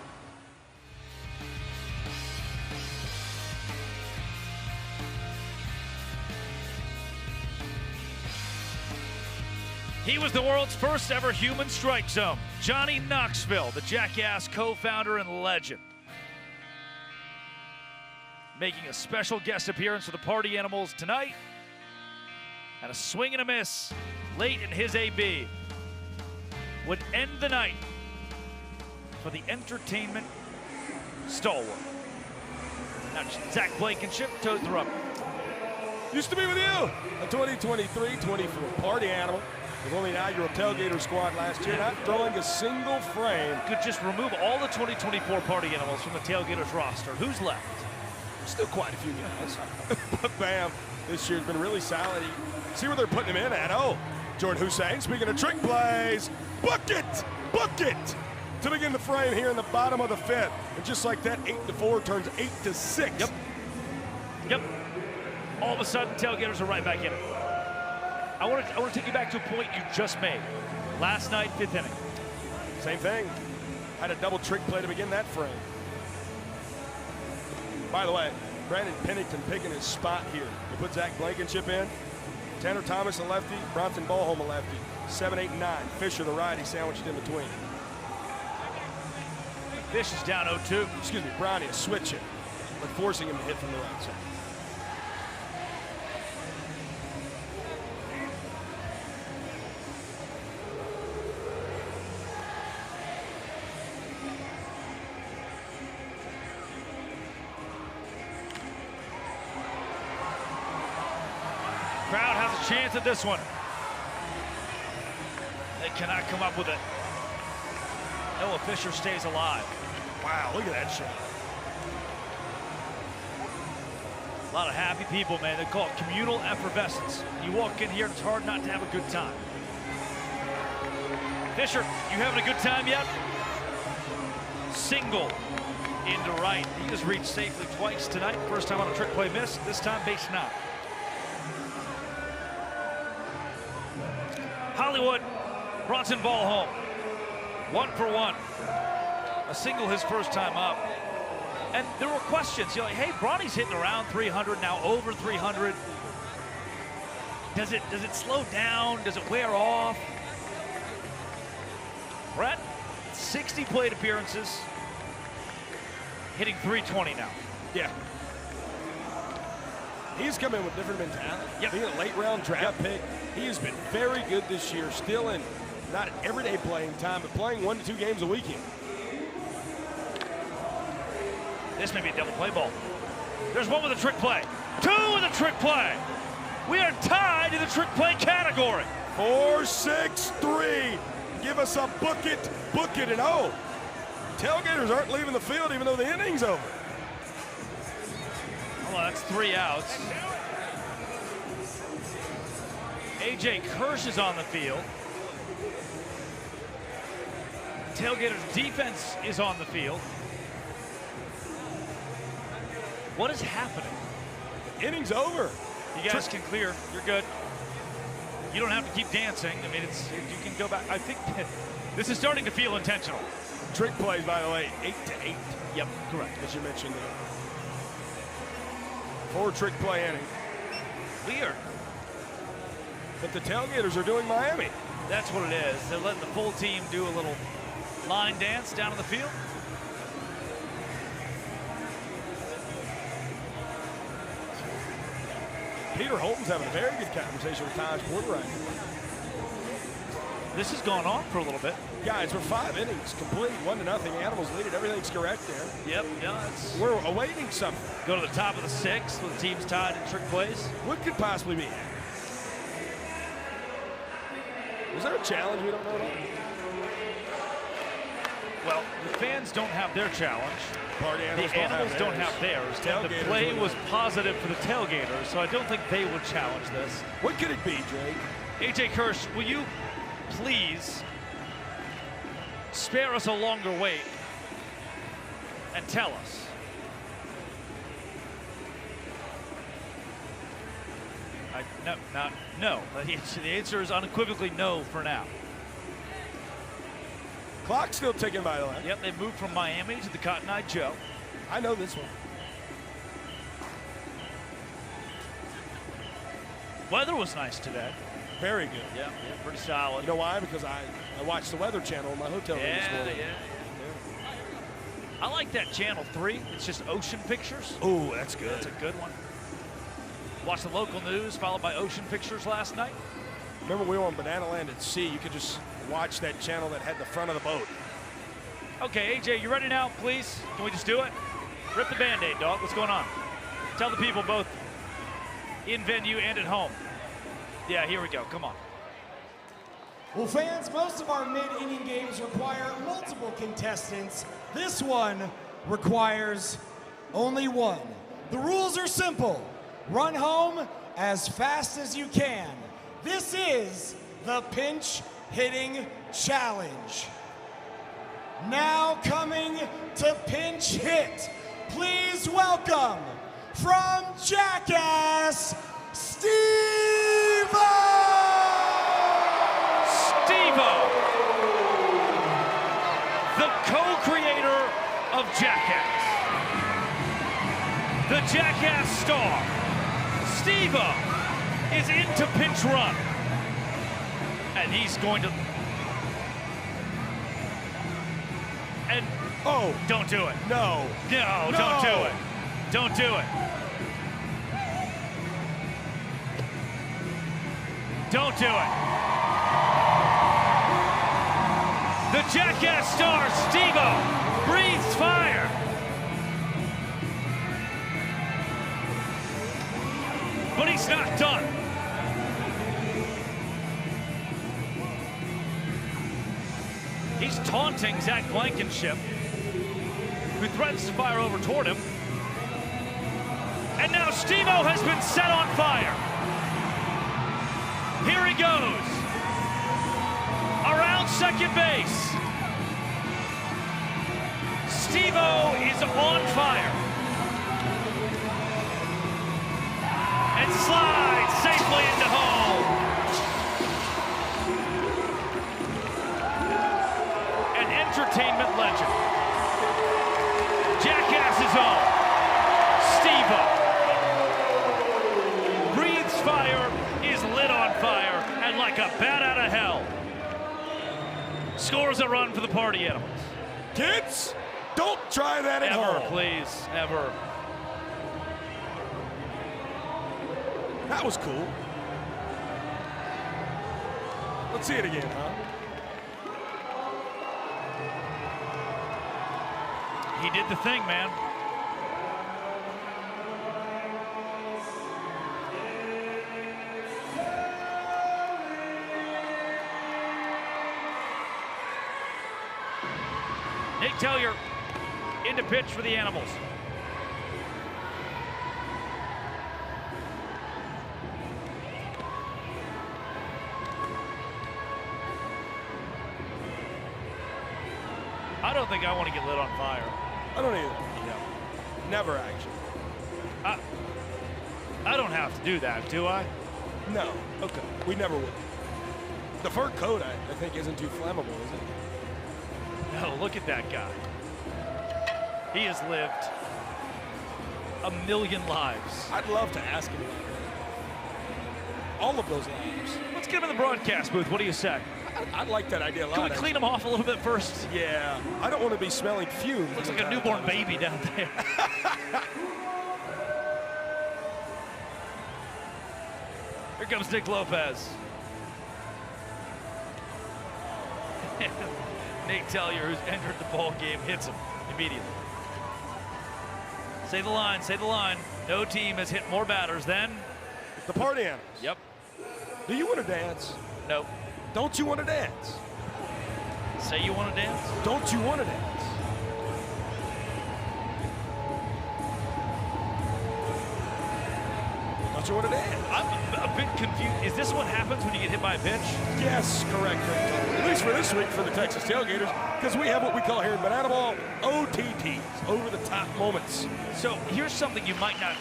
He was the world's first ever human strike zone. Johnny Knoxville, the Jackass co-founder and legend. Making a special guest appearance for the Party Animals tonight. And a swing and a miss late in his AB would end the night for the entertainment stalwart. Now Zach Blankenship toes the rubber. Used to be with you. A 2023-24 Party Animal. With only an inaugural Tailgater squad last year, not throwing a single frame. Could just remove all the 2024 Party Animals from the Tailgaters roster. Who's left? Still quite a few guys. But Bam, this year's been really solid. See where they're putting him in at. Oh, Jordan Hussein, speaking of trick plays, bucket to begin the frame here in the bottom of the fifth. And just like that, 8-4 turns 8-6. Yep. All of a sudden, Tailgaters are right back in it. I want to take you back to a point you just made. Last night, 5th inning. Same thing. Had a double trick play to begin that frame. By the way, Brandon Pennington picking his spot here. He put Zach Blankenship in. Tanner Thomas, a lefty. Bronson Ballholm, a lefty. 7, 8, and 9. Fisher, the righty, sandwiched in between. Fish is down 0-2. Excuse me, Brownie, a switch hit, but forcing him to hit from the right side. Crowd has a chance at this one. They cannot come up with it. Noah Fisher stays alive. Wow, look at that shot. A lot of happy people, man. They call it communal effervescence. You walk in here, it's hard not to have a good time. Fisher, you having a good time yet? Single into right. He has reached safely twice tonight. First time on a trick play miss, this time base knock. Hollywood, Bronson Ballholm, 1 for 1. A single his first time up. And there were questions, you're like, hey, Bronny's hitting around 300, now over 300. Does it slow down? Does it wear off? Brett, 60 plate appearances, hitting 320 now. Yeah. He's come in with different mentality. Yep. Being a late round draft pick, he has been very good this year, still in not everyday playing time, but playing 1 to 2 games a weekend. This may be a double play ball. There's one with a trick play. 2 with a trick play. We are tied in the trick play category. 4-6-3. Give us a book it, and oh, Tailgaters aren't leaving the field even though the inning's over. Well, that's 3 outs. A.J. Kirsch is on the field. Tailgaters defense is on the field. What is happening? Inning's over. You guys can clear. You're good. You don't have to keep dancing. I mean, you can go back. I think this is starting to feel intentional. Trick plays, by the way, 8-8. Yep, correct. As you mentioned there. 4 trick play inning. Weird. But the Tailgaters are doing Miami. That's what it is. They're letting the full team do a little line dance down in the field. Peter Holton's having a very good conversation with Taj Porter right now. This has gone on for a little bit. Guys, we're 5 innings complete, 1-0. Animals lead it. Everything's correct there. Yep, yeah. We're awaiting something. Go to the top of the 6th with the teams tied in trick plays. What could possibly be? Was there a challenge we don't know about? Well, the fans don't have their challenge. Party animals the animals don't have theirs. And the play was positive for the Tailgaters, so I don't think they would challenge this. What could it be, Drake? A.J. Kirsch, will you please spare us a longer wait and tell us? No. The answer is unequivocally no for now. Clock's still ticking, by the way. Yep, they moved from Miami to the Cotton Eye Joe. I know this one. Weather was nice today. Very good. Yeah, pretty solid. You know why? Because I watched the Weather Channel in my hotel room this morning. Yeah. I like that Channel 3. It's just ocean pictures. Oh, that's good. That's a good one. Watched the local news, followed by ocean pictures last night. Remember we were on Banana Land at sea. You could just watch that channel that had the front of the boat. Okay, AJ, you ready now, please? Can we just do it? Rip the Band-Aid, dog. What's going on? Tell the people both in venue and at home. Yeah, here we go. Come on. Well, fans, most of our mid-inning games require multiple contestants. This one requires only one. The rules are simple. Run home as fast as you can. This is the pinch hitting challenge. Now coming to pinch hit, please welcome from Jackass, Steve-O! Steve-O, the co-creator of Jackass, the Jackass star. Steve-O is into pinch run, and he's going to. And oh, don't do it. No, don't do it. Don't do it. Don't do it. The Jackass star, Steve-O, breathes fire. But he's not done. He's taunting Zach Blankenship, who threatens to fire over toward him. And now Steve-O has been set on fire. Here he goes. Around second base. Steve-O is on fire. And slides safely into home. An entertainment legend. Jackass is on. Steve-O breathes fire, is lit on fire, and like a bat out of hell, scores a run for the party animals. Kids, don't try that at home. Never, please, never. That was cool. Let's see it again, huh? He did the thing, man. Nate Tellier into pitch for the Animals. I don't think I want to get lit on fire. I don't either. Yeah. Never, actually. I don't have to do that, do I? No. Okay. We never would. The fur coat, I think, isn't too flammable, is it? No, look at that guy. He has lived a million lives. I'd love to ask him about that. All of those lives. Let's get him in the broadcast booth. What do you say? I'd like that idea a lot. Can we clean him off a little bit first? Yeah. I don't want to be smelling fumes. Looks like a newborn baby down there. Here comes Nick Lopez. Nate Tellier, who's entered the ball game, hits him immediately. Say the line, say the line. No team has hit more batters than the Party Animals. Yep. Do you want to dance? No. Don't you want to dance? Say you want to dance? Don't you want to dance? Don't you want to dance? I'm a bit confused. Is this what happens when you get hit by a pitch? Yes, correct. At least for this week for the Texas Tailgaters, because we have what we call here in bananaball OTTs, over the top moments. So here's something you might not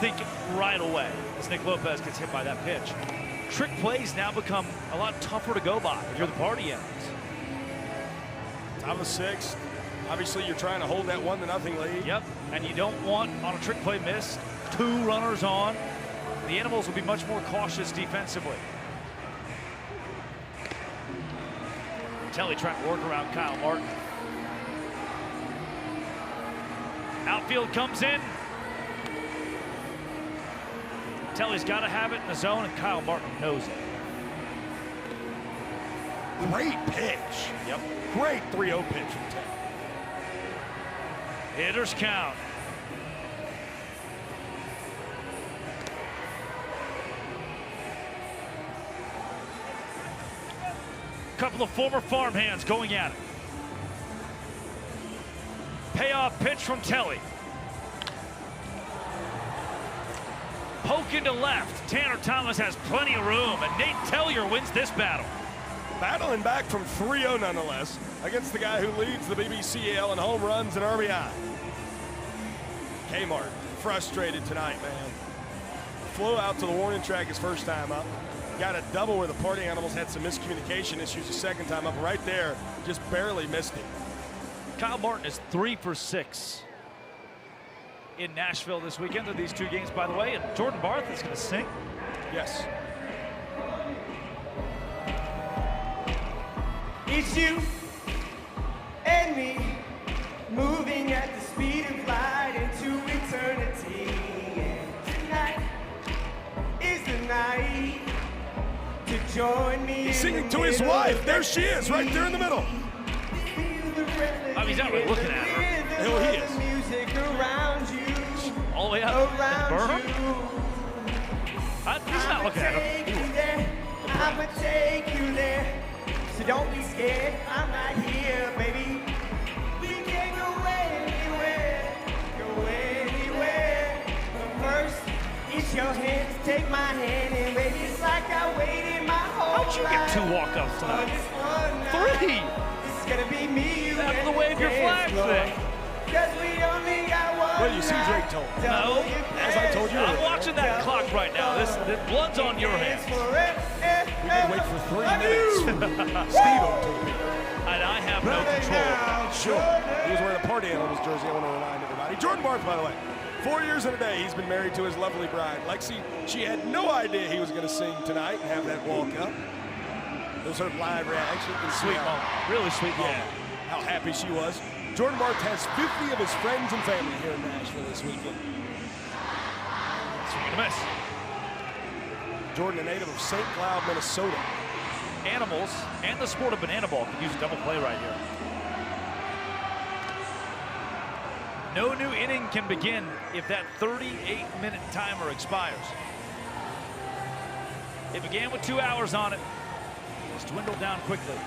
think right away as Nick Lopez gets hit by that pitch. Trick plays now become a lot tougher to go by if you're the Party Animals. Top of the sixth. Obviously, you're trying to hold that 1-0 lead. Yep, and you don't want, on a trick play miss, 2 runners on. The Animals will be much more cautious defensively. Telly trying to work around Kyle Martin. Outfield comes in. Telly's got to have it in the zone, and Kyle Martin knows it. Great pitch. Yep. Great 3-0 pitch from Telly. Hitters count. Couple of former farmhands going at it. Payoff pitch from Telly. Poke into left. Tanner Thomas has plenty of room, and Nate Tellier wins this battle. Battling back from 3-0 nonetheless against the guy who leads the BBCAL in home runs and RBI. Kmart, frustrated tonight, man. Flew out to the warning track his first time up. Got a double where the Party Animals had some miscommunication issues the second time up. Right there, just barely missed it. Kyle Martin is 3 for 6 in Nashville this weekend of these 2 games, by the way. And Jordan Barth is going to sing. Yes. It's you and me moving at the speed of light into eternity. And tonight is the night to join me. He's singing to his wife. There she is, right there in the middle. I mean, he's not really looking at her. Oh, he is. Music around you. All the way up and burn her. He's not looking at her. I'ma take you there. So don't be scared, I'm right here, baby. We can go anywhere, But first, it's your hands, take my hand, and baby, it's like I waited my whole How'd you get 2 walk-offs tonight? 3! It's gonna be me, you After the wave your flag thing. Cause we only got one. Well, you see Drake told. No. As I told you. I'm watching that clock right now. The blood's on your hands. We can wait for 3 minutes. Steve-O told me. And I have no control. Sure. He was wearing a Party Animals jersey, I want to remind everybody. Jordan Barth, by the way. 4 years and a day he's been married to his lovely bride. Lexi, she had no idea he was going to sing tonight and have that walk up. It was her live reaction. Sweet moment. Really sweet moment. Yeah. How happy she was. Jordan Barth has 50 of his friends and family here in Nashville this weekend. Swing and a miss. Jordan, a native of St. Cloud, Minnesota. Animals and the sport of bananaball could use a double play right here. No new inning can begin if that 38-minute timer expires. It began with 2 hours on it. It's dwindled down quickly.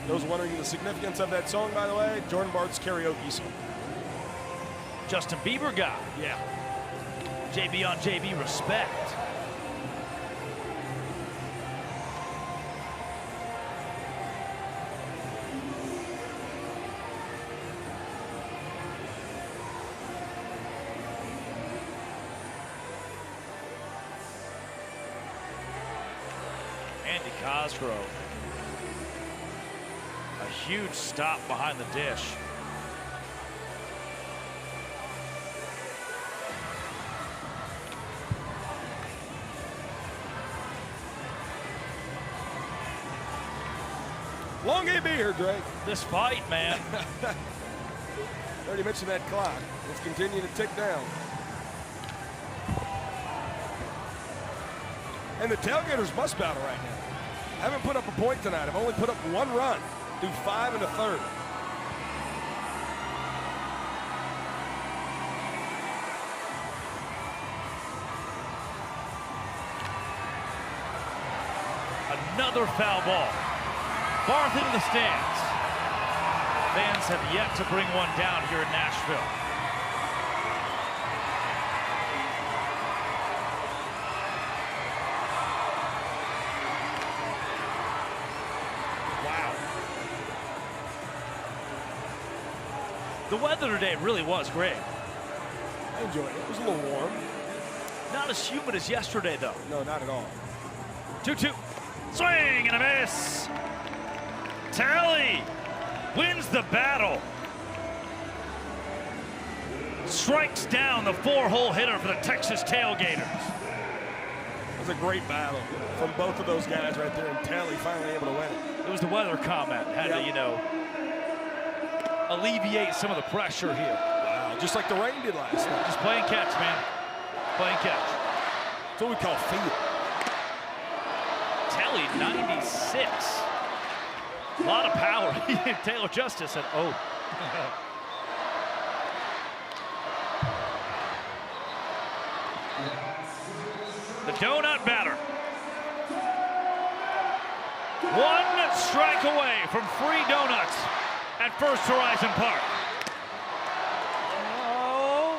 Those wondering the significance of that song, by the way, Jordan Bart's karaoke song. Justin Bieber guy. Yeah. JB on JB, respect. Andy Cosgrove. A huge stop behind the dish. Long game be here, Drake. This fight, man. Already mentioned that clock. It's continuing to tick down. And the Tailgaters must battle right now. Haven't put up a point tonight. Have only put up 1 run through 5 1/3. Another foul ball. Barth into the stands. Fans have yet to bring one down here in Nashville. Wow. The weather today really was great. I enjoyed it. It was a little warm. Not as humid as yesterday, though. No, not at all. 2-2. Swing and a miss. Tally wins the battle. Strikes down the 4-hole hitter for the Texas Tailgaters. It was a great battle from both of those guys right there, and Tally finally able to win it. It was the weather comment. Had to, you know, alleviate some of the pressure here. Wow, just like the rain did last night. Just playing catch, man. Playing catch. That's what we call field. Tally, 96. A lot of power. Taylor Justice said, oh. The donut batter. 1 strike away from free donuts at First Horizon Park. Oh.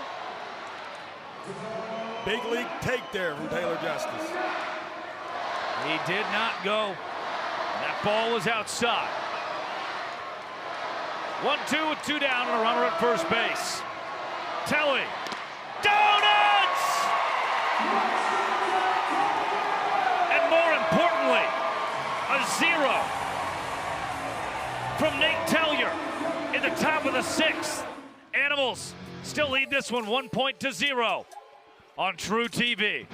Big league take there from Taylor Justice. He did not go. That ball was outside. 1-2 with 2 down and a runner at first base. Telly. Donuts! And more importantly, a 0 from Nate Tellier in the top of the 6th. Animals still lead this one 1-0 on True TV.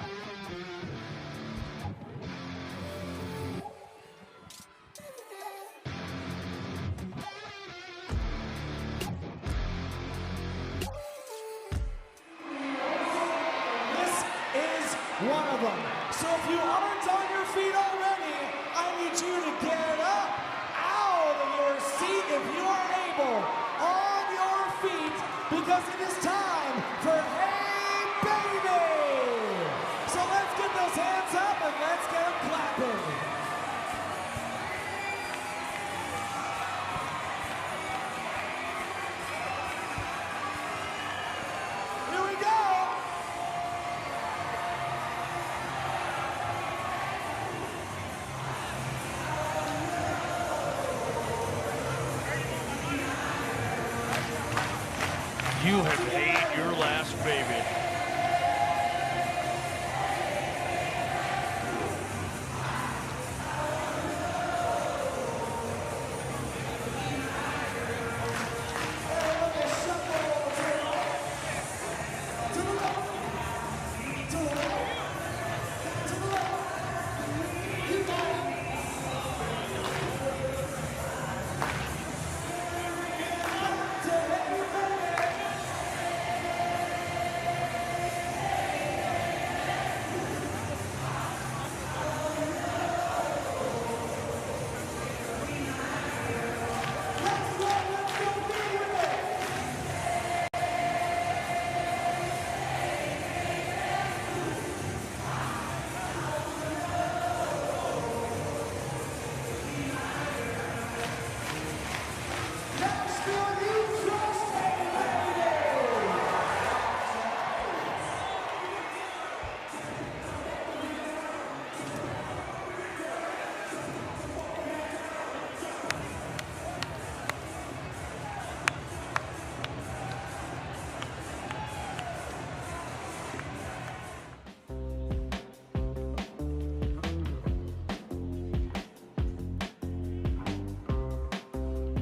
One of them. So if you aren't on your feet already, I need you to get up out of your seat if you are able, on your feet, because it is time for Hey Baby! So let's get those hands up and let's get them clapping. Here we go! You have ate your last baby.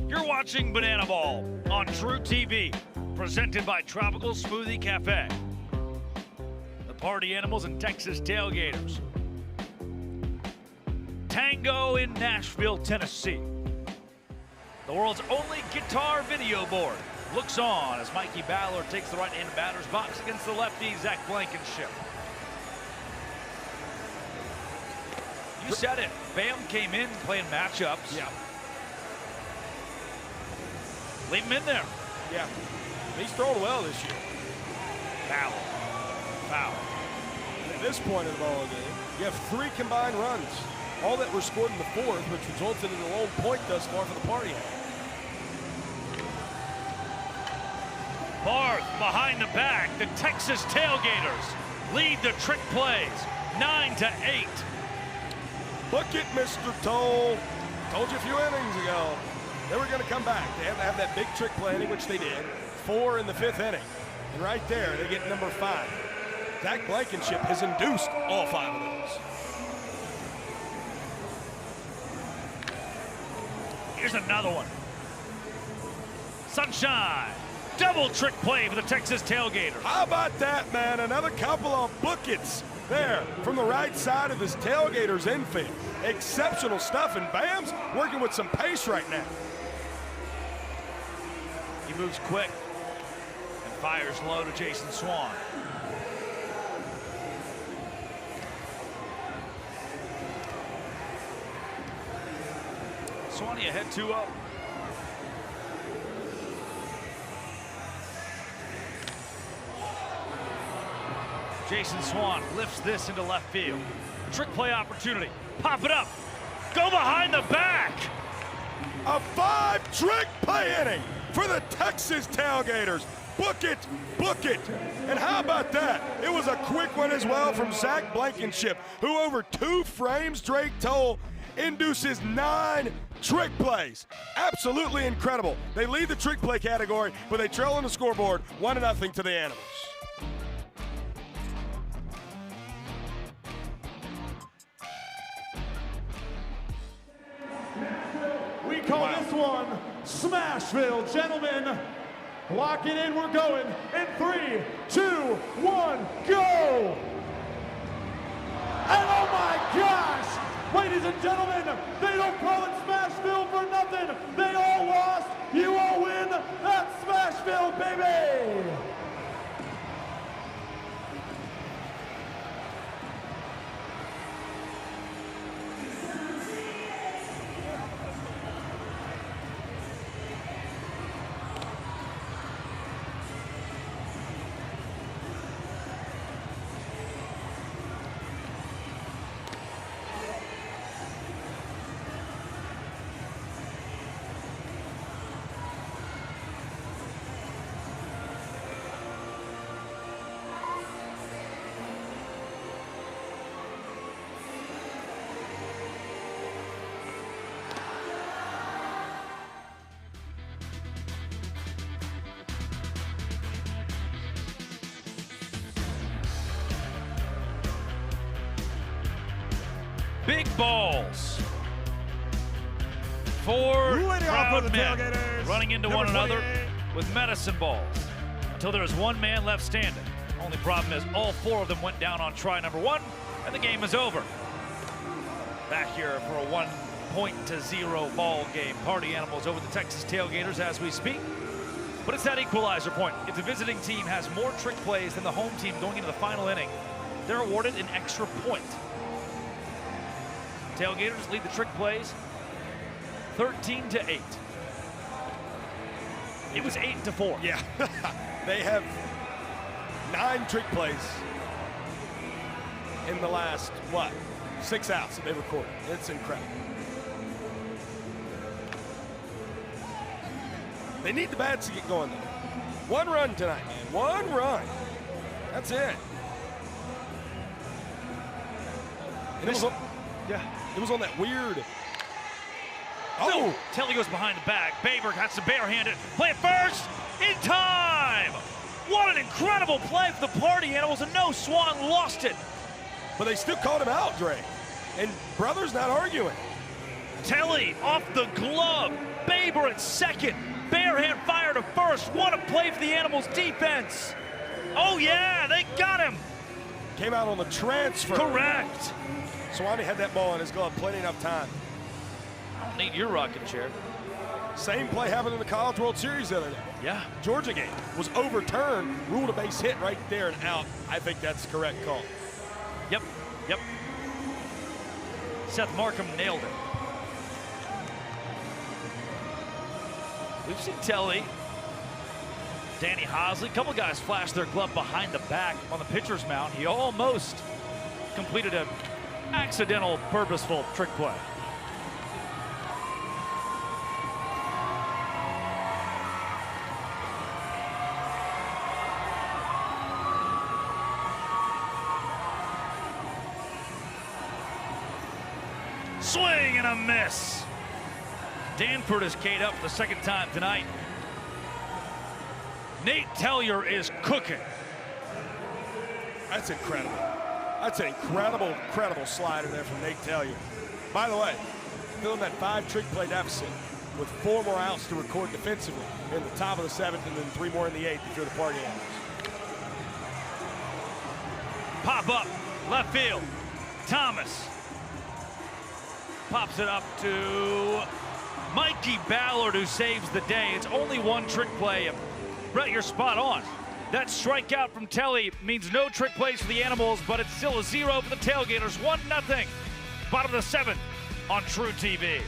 You're watching Banana Ball on True TV, presented by Tropical Smoothie Cafe. The Party Animals and Texas Tailgaters. Tango in Nashville, Tennessee. The world's only guitar video board looks on as Mikey Ballard takes the right-hand batter's box against the lefty, Zach Blankenship. You said it. Bam came in playing matchups. Yeah. Leave him in there. Yeah. He's thrown well this year. Foul. Foul. At this point in the ball game, you have 3 combined runs. All that were scored in the 4th, which resulted in a lone point thus far for the Party. Barth behind the back. The Texas Tailgaters lead the trick plays 9-8. Book it, Mr. Toll. Told you a few innings ago. They were going to come back. They had to have that big trick play inning, which they did. 4 in the 5th inning. And right there, they get number 5. Zach Blankenship has induced all 5 of those. Here's another one. Sunshine. Double trick play for the Texas Tailgaters. How about that, man? Another couple of bookets there from the right side of this Tailgaters infield. Exceptional stuff, and Bam's working with some pace right now. He moves quick and fires low to Jason Swan. Swanee ahead 2-0. Jason Swan lifts this into left field. Trick play opportunity. Pop it up. Go behind the back. A 5 trick play inning for the Texas Tailgaters. Book it, book it. And how about that? It was a quick one as well from Zach Blankenship, who over 2 frames, Drake Toll, induces 9 trick plays. Absolutely incredible. They lead the trick play category, but they trail on the scoreboard 1-0 to the Animals. We call this one Smashville. Gentlemen, lock it in. We're going in 3, 2, 1, go! And oh my gosh! Ladies and gentlemen, they don't call it Smashville for nothing. They all lost. You all win. That's Smashville, baby! Big balls. 4 proud men running into one another with medicine balls until there is 1 man left standing. Only problem is all 4 of them went down on try number 1, and the game is over. Back here for a 1-0 ball game. Party Animals over the Texas Tailgaters as we speak. But it's that equalizer point. If the visiting team has more trick plays than the home team going into the final inning, they're awarded an extra point. Tailgaters lead the trick plays 13-8. It was 8-4. Yeah, they have 9 trick plays in the last, 6 outs that they've recorded. It's incredible. They need the bats to get going there. 1 run tonight, man. 1 run. That's it. And it was on that weird. Oh! Telly goes behind the back. Baber has to barehanded. Play it first in time. What an incredible play for the Party Animals, and no, Swan lost it. But they still called him out, Dre. And Brother's not arguing. Telly off the glove. Baber at second. Barehand fire to first. What a play for the Animals defense. Oh yeah, they got him. Came out on the transfer. Correct. Swanee had that ball in his glove plenty enough time. I don't need your rocking chair. Same play happened in the College World Series the other day. Yeah. Georgia game was overturned, ruled a base hit right there and out. I think that's the correct call. Yep. Seth Markham nailed it. We've seen Telly, Danny Hosley, a couple guys flash their glove behind the back on the pitcher's mound. He almost completed an accidental, purposeful trick play. Swing and a miss. Danford is K'd up for the second time tonight. Nate Tellier is cooking. That's incredible. That's an incredible slider there from Nate Tellier. By the way, filling that 5 trick play deficit with 4 more outs to record defensively in the top of the 7th and then 3 more in the 8th if you're the Party Animals. Pop up, left field. Thomas pops it up to Mikey Ballard, who saves the day. It's only 1 trick play. Brett, you're spot on. That strikeout from Telly means no trick plays for the Animals, but it's still a 0 for the Tailgaters. 1-0. Bottom of the 7th on True TV.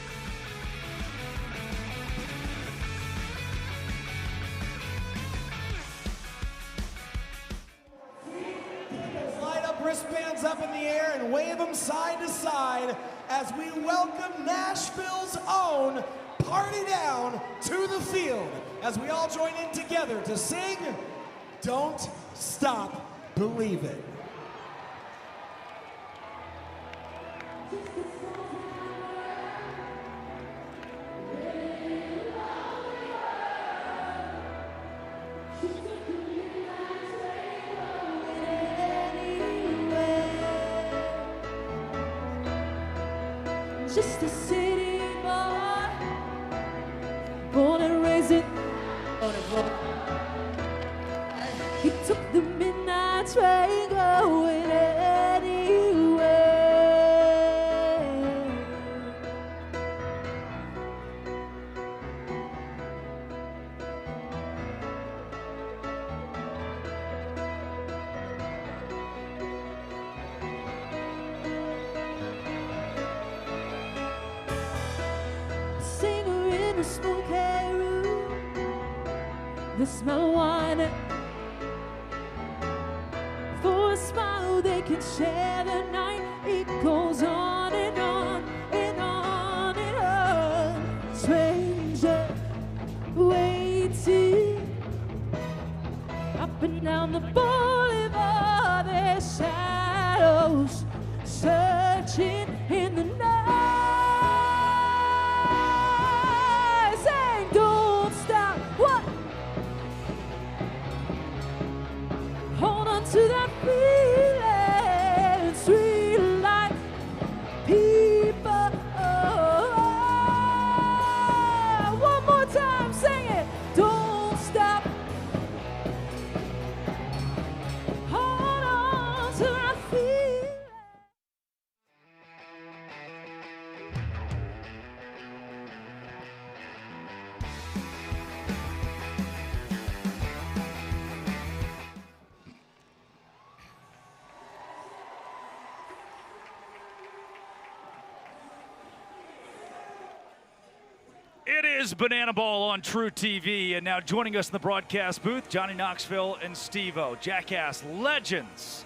Light up wristbands up in the air and wave them side to side as we welcome Nashville's own Party Down to the field as we all join in together to sing Don't Stop, Believe It. Just a city boy, born and raised in. He took the midnight train going anywhere. Singer in a smoky room, the smell of wine. For a smile they can share the night. It goes on and on and on and on. Stranger waiting up and down the boulevard. Their shadows searching in the night, saying don't stop. What? Hold on to that feeling, sweet like people. One more time, sing it. Don't stop. Hold on to that feeling. It is Bananaball on True TV, and now joining us in the broadcast booth, Johnny Knoxville and Steve-O, Jackass legends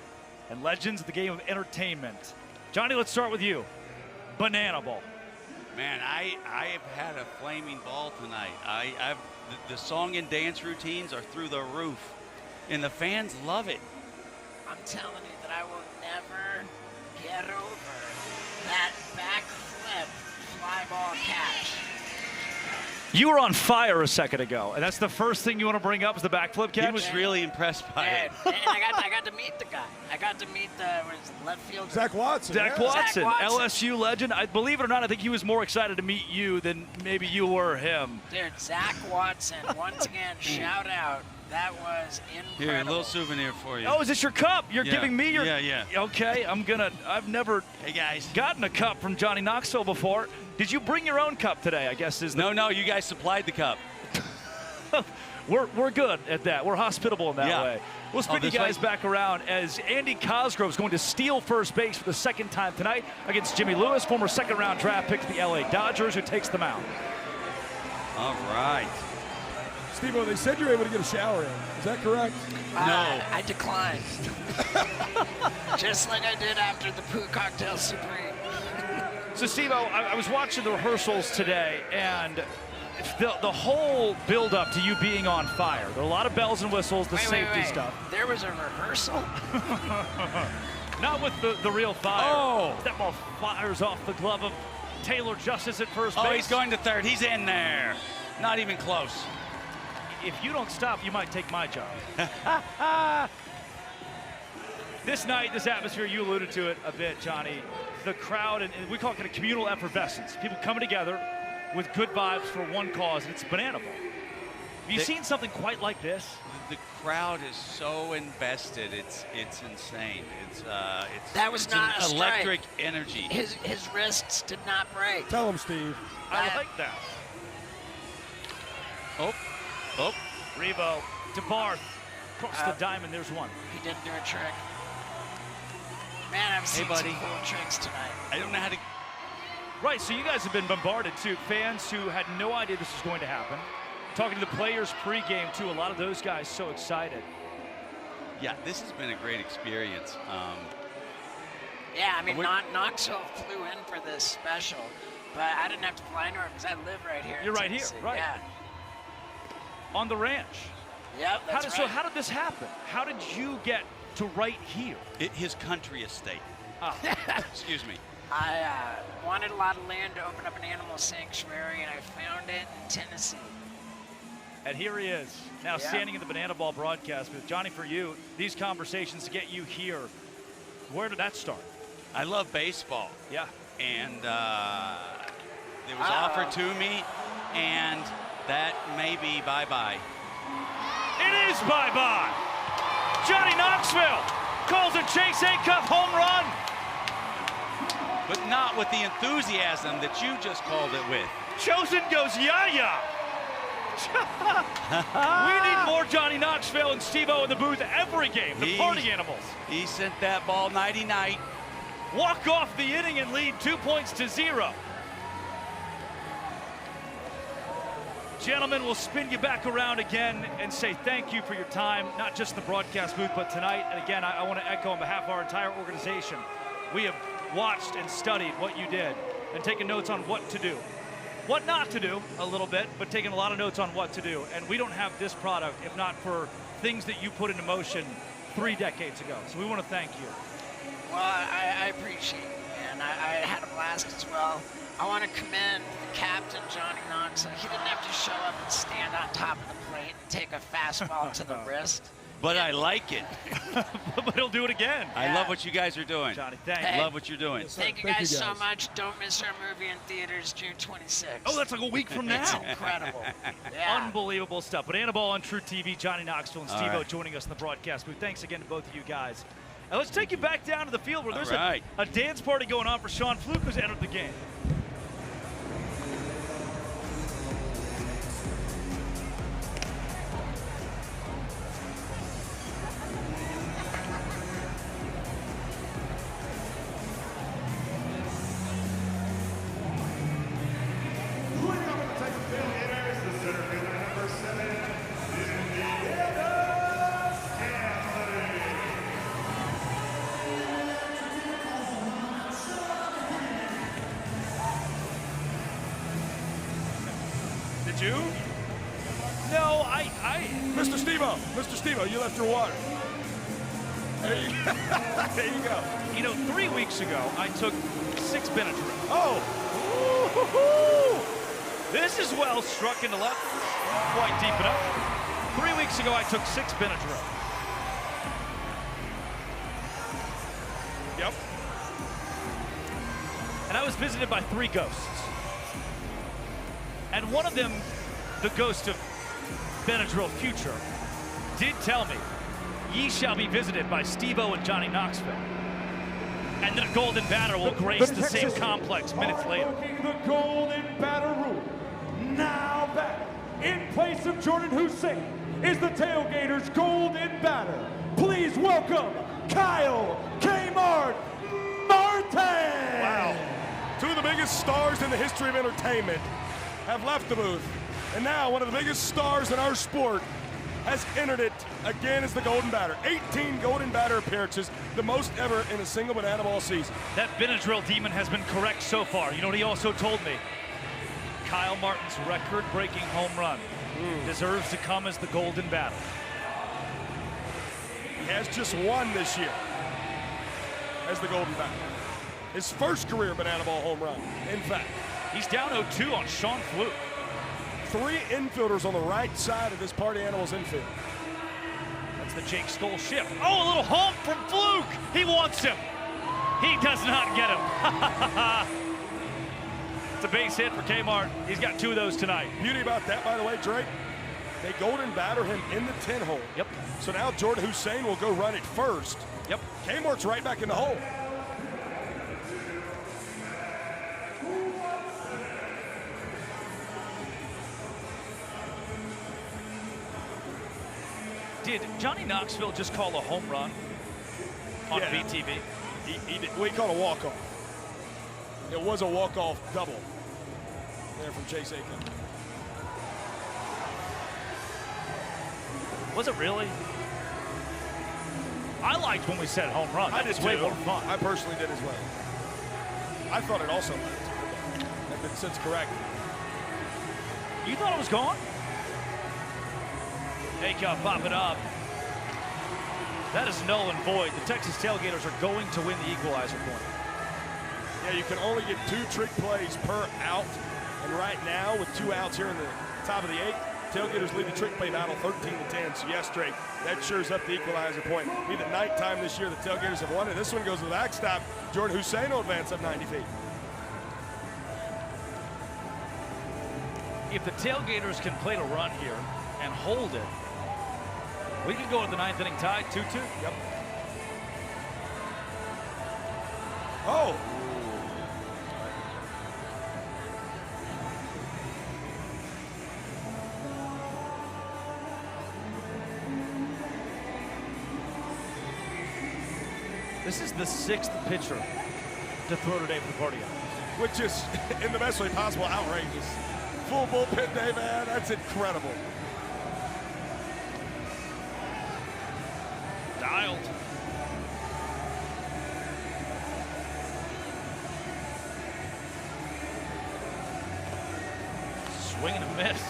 and legends of the game of entertainment. Johnny, let's start with you. Bananaball. Man, I have had a flaming ball tonight. The song and dance routines are through the roof, and the fans love it. I'm telling you that I will never get over that backflip fly ball catch. You were on fire a second ago, and that's the first thing you want to bring up is the backflip catch? He was really impressed by it. And I got to meet the guy. I got to meet the left fielder. Zach Watson. Zach Watson, LSU legend. I believe it or not, I think he was more excited to meet you than maybe you were him. Dude, Zach Watson, once again, shout out. That was incredible. Here, a little souvenir for you. Oh, is this your cup? You're giving me your... Yeah. Okay, I've never gotten a cup from Johnny Knoxville before. Did you bring your own cup today, I guess is the... No, you guys supplied the cup. We're good at that. We're hospitable in that way. We'll spin you guys back around as Andy Cosgrove is going to steal first base for the second time tonight against Jimmy Lewis, former second-round draft pick for the LA Dodgers, who takes them out. All right. Steve-O, they said you were able to get a shower in. Is that correct? No. I declined. Just like I did after the Poo Cocktail Supreme. So, Steve-O, I was watching the rehearsals today, and the whole build-up to you being on fire. There are a lot of bells and whistles, the safety stuff. There was a rehearsal? Not with the real fire. Oh! That ball fires off the glove of Taylor Justice at first base. Oh, he's going to third. He's in there. Not even close. If you don't stop, you might take my job. This night, this atmosphere, you alluded to it a bit, Johnny. The crowd, and we call it a communal effervescence. People coming together with good vibes for one cause, and it's banana ball. Have you seen something quite like this? The crowd is so invested. It's insane. That was not an a electric strike. energy. His wrists did not break. Tell him, Steve. I like that. Oh. Revo to Barth. Across the diamond, there's one. He didn't do a trick. Man, I've seen some cool tricks tonight. I don't know how to... Right, so you guys have been bombarded, too. Fans who had no idea this was going to happen. Talking to the players pregame, too. A lot of those guys so excited. Yeah, this has been a great experience. Yeah, I mean, Knoxville flew in for this special, but I didn't have to fly anywhere because I live right here. You're right here, right? Yeah. On the ranch. Yep, that's right. So how did this happen? How did you get to right here? His country estate. Excuse me. I wanted a lot of land to open up an animal sanctuary, and I found it in Tennessee. And here he is, now standing in the Banana Ball broadcast booth. Johnny, for you, these conversations to get you here, where did that start? I love baseball. Yeah. And it was offered to me, and that may be bye-bye. It is bye-bye. Johnny Knoxville calls a Chase A Cup home run. But not with the enthusiasm that you just called it with. Chosen goes yaya. We need more Johnny Knoxville and Steve-O in the booth every game. The party animals. He sent that ball nighty-night. Walk off the inning and lead 2-0. Gentlemen, we'll spin you back around again and say thank you for your time, not just in the broadcast booth, but tonight. And again, I want to echo on behalf of our entire organization. We have watched and studied what you did and taken notes on what to do. What not to do, a little bit, but taking a lot of notes on what to do. And we don't have this product if not for things that you put into motion 3 decades ago. So we want to thank you. Well, I appreciate it, and I had a blast as well. I want to commend the captain, Johnny Knoxville. He didn't have to show up and stand on top of the plate and take a fastball to the wrist. But I like it. But he'll do it again. I love what you guys are doing. Johnny, thank you. Love what you're doing. Thank you guys so much. Don't miss our movie in theaters June 26th. Oh, that's like a week from now. It's incredible. Yeah. Unbelievable stuff. Banana Ball on True TV, Johnny Knoxville and All Steve-O right. joining us in the broadcast booth. Thanks again to both of you guys. And let's take you back down to the field where there's a dance party going on for Sean Fluke, who's entered the game. Did you? No, Mr. Steve-O, you left your water. There you go. There you go. You know, 3 weeks ago, I took 6 Benadryl. Oh! Woo-hoo-hoo. This is well struck into left, quite deep enough. 3 weeks ago, I took 6 Benadryl. Yep. And I was visited by 3 ghosts. And one of them, the ghost of Benadryl Future, did tell me, ye shall be visited by Steve-O and Johnny Knoxville. And then a golden batter will grace the same complex minutes later. The golden batter rule. Now back in place of Jordan Hussein is the Tailgaters golden batter. Please welcome Kyle Kmart Martin. Wow. 2 of the biggest stars in the history of entertainment have left the booth. And now one of the biggest stars in our sport has entered it again as the golden batter. 18 golden batter appearances, the most ever in a single banana ball season. That Benadryl demon has been correct so far. You know what he also told me? Kyle Martin's record-breaking home run deserves to come as the golden batter. He has just one this year as the golden batter. His first career banana ball home run, in fact. He's down 0-2 on Sean Fluke. 3 infielders on the right side of this Party Animals infield. That's the Jake Stoll shift. Oh, a little hump from Fluke. He wants him. He does not get him. It's a base hit for Kmart. He's got 2 of those tonight. Beauty about that, by the way, Drake, they golden batter him in the 10 hole. Yep. So now Jordan Hussein will go run it first. Yep. Kmart's right back in the hole. Did Johnny Knoxville just call a home run on BTV? He did. Well, he called a walk-off. It was a walk-off double there from Chase Aiken. Was it really? I liked when we said home run. That was way more fun. I personally did as well. I thought it also might. I've been since corrected. You thought it was gone? Akov popping up. That is null and void. The Texas Tailgaters are going to win the equalizer point. Yeah, you can only get 2 trick plays per out. And right now, with 2 outs here in the top of the 8th, Tailgaters lead the trick play battle 13-10. So yes, Drake, that shores up the equalizer point. Be the 9th time this year the Tailgaters have won it. This one goes to the backstop. Jordan Hussein will advance up 90 feet. If the Tailgaters can play to run here and hold it, we can go to the 9th inning tied, 2-2. Yep. Oh. This is the 6th pitcher to throw today for the Party Animals. Which is, in the best way possible, outrageous. Full bullpen day, man. That's incredible. Dialed. Swing and a miss.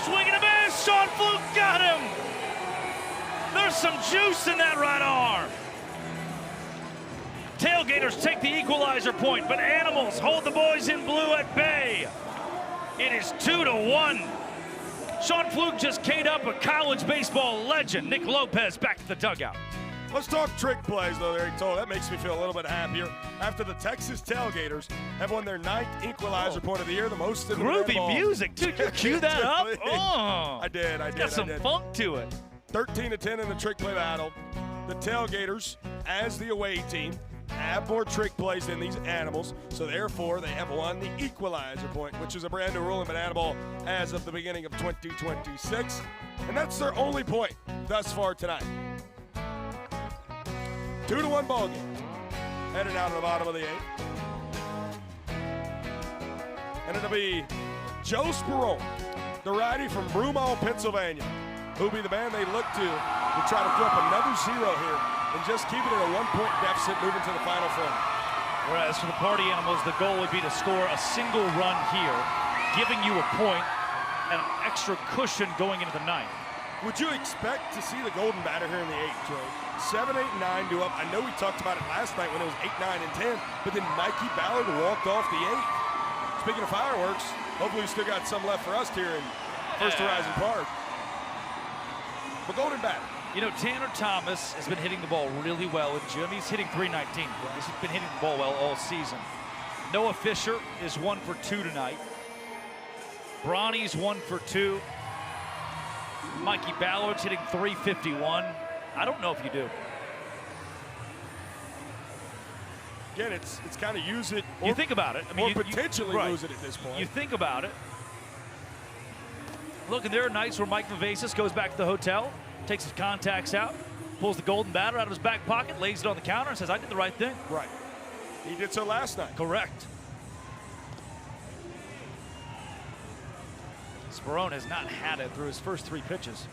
Swing and a miss. Sean Fluke got him. There's some juice in that right arm. Tailgaters take the equalizer point, but Animals hold the boys in blue at bay. It is 2-1. Sean Fluke just K'd up a college baseball legend. Nick Lopez back to the dugout. Let's talk trick plays, though, Eric Toll. That makes me feel a little bit happier after the Texas Tailgaters have won their 9th equalizer point of the year, the most in the Groovy music. Dude, you cue that up? Oh. I did. Got some funk to it. 13-10 in the trick play battle. The Tailgaters, as the away team, have more trick plays than these Animals, so therefore they have won the equalizer point, which is a brand new rule in banana ball as of the beginning of 2026, and that's their only point thus far tonight. 2-1 ball game, headed out to the bottom of the 8th, and it'll be Joe Sperone, the righty from Broomall, Pennsylvania, who'll be the man they look to try to flip another 0 here and just keeping it a 1-point deficit moving to the final frame. Whereas for the Party Animals, the goal would be to score a single run here, giving you a point and an extra cushion going into the ninth. Would you expect to see the golden batter here in the eighth, Joe? 7, 8, 9 due up. I know we talked about it last night when it was 8, 9, and 10, but then Mikey Ballard walked off the eighth. Speaking of fireworks, hopefully we still got some left for us here in First Horizon Park. But golden batter. You know, Tanner Thomas has been hitting the ball really well in gym. He's hitting .319. He's been hitting the ball well all season. Noah Fisher is 1 for 2 tonight. Bronny's 1 for 2. Mikey Ballard's hitting .351. I don't know if you do. Again, it's kind of use it. Or, you think about it. I mean, or potentially right. lose it at this point. You think about it. Look, and there are nights where Mike Vivacus goes back to the hotel, takes his contacts out, pulls the golden batter out of his back pocket, lays it on the counter, and says, I did the right thing. Right. He did so last night. Correct. Sperone has not had it through his first 3 pitches.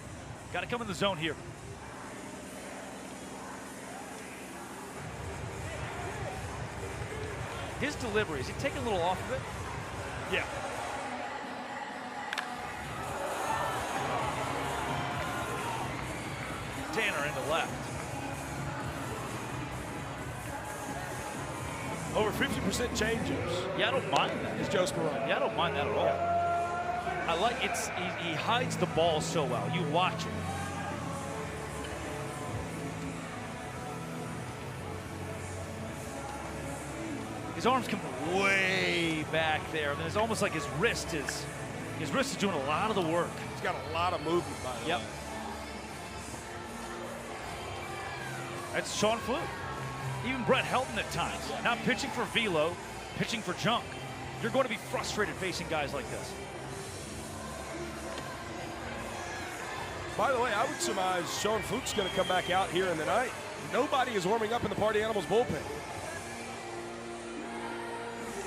Got to come in the zone here. His delivery, is he taking a little off of it? Yeah. Tanner into left. Over 50% changes. Yeah, I don't mind that. Is Joe Sperone. Yeah, I don't mind that at all. I like he hides the ball so well. You watch it. His arms come way back there. I mean, it's almost like his wrist is doing a lot of the work. He's got a lot of movement by the way. That's Sean Flute. Even Brett Helton at times. Not pitching for velo, pitching for junk. You're going to be frustrated facing guys like this. By the way, I would surmise Sean Fluke's going to come back out here in the night. Nobody is warming up in the Party Animals bullpen.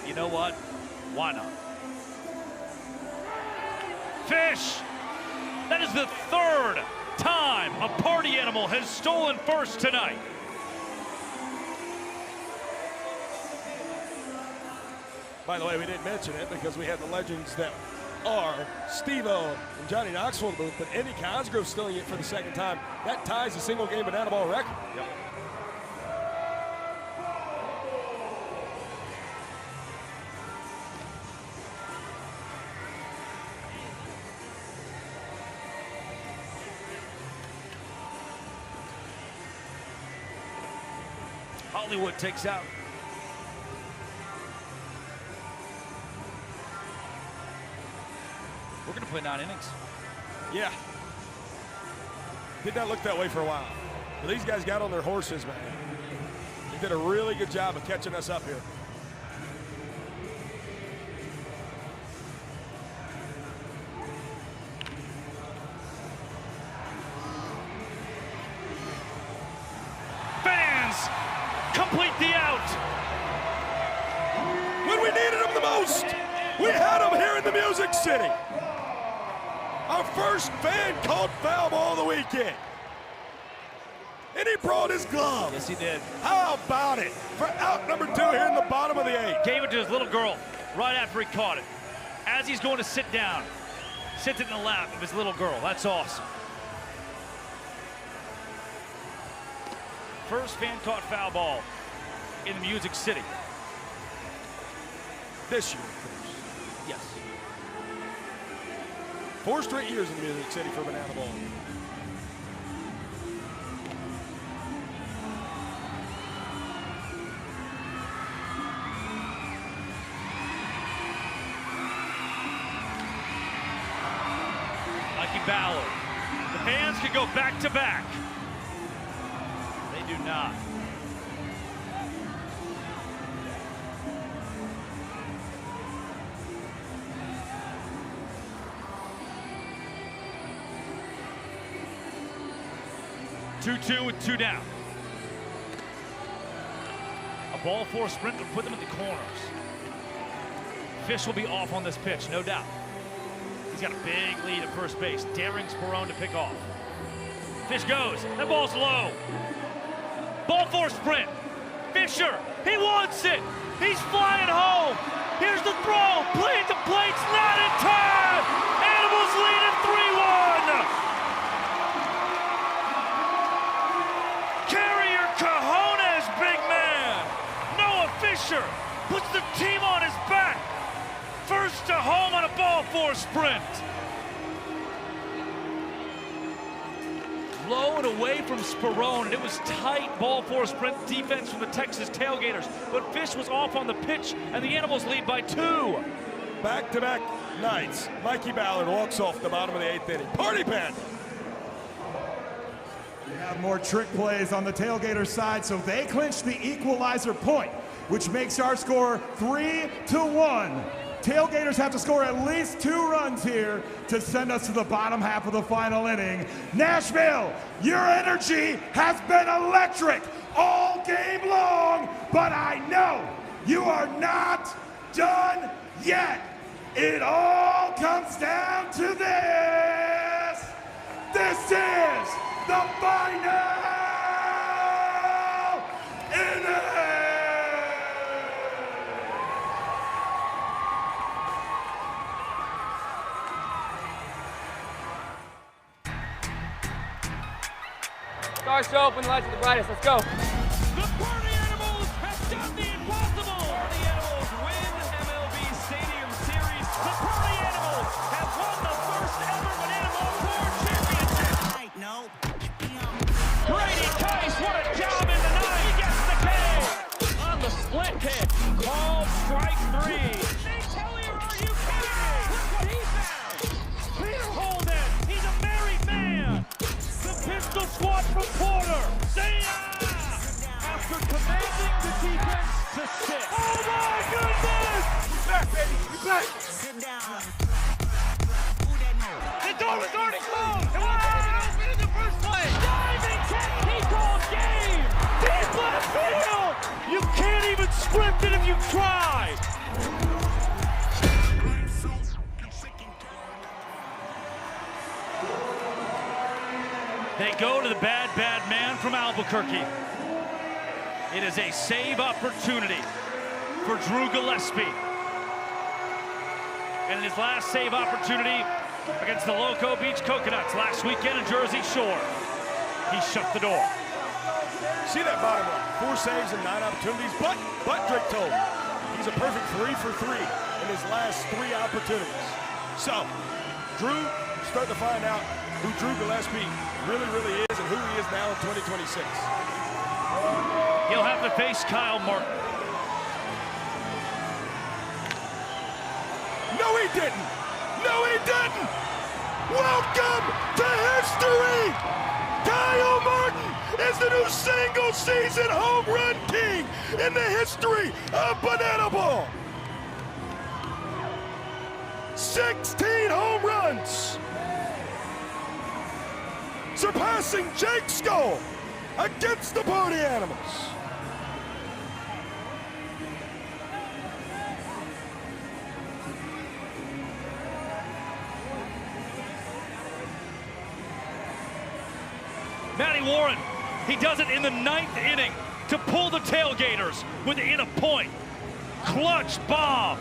You know what? Why not? Fish! That is the 3rd time a Party Animal has stolen first tonight. By the way, we didn't mention it because we had the legends that are Steve-O and Johnny Knoxville in the booth, but Andy Cosgrove stealing it for the 2nd time. That ties the single-game banana ball record. Yep. Hollywood takes out. We're going to play 9 innings. Yeah. Did not look that way for a while. But these guys got on their horses, man. They did a really good job of catching us up here. Fans complete the out. When we needed them the most, we had them here in the Music City. Our first fan called foul ball of the weekend. And he brought his glove. Yes, he did. How about it for out number 2 here in the bottom of the 8th? Gave it to his little girl right after he caught it. As he's going to sit down, sits it in the lap of his little girl. That's awesome. First fan caught foul ball in the Music City. This year, of course. Yes. 4 straight years in the Music City for banana ball. Mikey Ballard. The fans could go back to back. They do not. Two with 2 down. A ball 4 sprint would put them in the corners. Fish will be off on this pitch, no doubt. He's got a big lead at first base, daring Sperone to pick off. Fish goes, that ball's low. Ball four sprint. Fisher, he wants it. He's flying home. Here's the throw. Play at the plate's not in time. Animals lead at 3-1. Carry your cojones, big man. Noah Fisher puts the team on his back. First to home on a ball four sprint. Low and away from Sperone, and it was tight ball four sprint defense from the Texas Tailgaters, but Fish was off on the pitch, and the Animals lead by 2. Back-to-back nights. Mikey Ballard walks off the bottom of the 8th inning. Party band. We have more trick plays on the Tailgater side, so they clinch the equalizer point, which makes our score 3-1. Tailgaters have to score at least 2 runs here to send us to the bottom half of the final inning. Nashville, your energy has been electric all game long, but I know you are not done yet. It all comes down to this. This is the final inning. Stars to open, lights at the brightest. Let's go. The Party Animals have done the impossible. Party Animals win MLB Stadium Series. The Party Animals have won the first ever Bananaball Tour Championship. No. Grady Tice, what a job in the night. He gets the K. On the split hit. Called strike 3. Nate Tellier, are you kidding me? Look what he found. Peter Holden, he's a married man. The pistol squad from Porter. See ya! After commanding the defense to sit. Oh my goodness! You back, baby. You back. Sit down. The door was already closed. It wasn't open in the first place. Diving catch. He called game. Deep left field. You can't even script it if you try. They go to the bad man from Albuquerque. It is a save opportunity for Drew Gillespie. And in his last save opportunity against the Loco Beach Coconuts last weekend in Jersey Shore, he shut the door. See that bottom line. 4 saves and 9 opportunities, but Drake told him he's a perfect 3 for 3 in his last 3 opportunities. So, Drew starting to find out who Drew Gillespie really is and who he is now in 2026. He'll have to face Kyle Martin. No, he didn't. No, he didn't. Welcome to history. Kyle Martin is the new single-season home run king in the history of Bananaball. 16 home runs. Surpassing Jake Skull against the Party Animals. Matty Warren, he does it in the 9th inning to pull the Tailgaters within a point. Clutch bomb.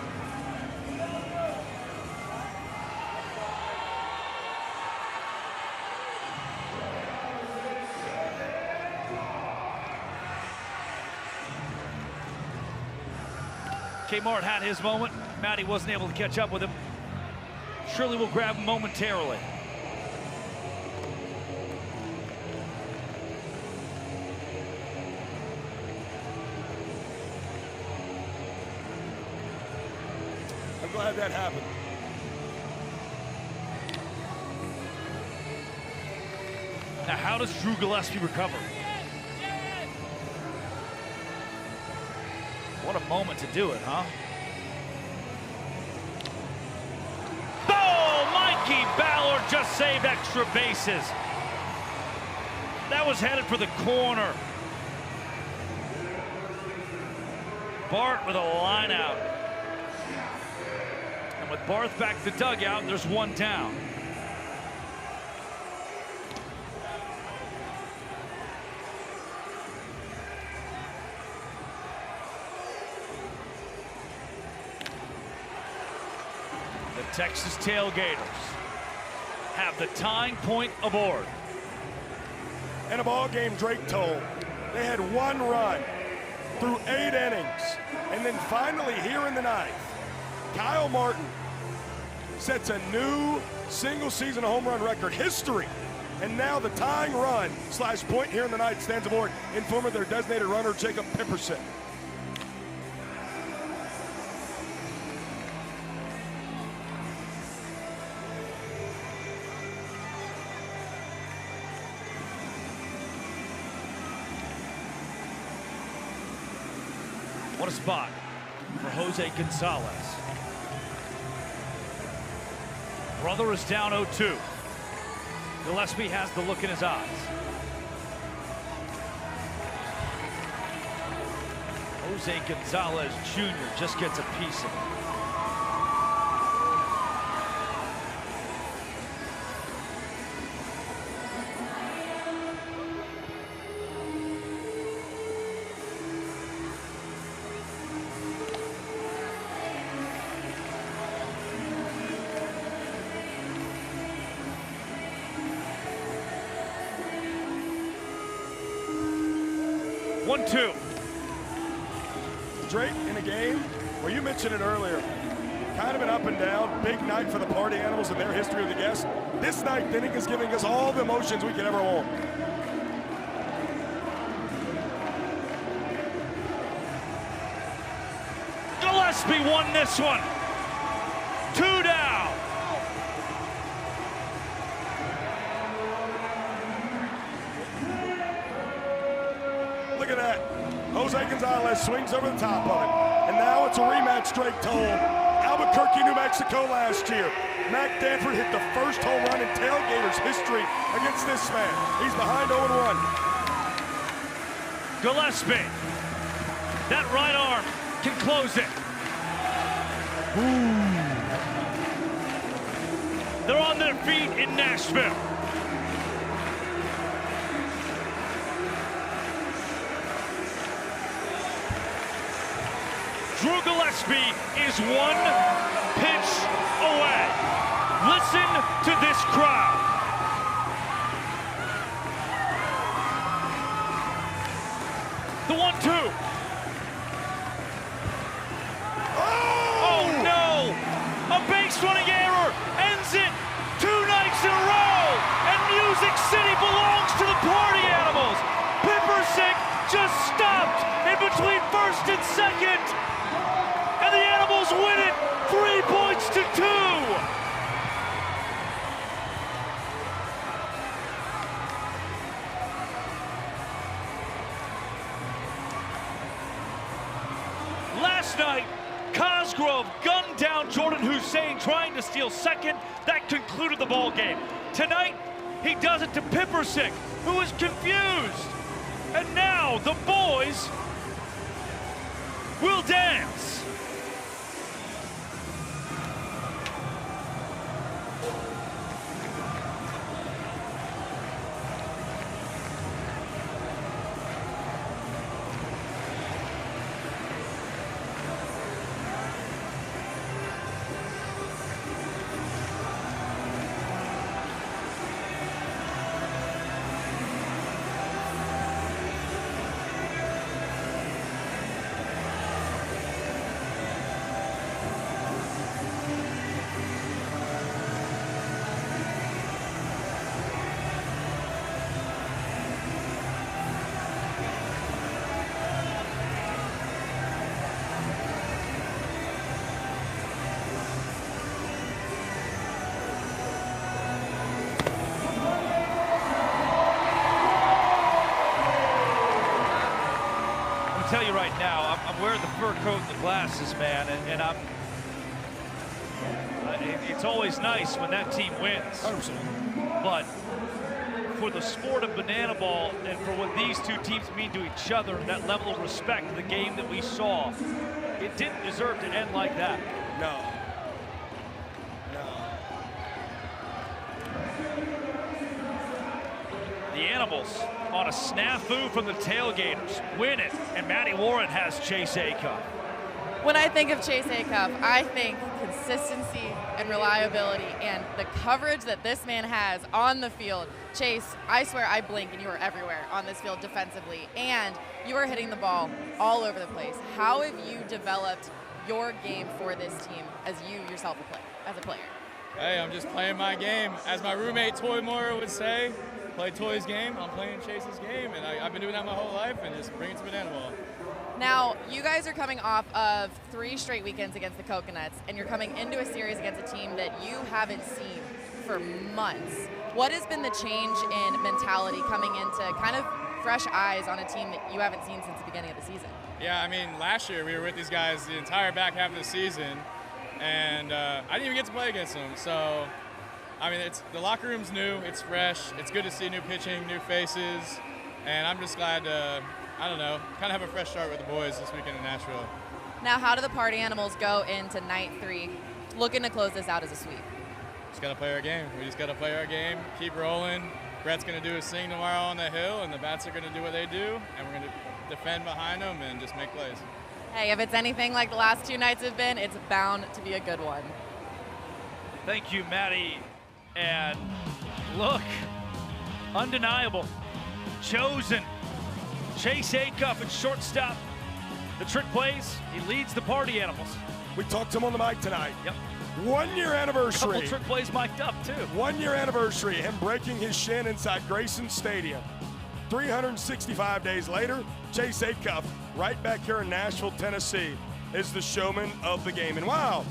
Kmart had his moment. Matty wasn't able to catch up with him. Surely will grab him momentarily. I'm glad that happened. Now, how does Drew Gillespie recover? What a moment to do it, huh? Oh, Mikey Ballard just saved extra bases. That was headed for the corner. Bart with a line out. And with Barth back to the dugout, there's 1 down. Texas Tailgaters have the tying point aboard. In a ball game, Drake told, they had one run through 8 innings. And then finally here in the ninth, Kyle Martin sets a new single-season home run record history. And now the tying run / point here in the ninth stands aboard in form of their designated runner, Jacob Pipperson. What a spot for Jose Gonzalez. Brother is down 0-2. Gillespie has the look in his eyes. Jose Gonzalez Jr. just gets a piece of it. One-two. Drake in a game where you mentioned it earlier, kind of an up and down, big night for the Party Animals and their history of the guests. This ninth inning is giving us all the emotions we could ever want. Gillespie won this one. 2 down. Look at that. Jose Gonzalez swings over the top of it. And now it's a rematch, Drake told. Albuquerque, New Mexico last year. Mac Danford hit the first home run in Tailgaters history against this man. He's behind 0-1. Gillespie. That right arm can close it. Ooh. They're on their feet in Nashville. Drew Gillespie is 1 pitch away. Listen to this crowd. The 1-2. Oh no! A base running error ends it 2 nights in a row, and Music City belongs to the Party Animals. Pippersick just stopped in between first and second. And the Animals win it 3-2. Last night, Cosgrove gunned down Jordan Hussein trying to steal second. That concluded the ball game. Tonight, he does it to Pippersick, who is confused. And now the boys will dance. Tell you right now, I'm wearing the fur coat and the glasses, man, and I'm. It's always nice when that team wins. 100%. But for the sport of banana ball and for what these two teams mean to each other, that level of respect, the game that we saw, it didn't deserve to end like that. No. The Animals on a snafu from the Tailgaters win it, and Matty Warren has Chase Acuff. When I think of Chase Acuff, I think consistency and reliability and the coverage that this man has on the field. Chase, I swear I blink and you are everywhere on this field defensively, and you are hitting the ball all over the place. How have you developed your game for this team as you yourself as a player? Hey, I'm just playing my game. As my roommate Toy Moore would say, play Toy's game, I'm playing Chase's game, and I've been doing that my whole life, and just bring it to bananaball. Now, you guys are coming off of 3 straight weekends against the Coconuts, and you're coming into a series against a team that you haven't seen for months. What has been the change in mentality coming into kind of fresh eyes on a team that you haven't seen since the beginning of the season? Yeah, I mean, last year we were with these guys the entire back half of the season, and I didn't even get to play against them. So, I mean, the locker room's new, it's fresh, it's good to see new pitching, new faces, and I'm just glad to, I don't know, kind of have a fresh start with the boys this weekend in Nashville. Now, how do the Party Animals go into night 3, looking to close this out as a sweep? Just got to play our game. We just got to play our game, keep rolling. Brett's going to do his thing tomorrow on the hill, and the bats are going to do what they do, and we're going to defend behind them and just make plays. Hey, if it's anything like the last 2 nights have been, it's bound to be a good one. Thank you, Maddie. And look, undeniable, chosen. Chase Acuff at shortstop. The trick plays, he leads the Party Animals. We talked to him on the mic tonight. Yep. 1 year anniversary. Couple trick plays mic'd up, too. 1 year anniversary, him breaking his shin inside Grayson Stadium. 365 days later, Chase Acuff, right back here in Nashville, Tennessee, is the showman of the game. And wow,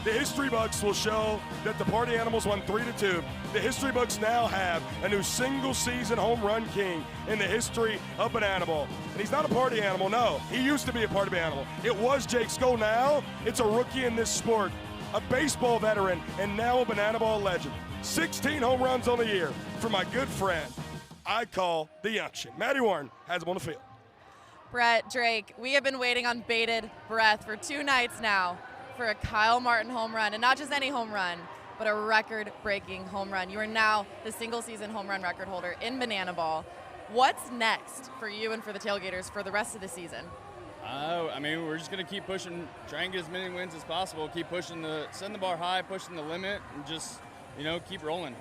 the history books will show that the Party Animals won 3-2. The history books now have a new single-season home run king in the history of bananaball. And he's not a party animal, no. He used to be a party animal. It was Jake Skoll. Now it's a rookie in this sport, a baseball veteran, and now a bananaball legend. 16 home runs on the year for my good friend I call the Youngster. Matty Warren has him on the field. Brett, Drake, we have been waiting on bated breath for 2 nights now for a Kyle Martin home run, and not just any home run, but a record-breaking home run. You are now the single-season home run record holder in bananaball. What's next for you and for the Tailgaters for the rest of the season? I mean, we're just going to keep pushing, try and get as many wins as possible, keep pushing setting the bar high, pushing the limit, and just, keep rolling.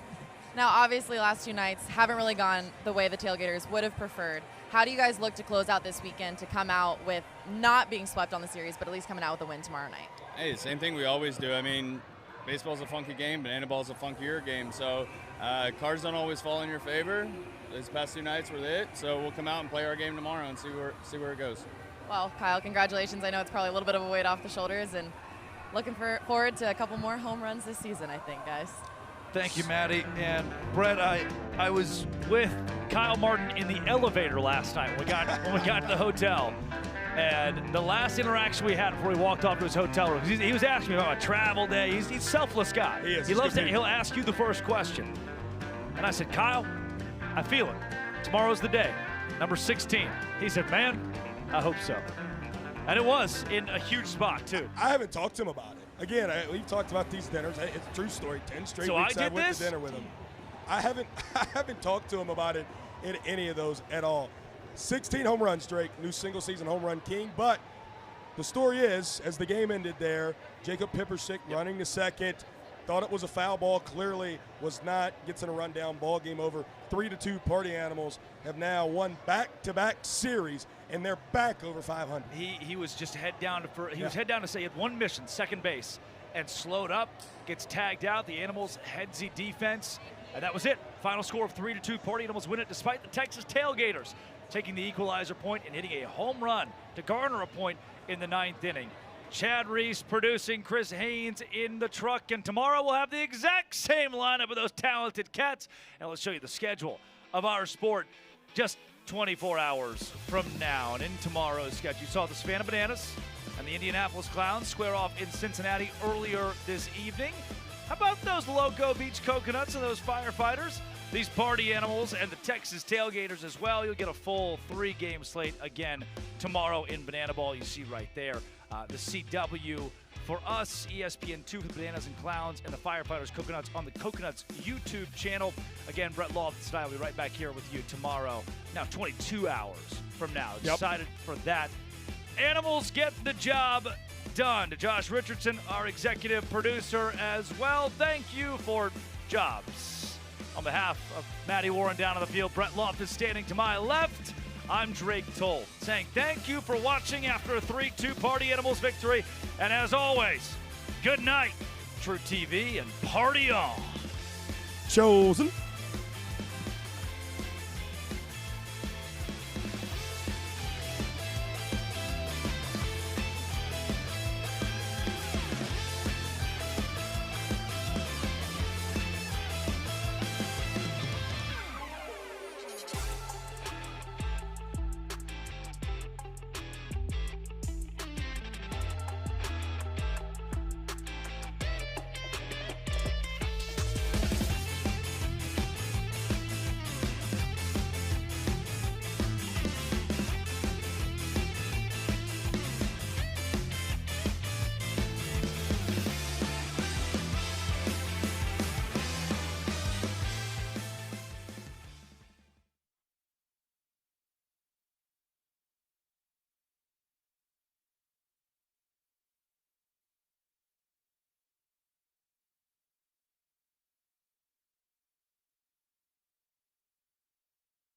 Now, obviously, last 2 nights haven't really gone the way the Tailgaters would have preferred. How do you guys look to close out this weekend to come out with not being swept on the series, but at least coming out with a win tomorrow night? Hey, same thing we always do. I mean, baseball's a funky game, bananaball's a funkier game, so cards don't always fall in your favor. These past 2 nights were it, so we'll come out and play our game tomorrow and see where it goes. Well, Kyle, congratulations. I know it's probably a little bit of a weight off the shoulders, and looking forward to a couple more home runs this season, I think, guys. Thank you, Maddie. And Brett, I was with Kyle Martin in the elevator last night when we got to the hotel. And the last interaction we had before we walked off to his hotel room, he was asking me about my travel day. He's a selfless guy. He is. He loves it. He'll ask you the first question. And I said, Kyle, I feel it. Tomorrow's the day. Number 16. He said, man, I hope so. And it was in a huge spot, too. I haven't talked to him about it. Again, we've talked about these dinners. It's a true story. 10 straight So weeks I went this? to dinner with him. I haven't talked to him about it in any of those at all. 16 home runs, Drake, new single-season home run king. But the story is, as the game ended there, Jacob Pippersick running to second, thought it was a foul ball, clearly was not, gets in a rundown, ball game over. 3-2 Party Animals have now won back-to-back series, and they're back over 500. He was just head down to say he had one mission, second base, and slowed up, gets tagged out. The Animals headsy defense, and that was it. Final score of 3-2. Party Animals win it despite the Texas Tailgaters taking the equalizer point and hitting a home run to garner a point in the 9th inning. Chad Reese producing, Chris Haynes in the truck, and tomorrow we'll have the exact same lineup of those talented cats. And let's show you the schedule of our sport just 24 hours from now. And in tomorrow's sketch, you saw the Savannah Bananas and the Indianapolis Clowns square off in Cincinnati earlier this evening. How about those Loco Beach Coconuts and those firefighters? These Party Animals and the Texas Tailgaters as well. You'll get a full 3-game slate again tomorrow in Bananaball. You see right there the CW for us, ESPN2 for the Bananas and Clowns, and the Firefighters Coconuts on the Coconuts YouTube channel. Again, Brett Loftus and I will be right back here with you tomorrow. Now 22 hours from now. Excited for that. Animals get the job done. To Josh Richardson, our executive producer as well, thank you for jobs. On behalf of Matty Warren down on the field, Brett Loftus standing to my left, I'm Drake Toll, saying thank you for watching after a 3-2 Party Animals victory. And as always, good night, True TV, and party on. Chosen.